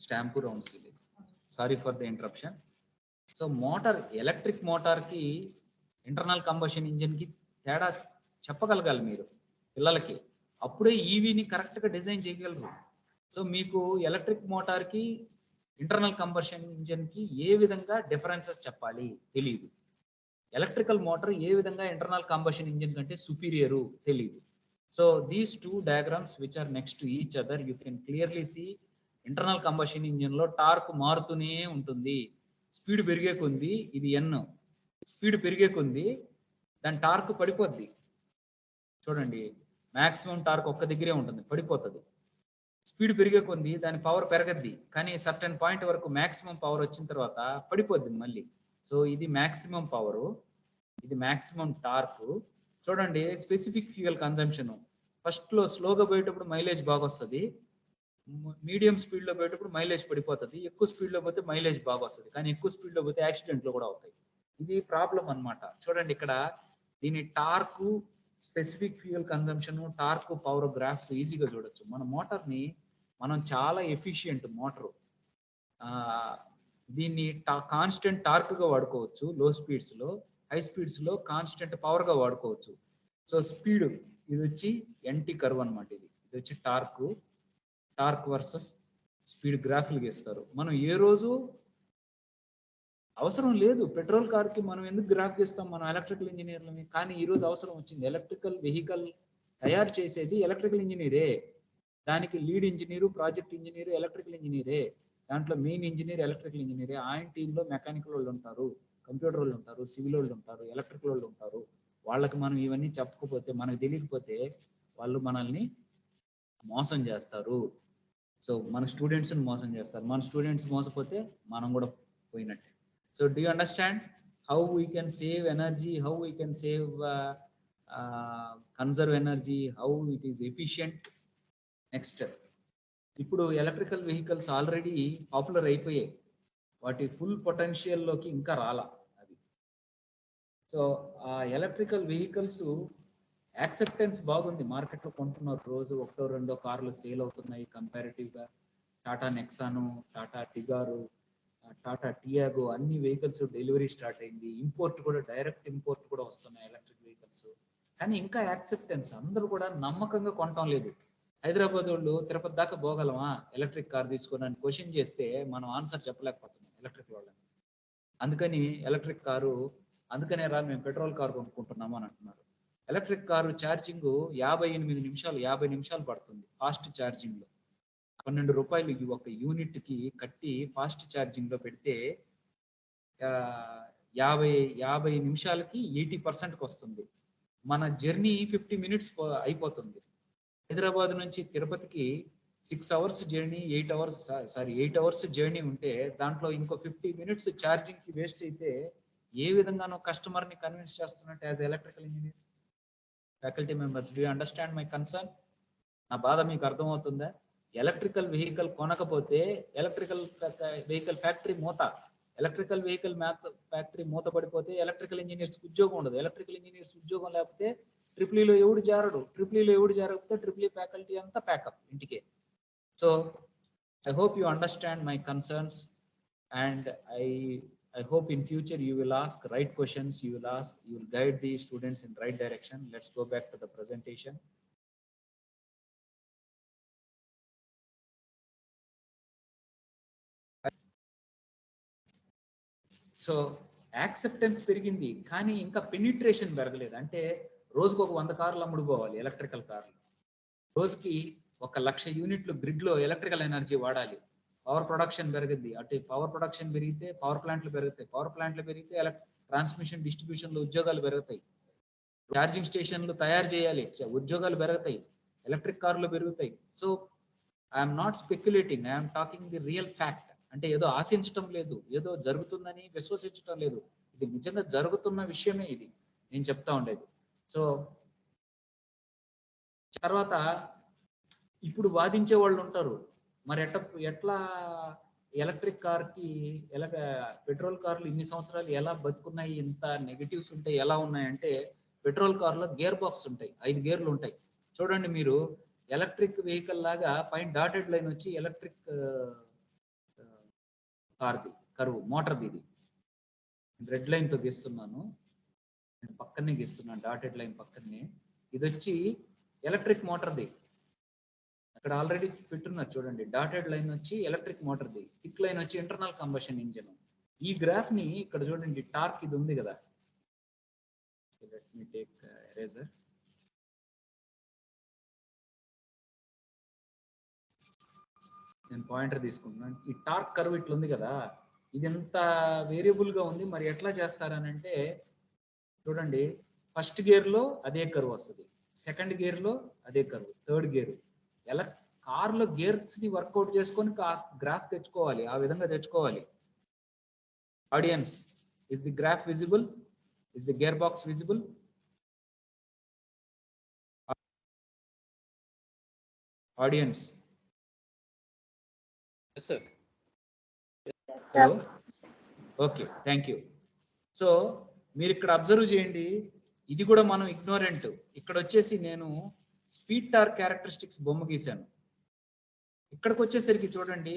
stamp round seal. Sorry for the interruption. So motor, electric మోటార్కి ఇంటర్నల్ కంబషన్ ఇంజిన్కి తేడా చెప్పగలగాలి మీరు పిల్లలకి, అప్పుడే ఈవీని కరెక్ట్గా డిజైన్ చేయగలరు. సో మీకు ఎలక్ట్రిక్ మోటార్కి ఇంటర్నల్ కంబషన్ ఇంజిన్కి ఏ విధంగా డిఫరెన్సెస్ చెప్పాలి తెలియదు. ఎలక్ట్రికల్ మోటార్ ఏ విధంగా ఇంటర్నల్ కంబషన్ ఇంజిన్ కంటే సుపీరియరు తెలియదు. So these two diagrams which are next to each other you can clearly see internal combustion ఇంజిన్లో టార్క్ మారుతూనే ఉంటుంది. స్పీడ్ పెరిగే కొంది, ఇది ఎన్, స్పీడ్ పెరిగే కొంది దాని టార్క్ పడిపోద్ది. చూడండి, మాక్సిమం టార్క్ ఒక్క దగ్గరే ఉంటుంది, పడిపోతుంది. స్పీడ్ పెరిగే కొంది దాని పవర్ పెరగద్ది, కానీ సర్టెన్ పాయింట్ వరకు మాక్సిమం పవర్ వచ్చిన తర్వాత పడిపోద్ది మళ్ళీ. సో ఇది మాక్సిమం పవరు, ఇది మాక్సిమం టార్క్. చూడండి, స్పెసిఫిక్ ఫ్యూయల్ కన్జంప్షన్ ఫస్ట్లో స్లోగా పోయేటప్పుడు మైలేజ్ బాగా వస్తుంది, మీడియం స్పీడ్లో పోయేటప్పుడు మైలేజ్ పడిపోతుంది, ఎక్కువ స్పీడ్లో పోతే మైలేజ్ బాగా వస్తుంది, కానీ ఎక్కువ స్పీడ్లో పోతే యాక్సిడెంట్లు కూడా అవుతాయి. ఇది ప్రాబ్లం అన్నమాట. చూడండి ఇక్కడ దీని torque, specific fuel consumption, torque, power graphs ఈజీగా చూడొచ్చు. మన మోటార్ని మనం చాలా ఎఫిషియంట్ మోటారు, దీన్ని కాన్స్టెంట్ టార్క్గా వాడుకోవచ్చు లో స్పీడ్స్లో, హై స్పీడ్స్లో కాన్స్టెంట్ పవర్గా వాడుకోవచ్చు. సో స్పీడ్ ఇది వచ్చి ఎన్టీ కర్వ్ అనమాట, ఇది వచ్చి టార్క్ వర్సెస్ స్పీడ్ గ్రాఫ్లు గీస్తారు. మనం ఏ రోజు అవసరం లేదు పెట్రోల్ కార్కి మనం ఎందుకు గ్రాఫ్ గీస్తాం, మనం ఎలక్ట్రికల్ ఇంజనీర్లమే. కానీ ఈ రోజు అవసరం వచ్చింది. ఎలక్ట్రికల్ వెహికల్ తయారు చేసేది ఎలక్ట్రికల్ ఇంజనీరే, దానికి lead engineer, project engineer electrical ఇంజనీరే, దాంట్లో మెయిన్ ఇంజనీర్ ఎలక్ట్రికల్ ఇంజనీరే. ఆయన టీంలో మెకానికల్ వాళ్ళు ఉంటారు, కంప్యూటర్ వాళ్ళు ఉంటారు, సివిల్ వాళ్ళు ఉంటారు, ఎలక్ట్రికల్ వాళ్ళు ఉంటారు. వాళ్ళకి మనం ఇవన్నీ చెప్పకపోతే, మనకు తెలియకపోతే వాళ్ళు మనల్ని మోసం చేస్తారు. సో మన స్టూడెంట్స్ని మోసం చేస్తారు, మన స్టూడెంట్స్ మోసపోతే మనం కూడా పోయినట్టే. So do you understand how we can save energy, how we can save conserve energy, how it is efficient? Next, ఇప్పుడు ఎలక్ట్రికల్ వెహికల్స్ ఆల్రెడీ పాపులర్ అయిపోయాయి, వాటి ఫుల్ పొటెన్షియల్లోకి ఇంకా రాలా అది. సో ఆ ఎలక్ట్రికల్ వెహికల్స్ యాక్సెప్టెన్స్ బాగుంది, మార్కెట్లో కొంటున్నారు, రోజు ఒకటో రెండో కార్లు సేల్ అవుతున్నాయి కంపారిటివ్గా. టాటా నెక్సాను, టాటా టిగారు, టాటా టియాగో, అన్ని వెహికల్స్ డెలివరీ స్టార్ట్ అయింది. ఇంపోర్ట్ కూడా, డైరెక్ట్ ఇంపోర్ట్ కూడా వస్తున్నాయి ఎలక్ట్రిక్ వెహికల్స్. కానీ ఇంకా యాక్సెప్టెన్స్, అందరూ కూడా నమ్మకంగా కొనటం లేదు. హైదరాబాద్ వాళ్ళు తిరుపతి దాకా పోగలమా ఎలక్ట్రిక్ కార్ తీసుకోవడానికి క్వశ్చన్ చేస్తే మనం ఆన్సర్ చెప్పలేకపోతున్నాం ఎలక్ట్రిక్ వాళ్ళని. అందుకని ఎలక్ట్రిక్ కారు, అందుకనే రా మేము పెట్రోల్ కారు కొనుక్కుంటున్నాము అని అంటున్నారు. ఎలక్ట్రిక్ కారు ఛార్జింగ్ 50 నిమిషాలు పడుతుంది ఫాస్ట్ ఛార్జింగ్లో. 12 రూపాయలు ఒక యూనిట్కి కట్టి ఫాస్ట్ ఛార్జింగ్లో పెడితే 50 నిమిషాలకి 80%కి వస్తుంది. మన జర్నీ 50 మినిట్స్ అయిపోతుంది. హైదరాబాద్ నుంచి తిరుపతికి 6 అవర్స్ జర్నీ, 8 అవర్స్ జర్నీ ఉంటే దాంట్లో ఇంకో 50 మినిట్స్ ఛార్జింగ్కి వేస్ట్ అయితే ఏ విధంగానో కస్టమర్ని కన్విన్స్ చేస్తున్నట్టు as electrical engineer. Faculty members, do you understand my concern? నా బాధ మీకు అర్థమవుతుందా? ఎలక్ట్రికల్ వెహికల్ కొనకపోతే ఎలక్ట్రికల్ వెహికల్ ఫ్యాక్టరీ మూత పడిపోతే ఎలక్ట్రికల్ ఇంజనీర్స్ ఉద్యోగం ఉండదు. ఎలక్ట్రికల్ ఇంజనీర్స్ ఉద్యోగం లేకపోతే ట్రిపుల్ ఎవడు జారకపోతే ట్రిపుల్ ఫ్యాకల్టీ అంతా ప్యాకప్ ఇంటికే. So I hope you understand my concerns and I hope in future you will ask right questions, you will guide the students in right direction. Let's go back to the presentation. So acceptance పెరిగింది, కానీ ఇంకా penetration పెరగలేదు. అంటే రోజుకు ఒక 100 కార్లు అమ్ముడుపోవాలి electrical కార్లు, రోజుకి 1,00,000 యూనిట్లు గ్రిడ్లో ఎలక్ట్రికల్ ఎనర్జీ వాడాలి. పవర్ ప్రొడక్షన్ పెరిగింది, అటు పవర్ ప్రొడక్షన్ పెరిగితే పవర్ ప్లాంట్లు పెరుగుతాయి, పవర్ ప్లాంట్లు పెరిగితే ట్రాన్స్మిషన్ డిస్ట్రిబ్యూషన్లో ఉద్యోగాలు పెరుగుతాయి, ఛార్జింగ్ స్టేషన్లు తయారు చేయాలి, ఉద్యోగాలు పెరుగుతాయి, ఎలక్ట్రిక్ కార్లు పెరుగుతాయి. So I'm not speculating, I'm talking the real fact. అంటే ఏదో ఆశించటం లేదు, ఏదో జరుగుతుందని విశ్వసించటం లేదు, ఇది నిజంగా జరుగుతున్న విషయమే ఇది నేను చెప్తా ఉండేది. సో తర్వాత ఇప్పుడు వాదించే వాళ్ళు ఉంటారు, మరి ఎట్లా ఎలక్ట్రిక్ కార్కి పెట్రోల్ కార్లు ఇన్ని సంవత్సరాలు ఎలా బతుకున్నాయి, ఇంత నెగటివ్స్ ఉంటాయి ఎలా ఉన్నాయంటే, పెట్రోల్ కార్లో గేర్ బాక్స్ ఉంటాయి, 5 గేర్లు ఉంటాయి. చూడండి మీరు, ఎలక్ట్రిక్ వెహికల్ లాగా పైన డాటెడ్ లైన్ వచ్చి ఎలక్ట్రిక్ కార్ది కరువు మోటార్ది, ఇది రెడ్ లైన్తో గీస్తున్నాను. నేను పక్కనే గీస్తున్నాను, డాటెడ్ లైన్ పక్కనే. ఇది వచ్చి ఎలక్ట్రిక్ మోటార్ది, అక్కడ ఆల్రెడీ పెట్టున్నారు చూడండి. డాటెడ్ లైన్ వచ్చి ఎలక్ట్రిక్ మోటార్ది, థిక్ లైన్ వచ్చి ఇంటర్నల్ కంబషన్ ఇంజిన్. ఈ గ్రాఫ్ ని ఇక్కడ చూడండి, టార్క్ ఇది ఉంది కదా. Let me take eraser. నేను పాయింటర్ తీసుకుంటున్నాను. ఈ టార్క్ కర్వ్ ఇట్లా ఉంది కదా, ఇది ఎంత వేరియబుల్ గా ఉంది. మరి ఎట్లా చేస్తారని అంటే చూడండి, ఫస్ట్ గేర్ లో అదే కర్వ్ వస్తుంది, సెకండ్ గేర్ లో అదే కర్వ్, థర్డ్ గేర్. ఎలా కార్ లో గేర్స్ ని వర్కౌట్ చేసుకొని గ్రాఫ్ తెచ్చుకోవాలి, ఆ విధంగా తెచ్చుకోవాలి. Audience, is the graph visible? Is the gear box visible? Audience? Yes, sir. Yes, sir. Hello, okay, thank you. So మీరు ఇక్కడ అబ్జర్వ్ చేయండి, ఇది కూడా మనం ఇగ్నోరెంట్. ఇక్కడ వచ్చేసి నేను స్పీడ్ టార్క్ క్యారెక్టరిస్టిక్స్ బొమ్మ గీశాను. ఇక్కడికి వచ్చేసరికి చూడండి,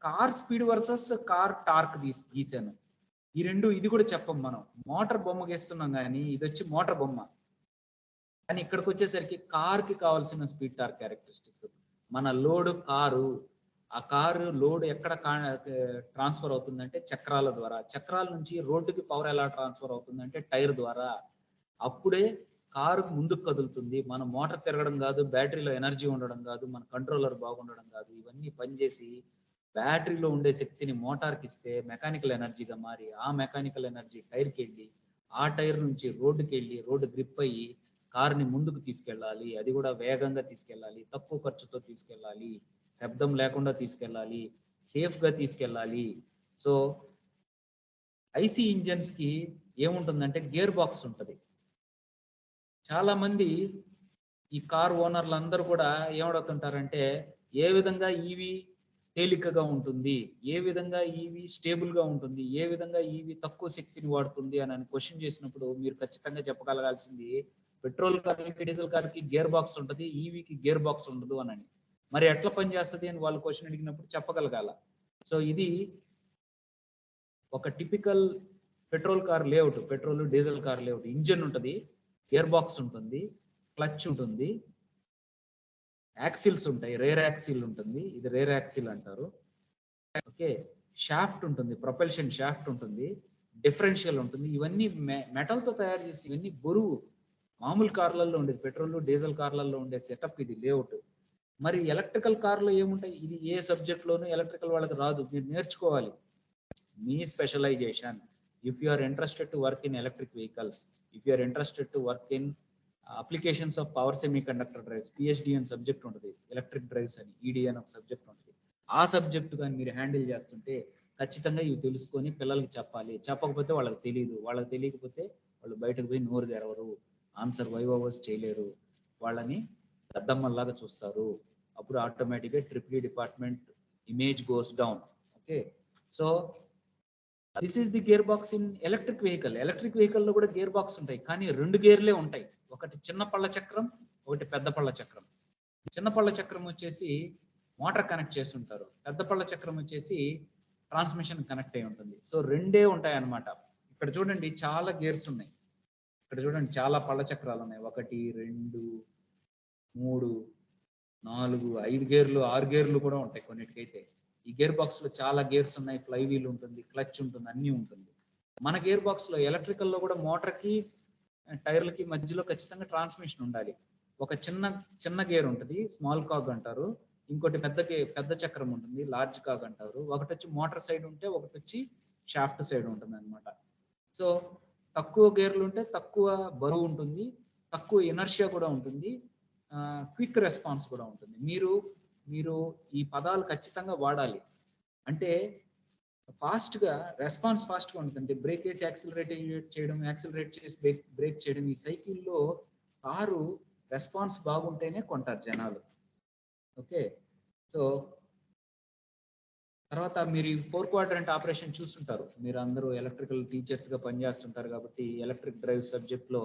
car speed versus car torque గీశాను. ఈ రెండు, ఇది కూడా చెప్పం మనం. మోటార్ బొమ్మ గీస్తున్నాం కానీ ఇది వచ్చి మోటార్ బొమ్మ. కానీ ఇక్కడికి వచ్చేసరికి కార్కి కావాల్సిన స్పీడ్ టార్క్ క్యారెక్టరిస్టిక్స్. మన లోడ్ కారు, ఆ కారు లోడ్ ఎక్కడ ట్రాన్స్ఫర్ అవుతుందంటే చక్రాల ద్వారా. చక్రాల నుంచి రోడ్డుకి పవర్ ఎలా ట్రాన్స్ఫర్ అవుతుందంటే టైర్ ద్వారా. అప్పుడే కారు ముందుకు కదులుతుంది. మన మోటార్ తిరగడం కాదు, బ్యాటరీలో ఎనర్జీ ఉండడం కాదు, మన కంట్రోలర్ బాగుండడం కాదు, ఇవన్నీ పనిచేసి బ్యాటరీలో ఉండే శక్తిని మోటార్కి ఇస్తే మెకానికల్ ఎనర్జీగా మారి, ఆ మెకానికల్ ఎనర్జీ టైర్కి వెళ్ళి, ఆ టైర్ నుంచి రోడ్డుకి వెళ్ళి రోడ్డు గ్రిప్ అయ్యి కార్ని ముందుకు తీసుకెళ్ళాలి. అది కూడా వేగంగా తీసుకెళ్ళాలి, తక్కువ ఖర్చుతో తీసుకెళ్ళాలి, శబ్దం లేకుండా తీసుకెళ్ళాలి, సేఫ్గా తీసుకెళ్ళాలి. సో ఐసీ ఇంజన్స్ కి ఏముంటుందంటే గేర్ బాక్స్ ఉంటుంది. చాలా మంది ఈ కార్ ఓనర్లు అందరూ కూడా ఏమడుగుతుంటారంటే, ఏ విధంగా ఈవీ తేలికగా ఉంటుంది, ఏ విధంగా ఈవీ స్టేబుల్ గా ఉంటుంది, ఏ విధంగా ఈవీ తక్కువ శక్తిని వాడుతుంది అని క్వశ్చన్ చేసినప్పుడు మీరు ఖచ్చితంగా చెప్పగలగాల్సింది, పెట్రోల్ కార్కి డీజిల్ కార్కి గేర్ బాక్స్ ఉంటుంది, ఈవీకి గేర్ బాక్స్ ఉండదు అని. మరి ఎట్లా పనిచేస్తుంది అని వాళ్ళు క్వశ్చన్ అడిగినప్పుడు చెప్పగలగాల. సో ఇది ఒక typical petrol car layout, petrol diesel car layout. Engine ఉంటుంది, గేర్ బాక్స్ ఉంటుంది, క్లచ్ ఉంటుంది, యాక్సిల్స్ ఉంటాయి, రేర్ యాక్సిల్ ఉంటుంది, ఇది రేర్ యాక్సిల్ అంటారు. ఓకే, షాఫ్ట్ ఉంటుంది, ప్రొపల్షన్ షాఫ్ట్ ఉంటుంది, డిఫరెన్షియల్ ఉంటుంది. ఇవన్నీ మెటల్తో తయారు చేసి, ఇవన్నీ బరువు. మామూలు కార్లలో ఉండేది, పెట్రోల్ డీజిల్ కార్లలో ఉండే సెటప్ ఇది లేఅవుట్. మరి ఎలక్ట్రికల్ కార్లో ఏముంటాయి? ఇది ఏ సబ్జెక్ట్లోనూ ఎలక్ట్రికల్ వాళ్ళకి రాదు, మీరు నేర్చుకోవాలి. మీ specialisation, if you are interested to work in electric vehicles, if you are interested to work in applications of power semi conductor drives, PhD అని సబ్జెక్ట్ ఉంటుంది, ఎలక్ట్రిక్ డ్రైవ్స్ అని, ఈడీ అని ఒక సబ్జెక్ట్ ఉంటుంది. ఆ సబ్జెక్ట్ కానీ మీరు హ్యాండిల్ చేస్తుంటే ఖచ్చితంగా ఇవి తెలుసుకొని పిల్లలకి చెప్పాలి. చెప్పకపోతే వాళ్ళకి తెలియదు, వాళ్ళకి తెలియకపోతే వాళ్ళు బయటకు పోయి నోరు తెరవరు, ఆన్సర్ వైవోవర్స్ చేయలేరు, వాళ్ళని దద్దమ్మల్లాగా చూస్తారు. అప్పుడు ఆటోమేటిక్గా triple department image goes down. Okay, so this is the gear box in electric vehicle. Electric వెహికల్లో కూడా గేర్ బాక్స్ ఉంటాయి, కానీ రెండు గేర్లే ఉంటాయి. ఒకటి చిన్న పళ్ళ చక్రం, ఒకటి పెద్ద పళ్ళ చక్రం. చిన్న పళ్ళ చక్రం వచ్చేసి మోటార్ కనెక్ట్ చేసి ఉంటారు, పెద్ద పళ్ళ చక్రం వచ్చేసి ట్రాన్స్మిషన్ కనెక్ట్ అయి ఉంటుంది. సో రెండే ఉంటాయి అన్నమాట. ఇక్కడ చూడండి చాలా గేర్స్ ఉన్నాయి, ఇక్కడ చూడండి చాలా పళ్ళ చక్రాలు ఉన్నాయి. 1, 2, 3, 4, 5 గేర్లు, 6 గేర్లు కూడా ఉంటాయి కొన్నిటికైతే. ఈ గేర్ బాక్స్ లో చాలా గేర్స్ ఉన్నాయి, ఫ్లై వీల్ ఉంటుంది, క్లచ్ ఉంటుంది, అన్నీ ఉంటుంది. మన గేర్ బాక్స్ లో ఎలక్ట్రికల్ లో కూడా మోటార్ కి టైర్లకి మధ్యలో ఖచ్చితంగా ట్రాన్స్మిషన్ ఉండాలి. ఒక చిన్న గేర్ ఉంటుంది, స్మాల్ కాగ్ అంటారు, ఇంకోటి పెద్ద చక్రం ఉంటుంది, లార్జ్ కాగ్ అంటారు. ఒకటి వచ్చి మోటార్ సైడ్ ఉంటే, ఒకటి వచ్చి షాఫ్ట్ సైడ్ ఉంటుంది అనమాట. సో తక్కువ గేర్లు ఉంటే తక్కువ బరువు ఉంటుంది, తక్కువ ఇనర్షియా కూడా ఉంటుంది, క్విక్ రెస్పాన్స్ కూడా ఉంటుంది. మీరు ఈ పదాలు ఖచ్చితంగా వాడాలి. అంటే రెస్పాన్స్ ఫాస్ట్గా ఉంటుంది. అంటే బ్రేక్ వేసి యాక్సిలరేట్ చేయడం, యాక్సిలరేట్ చేసి బ్రేక్ చేయడం, ఈ సైకిల్లో కారు రెస్పాన్స్ బాగుంటేనే కొంటారు జనాలు. ఓకే, సో తర్వాత మీరు ఈ 4 క్వాడ్రంట్ ఆపరేషన్ చూస్తుంటారు. మీరు అందరూ ఎలక్ట్రికల్ టీచర్స్గా పనిచేస్తుంటారు కాబట్టి ఎలక్ట్రిక్ డ్రైవ్ సబ్జెక్ట్లో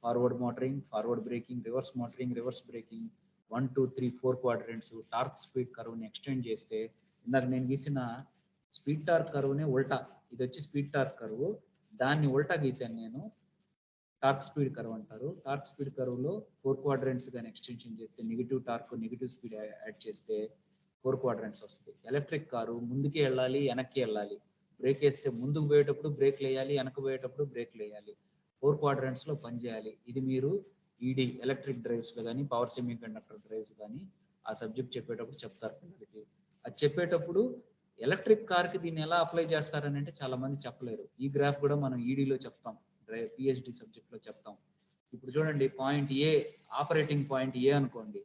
forward motoring, forward braking, reverse motoring, reverse braking, 1, 2, 3, 4 quadrants, torque speed కర్వ్ని ఎక్స్టెండ్ చేస్తే, ఇందాక నేను గీసిన స్పీడ్ టార్క్ కర్వ్నే ఉల్టా, ఇది వచ్చి స్పీడ్ టార్క్ కర్వ్, దాన్ని ఉల్టా గీశాను నేను. టార్క్ స్పీడ్ కర్వ్ అంటారు. టార్క్ స్పీడ్ కర్వ్లో 4 క్వాడ్రంట్స్ కానీ ఎక్స్టెన్షన్ చేస్తే negative torque negative speed add చేస్తే 4 క్వాడ్రంట్స్ వస్తాయి. ఎలక్ట్రిక్ కారు ముందుకి వెళ్ళాలి, వెనక్కి వెళ్ళాలి. బ్రేక్ వేస్తే ముందుకు పోయేటప్పుడు బ్రేక్లు వేయాలి, వెనక్కి పోయేటప్పుడు బ్రేక్లు వేయాలి. 4 క్వాడ్రంట్స్లో పనిచేయాలి. ఇది మీరు ఈడీ ఎలక్ట్రిక్ డ్రైవ్స్లో కానీ పవర్ సెమీ కండక్టర్ డ్రైవ్స్ కానీ ఆ సబ్జెక్ట్ చెప్పేటప్పుడు చెప్తారు పిల్లలకి. అది చెప్పేటప్పుడు ఎలక్ట్రిక్ కార్కి దీన్ని ఎలా అప్లై చేస్తారని అంటే చాలా మంది చెప్పలేరు. ఈ గ్రాఫ్ కూడా మనం ఈడీలో చెప్తాం, పిహెచ్డి సబ్జెక్ట్లో చెప్తాం. ఇప్పుడు చూడండి, పాయింట్ ఏ, ఆపరేటింగ్ పాయింట్ ఏ అనుకోండి.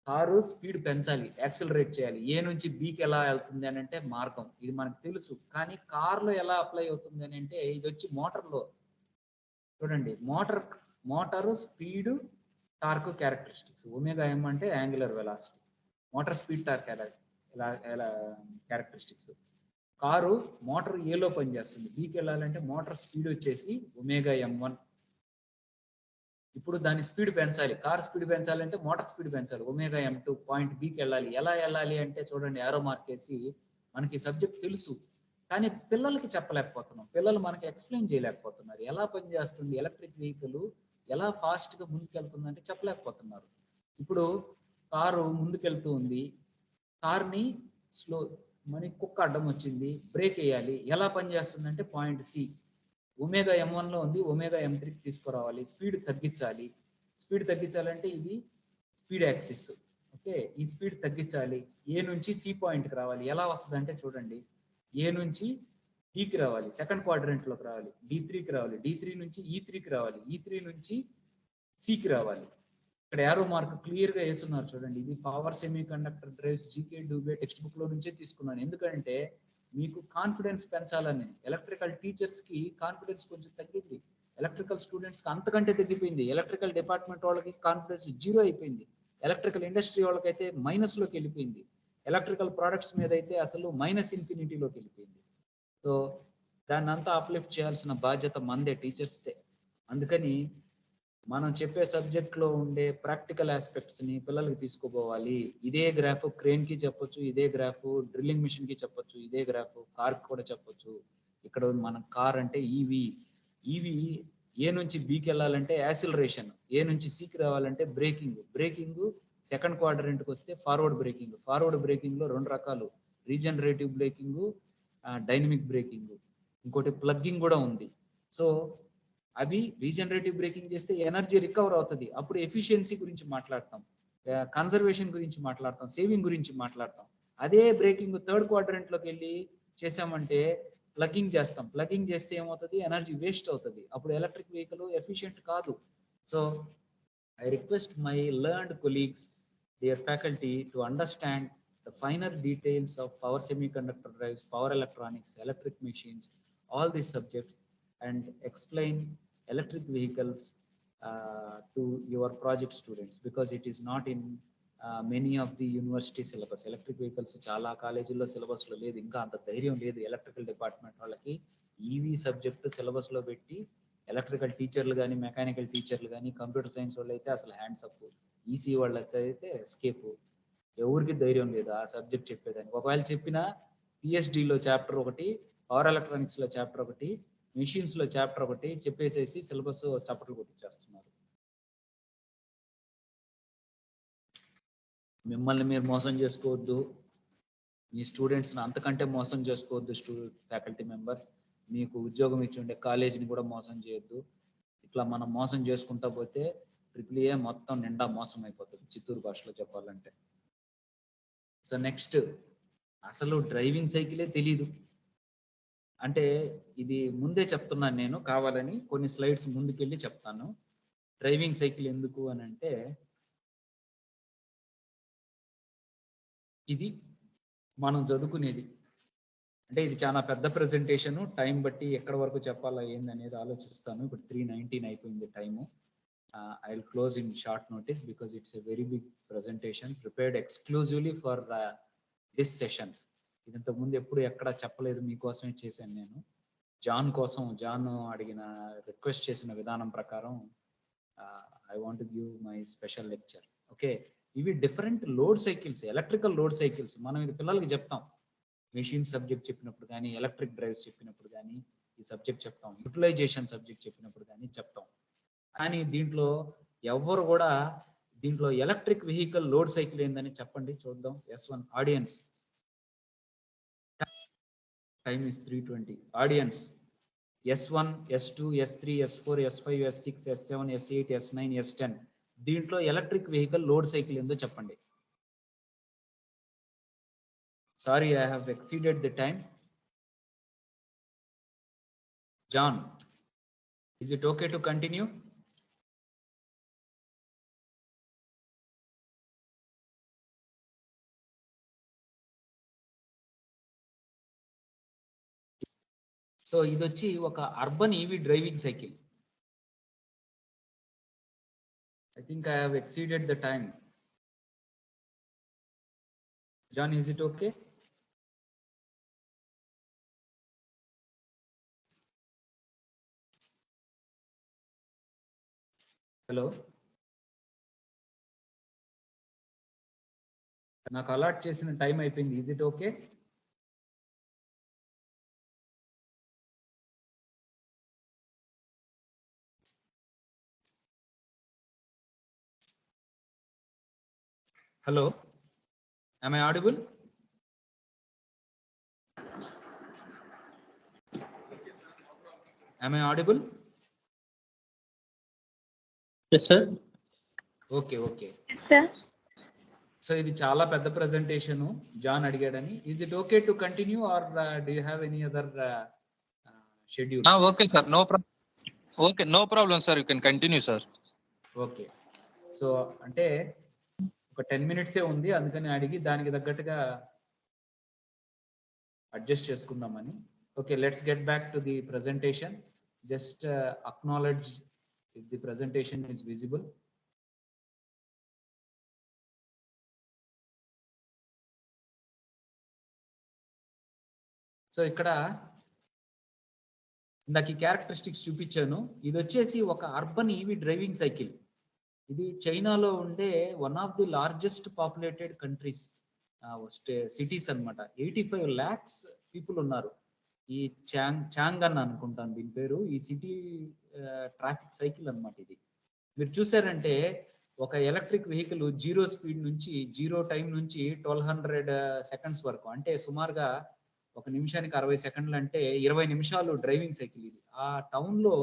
కారు స్పీడ్ పెంచాలి, యాక్సిలరేట్ చేయాలి. ఏ నుంచి బీకి ఎలా వెళ్తుంది అని అంటే మార్గం ఇది మనకు తెలుసు. కానీ కార్లో ఎలా అప్లై అవుతుంది అని అంటే ఇది వచ్చి మోటార్లో. చూడండి, motor speed torque characteristics. Omega M అంటే angular velocity, motor speed torque ఎలా క్యారెక్టరిస్టిక్స్. కారు మోటార్ ఏలో పనిచేస్తుంది, బీకి వెళ్ళాలంటే మోటార్ స్పీడ్ వచ్చేసి ఒమేగా M1. ఇప్పుడు దాని స్పీడ్ పెంచాలి, కార్ స్పీడ్ పెంచాలంటే మోటార్ స్పీడ్ పెంచాలి, ఒమేగా M2. పాయింట్ బీకి వెళ్ళాలి. ఎలా వెళ్ళాలి అంటే చూడండి, యారో మార్క్ వేసి. మనకి సబ్జెక్ట్ తెలుసు కానీ పిల్లలకి చెప్పలేకపోతున్నాం, పిల్లలు మనకి ఎక్స్ప్లెయిన్ చేయలేకపోతున్నారు. ఎలా పనిచేస్తుంది ఎలక్ట్రిక్ వెహికల్, ఎలా ఫాస్ట్గా ముందుకెళ్తుంది అంటే చెప్పలేకపోతున్నారు. ఇప్పుడు కారు ముందుకెళ్తూ ఉంది, కార్ని స్లో, మనకి కుక్క అడ్డం వచ్చింది, బ్రేక్ వేయాలి. ఎలా పనిచేస్తుంది అంటే పాయింట్ సి, ఒమేగా M1లో ఉంది, ఒమేగా M3కి తీసుకురావాలి. స్పీడ్ తగ్గించాలి. స్పీడ్ తగ్గించాలంటే ఇది స్పీడ్ యాక్సిస్. ఓకే, ఈ స్పీడ్ తగ్గించాలి. ఏ నుంచి సి పాయింట్కి రావాలి. ఎలా వస్తుంది అంటే చూడండి, ఏ నుంచి డికి రావాలి, సెకండ్ క్వాడ్రంట్లోకి రావాలి, D3కి రావాలి, D3 నుంచి E3కి రావాలి, E3 నుంచి సికి రావాలి. ఇక్కడ యారో మార్క్ క్లియర్ గా వేస్తున్నారు చూడండి. ఇది power semi conductor drives GK Dubey text book లో నుంచే తీసుకున్నాను. ఎందుకంటే మీకు కాన్ఫిడెన్స్ పెంచాలని. ఎలక్ట్రికల్ టీచర్స్ కి కాన్ఫిడెన్స్ కొంచెం తగ్గింది, ఎలక్ట్రికల్ స్టూడెంట్స్ కి అంతకంటే తగ్గిపోయింది. ఎలక్ట్రికల్ డిపార్ట్మెంట్ వాళ్ళకి కాన్ఫిడెన్స్ 0 అయిపోయింది, ఎలక్ట్రికల్ ఇండస్ట్రీ వాళ్ళకైతే మైనస్ లోకి వెళ్ళిపోయింది, ఎలక్ట్రికల్ ప్రొడక్ట్స్ మీద అయితే అసలు మైనస్ ఇన్ఫినిటీలోకి వెళ్ళిపోయింది. సో దాన్ని అంతా అప్లిఫ్ట్ చేయాల్సిన బాధ్యత మందే, టీచర్స్దే. అందుకని మనం చెప్పే సబ్జెక్ట్లో ఉండే ప్రాక్టికల్ ఆస్పెక్ట్స్ని పిల్లలకి తీసుకుపోవాలి. ఇదే గ్రాఫ్ క్రేన్కి చెప్పొచ్చు, ఇదే గ్రాఫ్ డ్రిల్లింగ్ మిషన్కి చెప్పొచ్చు, ఇదే గ్రాఫ్ కార్కి కూడా చెప్పొచ్చు. ఇక్కడ మన కార్ అంటే ఈవీ ఏ నుంచి బీకి వెళ్ళాలంటే యాసిలరేషన్, ఏ నుంచి సికి రావాలంటే బ్రేకింగ్ సెకండ్ క్వాడ్రంట్కి వస్తే ఫార్వర్డ్ బ్రేకింగ్లో 2 రకాలు, రీజనరేటివ్ బ్రేకింగ్, డైనమిక్ బ్రేకింగ్, ఇంకోటి ప్లగ్గింగ్ కూడా ఉంది. సో అవి రీజనరేటివ్ బ్రేకింగ్ చేస్తే ఎనర్జీ రికవర్ అవుతుంది, అప్పుడు ఎఫిషియన్సీ గురించి మాట్లాడతాం, కన్జర్వేషన్ గురించి మాట్లాడతాం, సేవింగ్ గురించి మాట్లాడతాం. అదే బ్రేకింగ్ థర్డ్ క్వాడ్రంట్లోకి వెళ్ళి చేసామంటే ప్లగ్గింగ్ చేస్తాం, ప్లగ్గింగ్ చేస్తే ఏమవుతుంది, ఎనర్జీ వేస్ట్ అవుతుంది, అప్పుడు ఎలక్ట్రిక్ వెహికల్ ఎఫిషియెంట్ కాదు. So I request my learned colleagues, dear faculty, to understand the finer details of power semiconductor drives, power electronics, electric machines, all these subjects, and explain electric vehicles to your project students, because it is not in many of the university syllabus. Electric vehicles చాలా కాలేజీల్లో సిలబస్లో లేదు, ఇంకా అంత ధైర్యం లేదు electrical department వాళ్ళకి. EV subject సిలబస్లో పెట్టి ఎలక్ట్రికల్ టీచర్లు కానీ, మెకానికల్ టీచర్లు కానీ, కంప్యూటర్ సైన్స్ వాళ్ళు అయితే అసలు హ్యాండ్స్ అప్, ఈసీ వాళ్ళు అయితే ఎస్కేప్. ఎవరికి ధైర్యం లేదు ఆ సబ్జెక్ట్ చెప్పేదాన్ని. ఒకవేళ చెప్పినా పిహెచ్డిలో చాప్టర్ ఒకటి, పవర్ ఎలక్ట్రానిక్స్లో చాప్టర్ ఒకటి, మెషిన్స్లో చాప్టర్ ఒకటి చెప్పేసేసి సిలబస్ చప్పట్లు కొట్టించేస్తున్నారు. మిమ్మల్ని మీరు మోసం చేసుకోవద్దు, మీ స్టూడెంట్స్ని అంతకంటే మోసం చేసుకోవద్దు. ఫ్యాకల్టీ మెంబర్స్, మీకు ఉద్యోగం ఇచ్చి ఉండే కాలేజీని కూడా మోసం చేయొద్దు. ఇట్లా మనం మోసం చేసుకుంటా పోతే AAA మొత్తం నిండా మోసం అయిపోతుంది, చిత్తూరు భాషలో చెప్పాలంటే. సో నెక్స్ట్, అసలు డ్రైవింగ్ సైకిలే తెలీదు అంటే, ఇది ముందే చెప్తున్నాను నేను, కావాలని కొన్ని స్లైడ్స్ ముందుకెళ్ళి చెప్తాను. డ్రైవింగ్ సైకిల్ ఎందుకు అని అంటే, ఇది మనం చదువుకునేది. అంటే ఇది చాలా పెద్ద ప్రెజెంటేషన్, టైం బట్టి ఎక్కడి వరకు చెప్పాలా ఏందనేది ఆలోచిస్తాను. ఇప్పుడు 3:19 అయిపోయింది time. I will close in short notice because it's a very big presentation prepared exclusively for this session. ఇదంత ముందు ఎప్పుడు ఎక్కడ చెప్పలేదు, మీకోసమే చేశాను నేను. జాన్ కోసం, జాన్ అడిగిన రిక్వెస్ట్ చేసిన విధానం ప్రకారం I want to give my special lecture. Okay, ఇవి different load cycles, electrical load cycles. మనం ఇది పిల్లలకి చెప్తాం, మెషిన్ సబ్జెక్ట్ చెప్పినప్పుడు కానీ, ఎలక్ట్రిక్ డ్రైవ్స్ చెప్పినప్పుడు కానీ ఈ సబ్జెక్ట్ చెప్తాం, యూటిలైజేషన్ సబ్జెక్ట్ చెప్పినప్పుడు కానీ చెప్తాం. కానీ దీంట్లో ఎవరు కూడా దీంట్లో ఎలక్ట్రిక్ వెహికల్ లోడ్ సైకిల్ ఏందని చెప్పండి చూద్దాం. S1 audience. Time is 3:20. Audience S1, S2, S3, S4, S5, S6, S7, S8, S9, S10 దీంట్లో ఎలక్ట్రిక్ వెహికల్ లోడ్ సైకిల్ ఏందో చెప్పండి. Sorry, I have exceeded the time. John, is it okay to continue? So ఇది వచ్చి ఒక urban EV driving cycle. I think I have exceeded the time. John, is it okay? Hello, నాకు allot చేసిన time అయిపోయింది. Is it okay? Hello, am I audible? Am I audible? Yes, sir. Okay okay. Yes, sir. So ఇది చాలా పెద్ద presentation. John అడిగాడని. Is it okay to continue or do you have any other schedule? Okay, sir. No problem. Okay, no problem, sir. You can continue, sir. Okay. So అంటే ఒక 10 minutes ఉంది, అందుకని అడిగి దానికి తగ్గట్టుగా అడ్జస్ట్ చేసుకుందామని. Okay, let's get back to the presentation. Just acknowledge if the presentation is visible. So ఇక్కడ ఇందాక ఈ క్యారెక్టరిస్టిక్స్ చూపించాను. ఇది వచ్చేసి ఒక అర్బన్ ఈవీ డ్రైవింగ్ సైకిల్. ఇది చైనాలో ఉండే one of the largest populated countries cities అనమాట. 85 lakhs పీపుల్ ఉన్నారు. ఈ చాంగన్ అనుకుంటాను దీని పేరు. ఈ సిటీ ట్రాఫిక్ సైకిల్ అనమాట ఇది. మీరు చూసారంటే ఒక ఎలక్ట్రిక్ వెహికల్ 0 స్పీడ్ నుంచి 0 టైం నుంచి 1200 seconds వరకు, అంటే సుమారుగా ఒక నిమిషానికి 60 సెకండ్లు, అంటే 20 నిమిషాలు డ్రైవింగ్ సైకిల్ ఇది. ఆ టౌన్ లో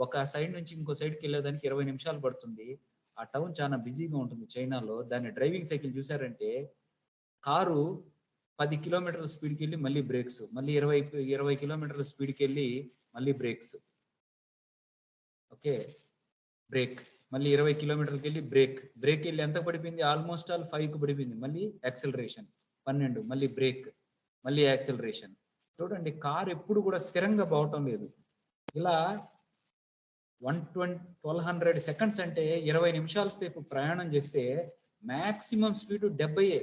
ఒక సైడ్ నుంచి ఇంకో సైడ్కి వెళ్ళేదానికి 20 నిమిషాలు పడుతుంది. ఆ టౌన్ చాలా బిజీగా ఉంటుంది చైనాలో. దాన్ని డ్రైవింగ్ సైకిల్ చూసారంటే కారు 10 కిలోమీటర్ల స్పీడ్కి వెళ్ళి మళ్ళీ బ్రేక్స్, మళ్ళీ 20 కిలోమీటర్ల స్పీడ్కి వెళ్ళి మళ్ళీ బ్రేక్స్, ఓకే బ్రేక్, మళ్ళీ 20 కిలోమీటర్కి వెళ్ళి బ్రేక్ వెళ్ళి ఎంత పడిపోయింది? ఆల్మోస్ట్ ఆల్ 5కి పడిపోయింది. మళ్ళీ యాక్సిలరేషన్ 12, మళ్ళీ బ్రేక్, మళ్ళీ యాక్సిలరేషన్. చూడండి, కార్ ఎప్పుడు కూడా స్థిరంగా పోవటం లేదు. ఇలా 1200 సెకండ్స్ అంటే 20 నిమిషాల సేపు ప్రయాణం చేస్తే మ్యాక్సిమం స్పీడ్ 70.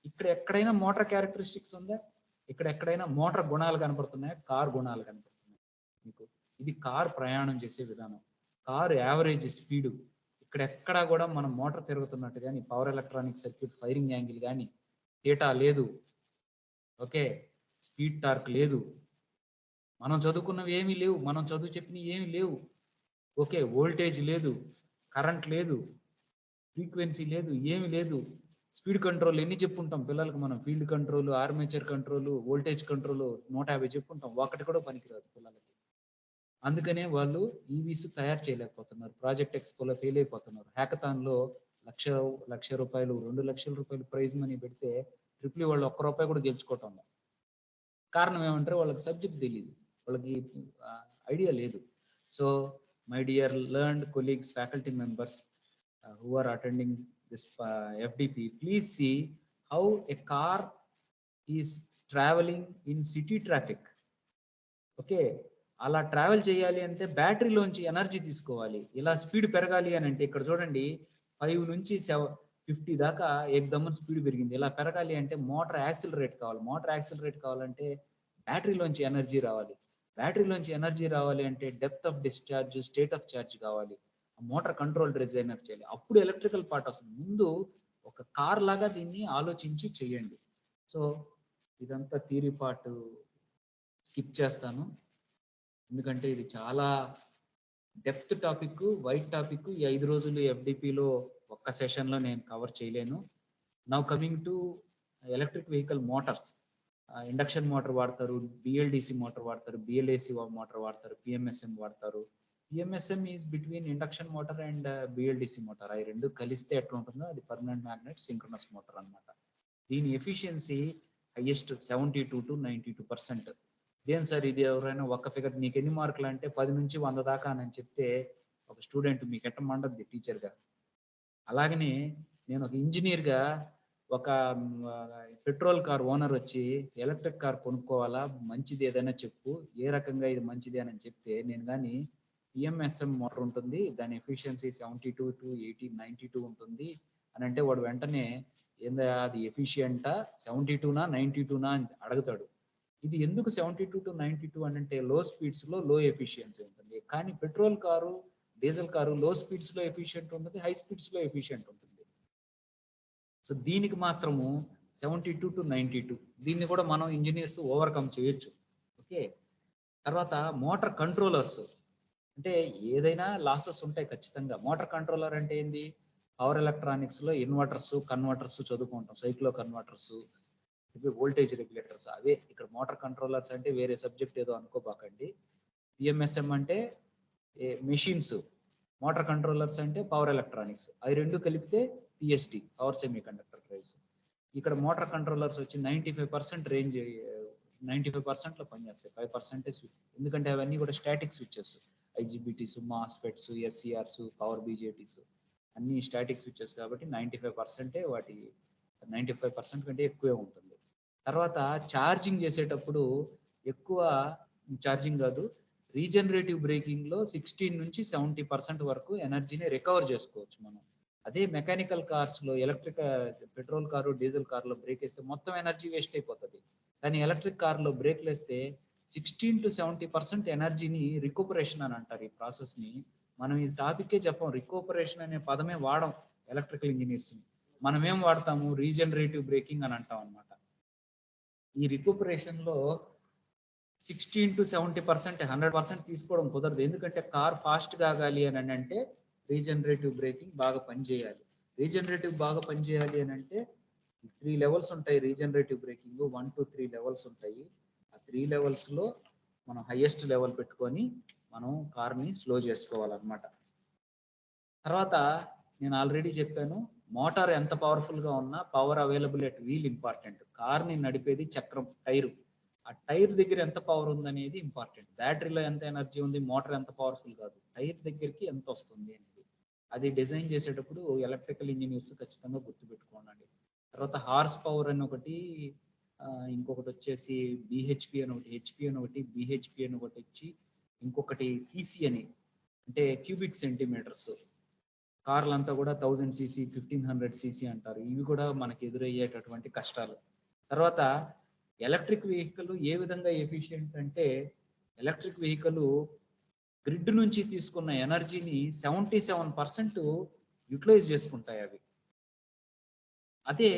ఇక్కడ ఎక్కడైనా మోటార్ క్యారెక్టరిస్టిక్స్ ఉందా? ఇక్కడ ఎక్కడైనా మోటార్ గుణాలు కనపడుతున్నాయా? కార్ గుణాలు కనపడుతున్నాయి మీకు. ఇది కార్ ప్రయాణం చేసే విధానం. కారు యావరేజ్ స్పీడు ఇక్కడ ఎక్కడా కూడా మనం మోటార్ తిరుగుతున్నట్టు కానీ, power electronic circuit firing angle కానీ థీటా లేదు, ఓకే స్పీడ్ టార్క్ లేదు, మనం చదువుకున్నవి ఏమీ లేవు, మనం చదువు చెప్పినవి ఏమీ లేవు, ఓకే వోల్టేజ్ లేదు, కరెంట్ లేదు, ఫ్రీక్వెన్సీ లేదు, ఏమి లేదు. స్పీడ్ కంట్రోల్ ఎన్ని చెప్పుంటాం పిల్లలకు మనం? Field control, armature control, voltage control 150 చెప్పుంటాం. ఒకటి కూడా పనికిరాదు పిల్లలకి. అందుకనే వాళ్ళు ఈవీస్ తయారు చేయలేకపోతున్నారు. ప్రాజెక్ట్ ఎక్స్పోలో ఫెయిల్ అయిపోతున్నారు. హ్యాకథాన్లో లక్ష రూపాయలు 2 లక్షల రూపాయలు ప్రైజ్ మనీ పెడితే ట్రిపుల్ వాళ్ళు ₹1 కూడా గెలుచుకోవటం. కారణం ఏమంటారు? వాళ్ళకి సబ్జెక్ట్ తెలియదు, వాళ్ళకి ఐడియా లేదు. So my dear learned colleagues, faculty members who are attending this FDP, please see how a car is traveling in city traffic. Okay, అలా ట్రావెల్ చేయాలి అంటే బ్యాటరీలోంచి ఎనర్జీ తీసుకోవాలి. ఇలా స్పీడ్ పెరగాలి అని అంటే ఇక్కడ చూడండి 5 నుంచి 50 దాకా ఏకదమ్మని స్పీడ్ పెరిగింది. ఇలా పెరగాలి అంటే మోటార్ యాక్సిలరేట్ కావాలి. మోటార్ యాక్సిలరేట్ కావాలంటే బ్యాటరీలోంచి ఎనర్జీ రావాలి. బ్యాటరీలోంచి ఎనర్జీ రావాలి అంటే depth of discharge, state of charge కావాలి. మోటార్ కంట్రోల్ డిజైనర్ చేయాలి. అప్పుడు ఎలక్ట్రికల్ పార్ట్ వస్తుంది. ముందు ఒక కార్ లాగా దీన్ని ఆలోచించి చేయండి. సో ఇదంతా థియరీ పార్ట్ స్కిప్ చేస్తాను, ఎందుకంటే ఇది చాలా డెప్త్ టాపిక్, వైట్ టాపిక్ ఈ 5 రోజులు ఎఫ్డిపిలో ఒక్క సెషన్లో నేను కవర్ చేయలేను. Now coming to electric vehicle Motors. Induction motor వాడతారు, బిఎల్డిసి మోటార్ వాడతారు, బిఎల్ఏసి మోటార్ వాడతారు, పిఎంఎస్ఎం వాడతారు. PMSM is between induction motor and BLDC motor. అవి రెండు కలిస్తే ఎట్లా ఉంటుందో అది పర్మనెంట్ మ్యాగ్నెట్ సింక్రోనస్ మోటార్ అనమాట. దీని ఎఫిషియన్సీ హైయెస్ట్ 72 to 92%. దేని సార్ ఇది? ఎవరైనా ఒక ఫిగర్ నీకు ఎన్ని మార్కులు అంటే 10 నుంచి 100 దాకా అని చెప్తే ఒక స్టూడెంట్ మీకు ఎట్ట మండద్ది టీచర్గా. అలాగనే నేను ఒక ఇంజనీర్గా ఒక పెట్రోల్ కార్ ఓనర్ వచ్చి ఎలక్ట్రిక్ కార్ కొనుక్కోవాలా, మంచిది ఏదైనా చెప్పు, ఏ రకంగా ఇది మంచిది అని చెప్తే నేను కానీ పిఎంఎస్ఎం మోటార్ ఉంటుంది, దాని ఎఫిషియన్సీ 72 to 80, 92 ఉంటుంది అని అంటే వాడు వెంటనే ఏందా అది ఎఫిషియంటా 72నా 92నా అని అడుగుతాడు. ఇది ఎందుకు 72 to 92 అని అంటే లో స్పీడ్స్లో లో ఎఫిషియన్సీ ఉంటుంది. కానీ పెట్రోల్ కారు, డీజిల్ కారు లో స్పీడ్స్లో ఎఫిషియంట్ ఉంటుంది, హై స్పీడ్స్లో ఎఫిషియంట్ ఉంటుంది. సో దీనికి మాత్రము 72 to 92. దీన్ని కూడా మనం ఇంజనీర్స్ ఓవర్కమ్ చేయొచ్చు. ఓకే, తర్వాత మోటార్ కంట్రోలర్స్ అంటే ఏదైనా లాసెస్ ఉంటాయి ఖచ్చితంగా. మోటార్ కంట్రోలర్ అంటే ఏంది? పవర్ ఎలక్ట్రానిక్స్లో ఇన్వర్టర్స్, కన్వర్టర్స్ చదువుకుంటాం, సైక్లో కన్వర్టర్స్, వోల్టేజ్ రెగ్యులేటర్స్. అవే ఇక్కడ మోటార్ కంట్రోలర్స్ అంటే వేరే సబ్జెక్ట్ ఏదో అనుకోబాకండి. పిఎంఎస్ఎం అంటే మెషిన్స్, మోటార్ కంట్రోలర్స్ అంటే పవర్ ఎలక్ట్రానిక్స్. అవి రెండు కలిపితే PST, power semi conductor drives. ఇక్కడ మోటార్ కంట్రోలర్స్ వచ్చి 95% రేంజ్, 95%లో పనిచేస్తాయి, 5% స్విచ్. ఎందుకంటే అవన్నీ కూడా స్టాటిక్ స్విచెస్, ఐజిబిటీస్, మాస్ఫెట్స్, ఎస్సిఆర్స్, పవర్ బీజేటీస్ అన్ని స్టాటిక్ స్విచెస్ కాబట్టి 95% వాటి 95% కంటే ఎక్కువే ఉంటుంది. తర్వాత ఛార్జింగ్ చేసేటప్పుడు ఎక్కువ ఛార్జింగ్ కాదు, రీజనరేటివ్ బ్రేకింగ్లో 16 నుంచి 70% వరకు ఎనర్జీని రికవర్ చేసుకోవచ్చు మనం. అదే మెకానికల్ కార్స్లో, ఎలక్ట్రిక్ పెట్రోల్ కారు, డీజిల్ కార్లో బ్రేక్ వేస్తే మొత్తం ఎనర్జీ వేస్ట్ అయిపోతుంది. కానీ ఎలక్ట్రిక్ కార్లో బ్రేక్లు వేస్తే 16 to 70% ఎనర్జీని రికూపరేషన్ అని అంటారు. ఈ ప్రాసెస్ని మనం ఈ టాపిక్కే చెప్పం, రికూపరేషన్ అనే పదమే వాడం ఎలక్ట్రికల్ ఇంజనీర్స్ని. మనం ఏం వాడతాము? రీజనరేటివ్ బ్రేకింగ్ అని అంటాం అనమాట. ఈ రికూపరేషన్లో 16 to 70%, 100% తీసుకోవడం కుదరదు. ఎందుకంటే కార్ ఫాస్ట్ కాగాలి అని అంటే రీజనరేటివ్ బ్రేకింగ్ బాగా పనిచేయాలి. రీజనరేటివ్ బాగా పనిచేయాలి అని అంటే 3 లెవెల్స్ ఉంటాయి రీజనరేటివ్ బ్రేకింగ్, 1 to 3 లెవెల్స్ ఉంటాయి. ఆ 3 లెవెల్స్లో మనం హైయెస్ట్ లెవెల్ పెట్టుకొని మనం కార్ని స్లో చేసుకోవాలన్నమాట. తర్వాత నేను ఆల్రెడీ చెప్పాను, మోటార్ ఎంత పవర్ఫుల్గా ఉన్నా power available at wheel important. కార్ని నడిపేది చక్రం, టైరు. ఆ టైర్ దగ్గర ఎంత పవర్ ఉందనేది ఇంపార్టెంట్. బ్యాటరీలో ఎంత ఎనర్జీ ఉంది, మోటార్ ఎంత పవర్ఫుల్ కాదు, టైర్ దగ్గరికి ఎంత వస్తుంది అనేది. అది డిజైన్ చేసేటప్పుడు ఎలక్ట్రికల్ ఇంజనీర్స్ ఖచ్చితంగా గుర్తుపెట్టుకోండి. తర్వాత హార్స్ పవర్ అని ఒకటి, ఇంకొకటి వచ్చేసి బిహెచ్పి అని ఒకటి, హెచ్పి అని ఒకటి, బిహెచ్పి అని ఒకటి వచ్చి, ఇంకొకటి సిసి అని అంటే క్యూబిక్ సెంటీమీటర్స్. కార్లంతా కూడా 1000 cc, 1500 cc అంటారు. ఇవి కూడా మనకి ఎదురయ్యేటటువంటి కష్టాలు. తర్వాత ఎలక్ట్రిక్ వెహికల్ ఏ విధంగా ఎఫిషియెంట్ అంటే, ఎలక్ట్రిక్ వెహికల్ గ్రిడ్ నుంచి తీసుకున్న ఎనర్జీని 77% యూటిలైజ్ చేసుకుంటాయి అవి. అదే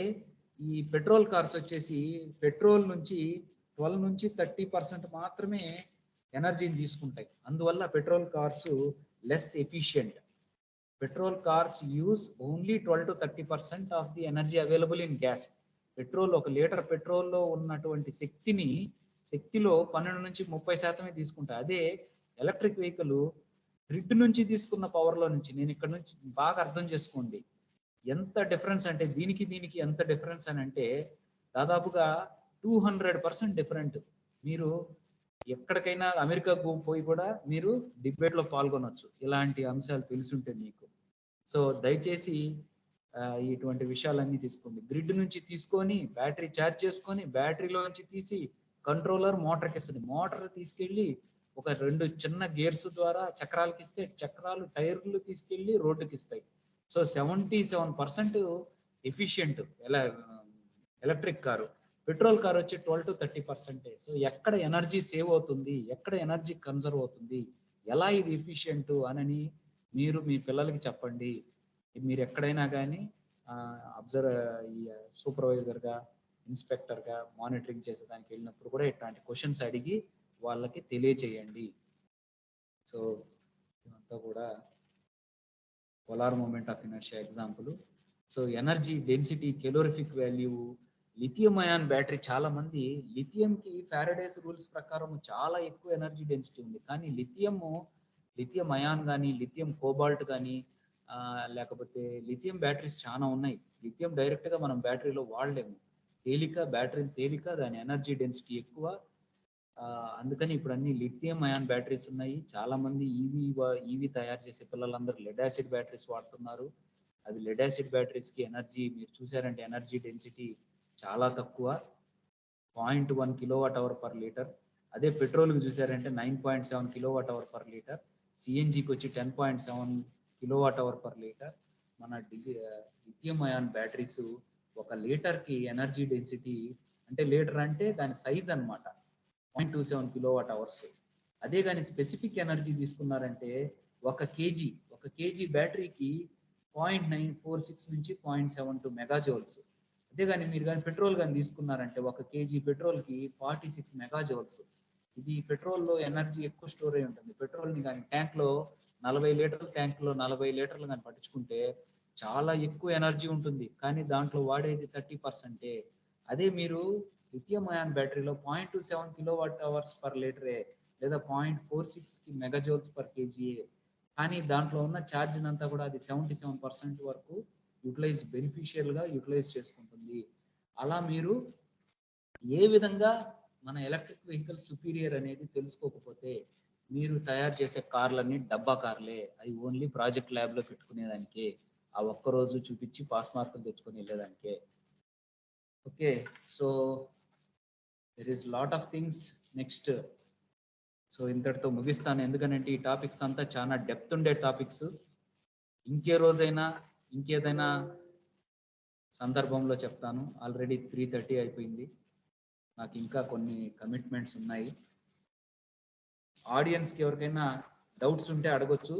ఈ పెట్రోల్ కార్స్ వచ్చేసి పెట్రోల్ నుంచి 12 నుంచి 30% మాత్రమే ఎనర్జీని తీసుకుంటాయి. అందువల్ల petrol cars less efficient. Petrol cars use only 12 to 30% of the energy available in gas. Petrol, 1 litre పెట్రోల్లో ఉన్నటువంటి శక్తిలో 12 నుంచి 30% తీసుకుంటాయి. అదే ఎలక్ట్రిక్ వెహికల్ గ్రిడ్ నుంచి తీసుకున్న పవర్లో నుంచి, నేను ఇక్కడ నుంచి బాగా అర్థం చేసుకోండి ఎంత డిఫరెన్స్ అంటే, దీనికి ఎంత డిఫరెన్స్ అని అంటే దాదాపుగా 200% డిఫరెంట్. మీరు ఎక్కడికైనా అమెరికాకు పోయి కూడా మీరు డిబేట్లో పాల్గొనవచ్చు, ఇలాంటి అంశాలు తెలుసుంటే మీకు. సో దయచేసి ఇటువంటి విషయాలన్నీ తీసుకోండి. గ్రిడ్ నుంచి తీసుకొని బ్యాటరీ ఛార్జ్ చేసుకొని బ్యాటరీలోంచి తీసి కంట్రోలర్ మోటార్కి ఇస్తుంది. మోటార్ తీసుకెళ్ళి ఒక 2 చిన్న గేర్స్ ద్వారా చక్రాలకి ఇస్తే, చక్రాలు టైర్లు తీసుకెళ్ళి రోడ్డుకి ఇస్తాయి. So 77% efficient electric car. Petrol car వచ్చి 12 to 30%. సో ఎక్కడ ఎనర్జీ సేవ్ అవుతుంది, ఎక్కడ ఎనర్జీ కన్సర్వ్ అవుతుంది, ఎలా ఇది ఎఫిషియంట్ అని మీరు మీ పిల్లలకి చెప్పండి. మీరు ఎక్కడైనా కానీ సూపర్వైజర్గా, ఇన్స్పెక్టర్గా మానిటరింగ్ చేసేదానికి వెళ్ళినప్పుడు కూడా ఇట్లాంటి క్వశ్చన్స్ అడిగి వాళ్ళకి తెలియచేయండి. సో ఇదంతా కూడా polar moment of inertia example. So energy density, calorific value, lithium ion battery. చాలా మంది లిథియంకి ఫారడేస్ రూల్స్ ప్రకారం చాలా ఎక్కువ ఎనర్జీ డెన్సిటీ ఉంది, కానీ లిథియం అయాన్ కానీ, లిథియం కోబాల్ట్ కానీ, లేకపోతే లిథియం బ్యాటరీస్ చాలా ఉన్నాయి. లిథియం డైరెక్ట్గా మనం బ్యాటరీలో వాడలేము. బ్యాటరీ తేలిక, దాని ఎనర్జీ డెన్సిటీ ఎక్కువ. అందుకని ఇప్పుడు అన్ని లిథియం అయాన్ బ్యాటరీస్ ఉన్నాయి. చాలా మంది ఈవీ తయారు చేసే పిల్లలందరూ లెడ్ యాసిడ్ బ్యాటరీస్ వాడుతున్నారు. అది లెడ్ యాసిడ్ బ్యాటరీస్ కి ఎనర్జీ మీరు చూసారంటే ఎనర్జీ డెన్సిటీ చాలా తక్కువ, 0.1 kWh/L. అదే పెట్రోల్కి చూసారంటే 9.7 kWh/L. సిఎన్జికి వచ్చి 10.7 kWh/L. మన లిథియం అయాన్ బ్యాటరీస్ 1 లీటర్కి ఎనర్జీ డెన్సిటీ, అంటే లీటర్ అంటే దాని సైజ్ అనమాట, 0.27 kWh. అదే కానీ స్పెసిఫిక్ ఎనర్జీ తీసుకున్నారంటే 1 kg బ్యాటరీకి 0.946 నుంచి 0.72 మెగాజౌల్స్. అదే కానీ మీరు కానీ పెట్రోల్ కానీ తీసుకున్నారంటే 1 kg పెట్రోల్కి 46 మెగాజౌల్స్. ఇది పెట్రోల్లో ఎనర్జీ ఎక్కువ స్టోర్ అయి ఉంటుంది. పెట్రోల్ని కానీ ట్యాంక్లో 40 లీటర్ల ట్యాంక్లో 40 లీటర్లు కానీ పట్టించుకుంటే చాలా ఎక్కువ ఎనర్జీ ఉంటుంది, కానీ దాంట్లో వాడేది 30%. అదే మీరు లిథియం అయాన్ బ్యాటరీలో 0.27 kWh/L లేదా 0.46 మెగాజౌల్స్/kg, కానీ దాంట్లో ఉన్న ఛార్జ్ అంతా కూడా అది 77% వరకు బెనిఫిషియల్గా యూటిలైజ్ చేసుకుంటుంది. అలా మీరు ఏ విధంగా మన ఎలక్ట్రిక్ వెహికల్ సుపీరియర్ అనేది తెలుసుకోకపోతే మీరు తయారు చేసే కార్లన్నీ డబ్బా కార్లే. అవి ఓన్లీ ప్రాజెక్ట్ ల్యాబ్లో పెట్టుకునేదానికే, ఆ ఒక్కరోజు చూపించి పాస్ మార్కులు తెచ్చుకొని వెళ్ళేదానికే. Okay, so there is lot of things next. So ఇంతటితో ముగిస్తాను, ఎందుకంటే ఈ టాపిక్స్ అంతా చాలా డెప్త్ ఉండే టాపిక్స్. ఇంకే రోజైనా ఇంకేదైనా సందర్భంలో చెప్తాను. ఆల్రెడీ 3:30 అయిపోయింది, నాకు ఇంకా కొన్ని కమిట్మెంట్స్ ఉన్నాయి. ఆడియన్స్కి ఎవరికైనా డౌట్స్ ఉంటే అడగొచ్చు.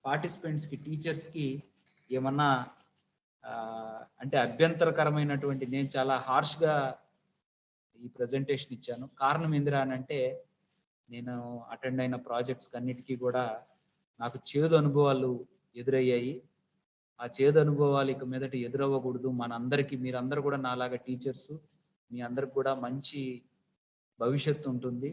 పార్టిసిపెంట్స్కి, టీచర్స్కి ఏమన్నా అంటే అభ్యంతరకరమైనటువంటి, నేను చాలా హార్ష్గా ఈ ప్రజెంటేషన్ ఇచ్చాను. కారణం ఏందిరా అని అంటే, నేను అటెండ్ అయిన ప్రాజెక్ట్స్ అన్నిటికీ కూడా నాకు చేదు అనుభవాలు ఎదురయ్యాయి. ఆ చేదు అనుభవాలు ఇక మీదట ఎదురవ్వకూడదు. మనందరికీ, మీరందరూ కూడా నాలాగా టీచర్స్, మీ అందరికి కూడా మంచి భవిష్యత్తు ఉంటుంది.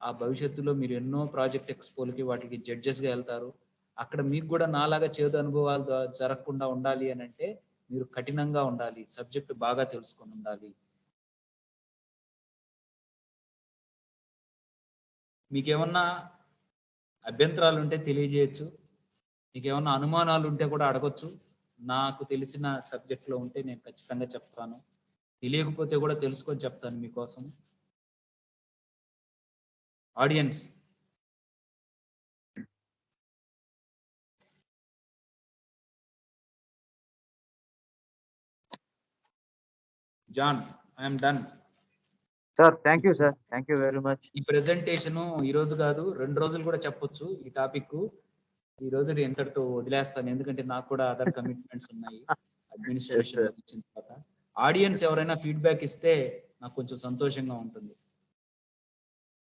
ఆ భవిష్యత్తులో మీరు ఎన్నో ప్రాజెక్ట్ ఎక్స్పోలకి వాటికి జడ్జెస్గా వెళ్తారు. అక్కడ మీకు కూడా నాలాగా చేదు అనుభవాలు జరగకుండా ఉండాలి అని అంటే మీరు కఠినంగా ఉండాలి, సబ్జెక్ట్ బాగా తెలుసుకొని ఉండాలి. మీకేమన్నా అభ్యంతరాలు ఉంటే తెలియజేయచ్చు, మీకేమన్నా అనుమానాలు ఉంటే కూడా అడగొచ్చు. నాకు తెలిసిన సబ్జెక్ట్లో ఉంటే నేను ఖచ్చితంగా చెప్తాను, తెలియకపోతే కూడా తెలుసుకొని చెప్తాను మీకోసం. Audience, John, I'm done. Sir thank you sir, thank you very much. ఈ ప్రెజెంటేషన్ ఈ రోజు కాదు, 2 రోజులు కూడా చెప్పొచ్చు. ఈ టాపిక్ ఈ రోజు ఎంతటితో వదిలేస్తాను, ఎందుకంటే నాకు కూడా అదర్ కమిట్మెంట్స్ ఉన్నాయి అడ్మినిస్ట్రేషన్ వచ్చిన తర్వాత. ఆడియన్స్ ఎవరైనా ఫీడ్బ్యాక్ ఇస్తే నాకు కొంచెం సంతోషంగా ఉంటుంది.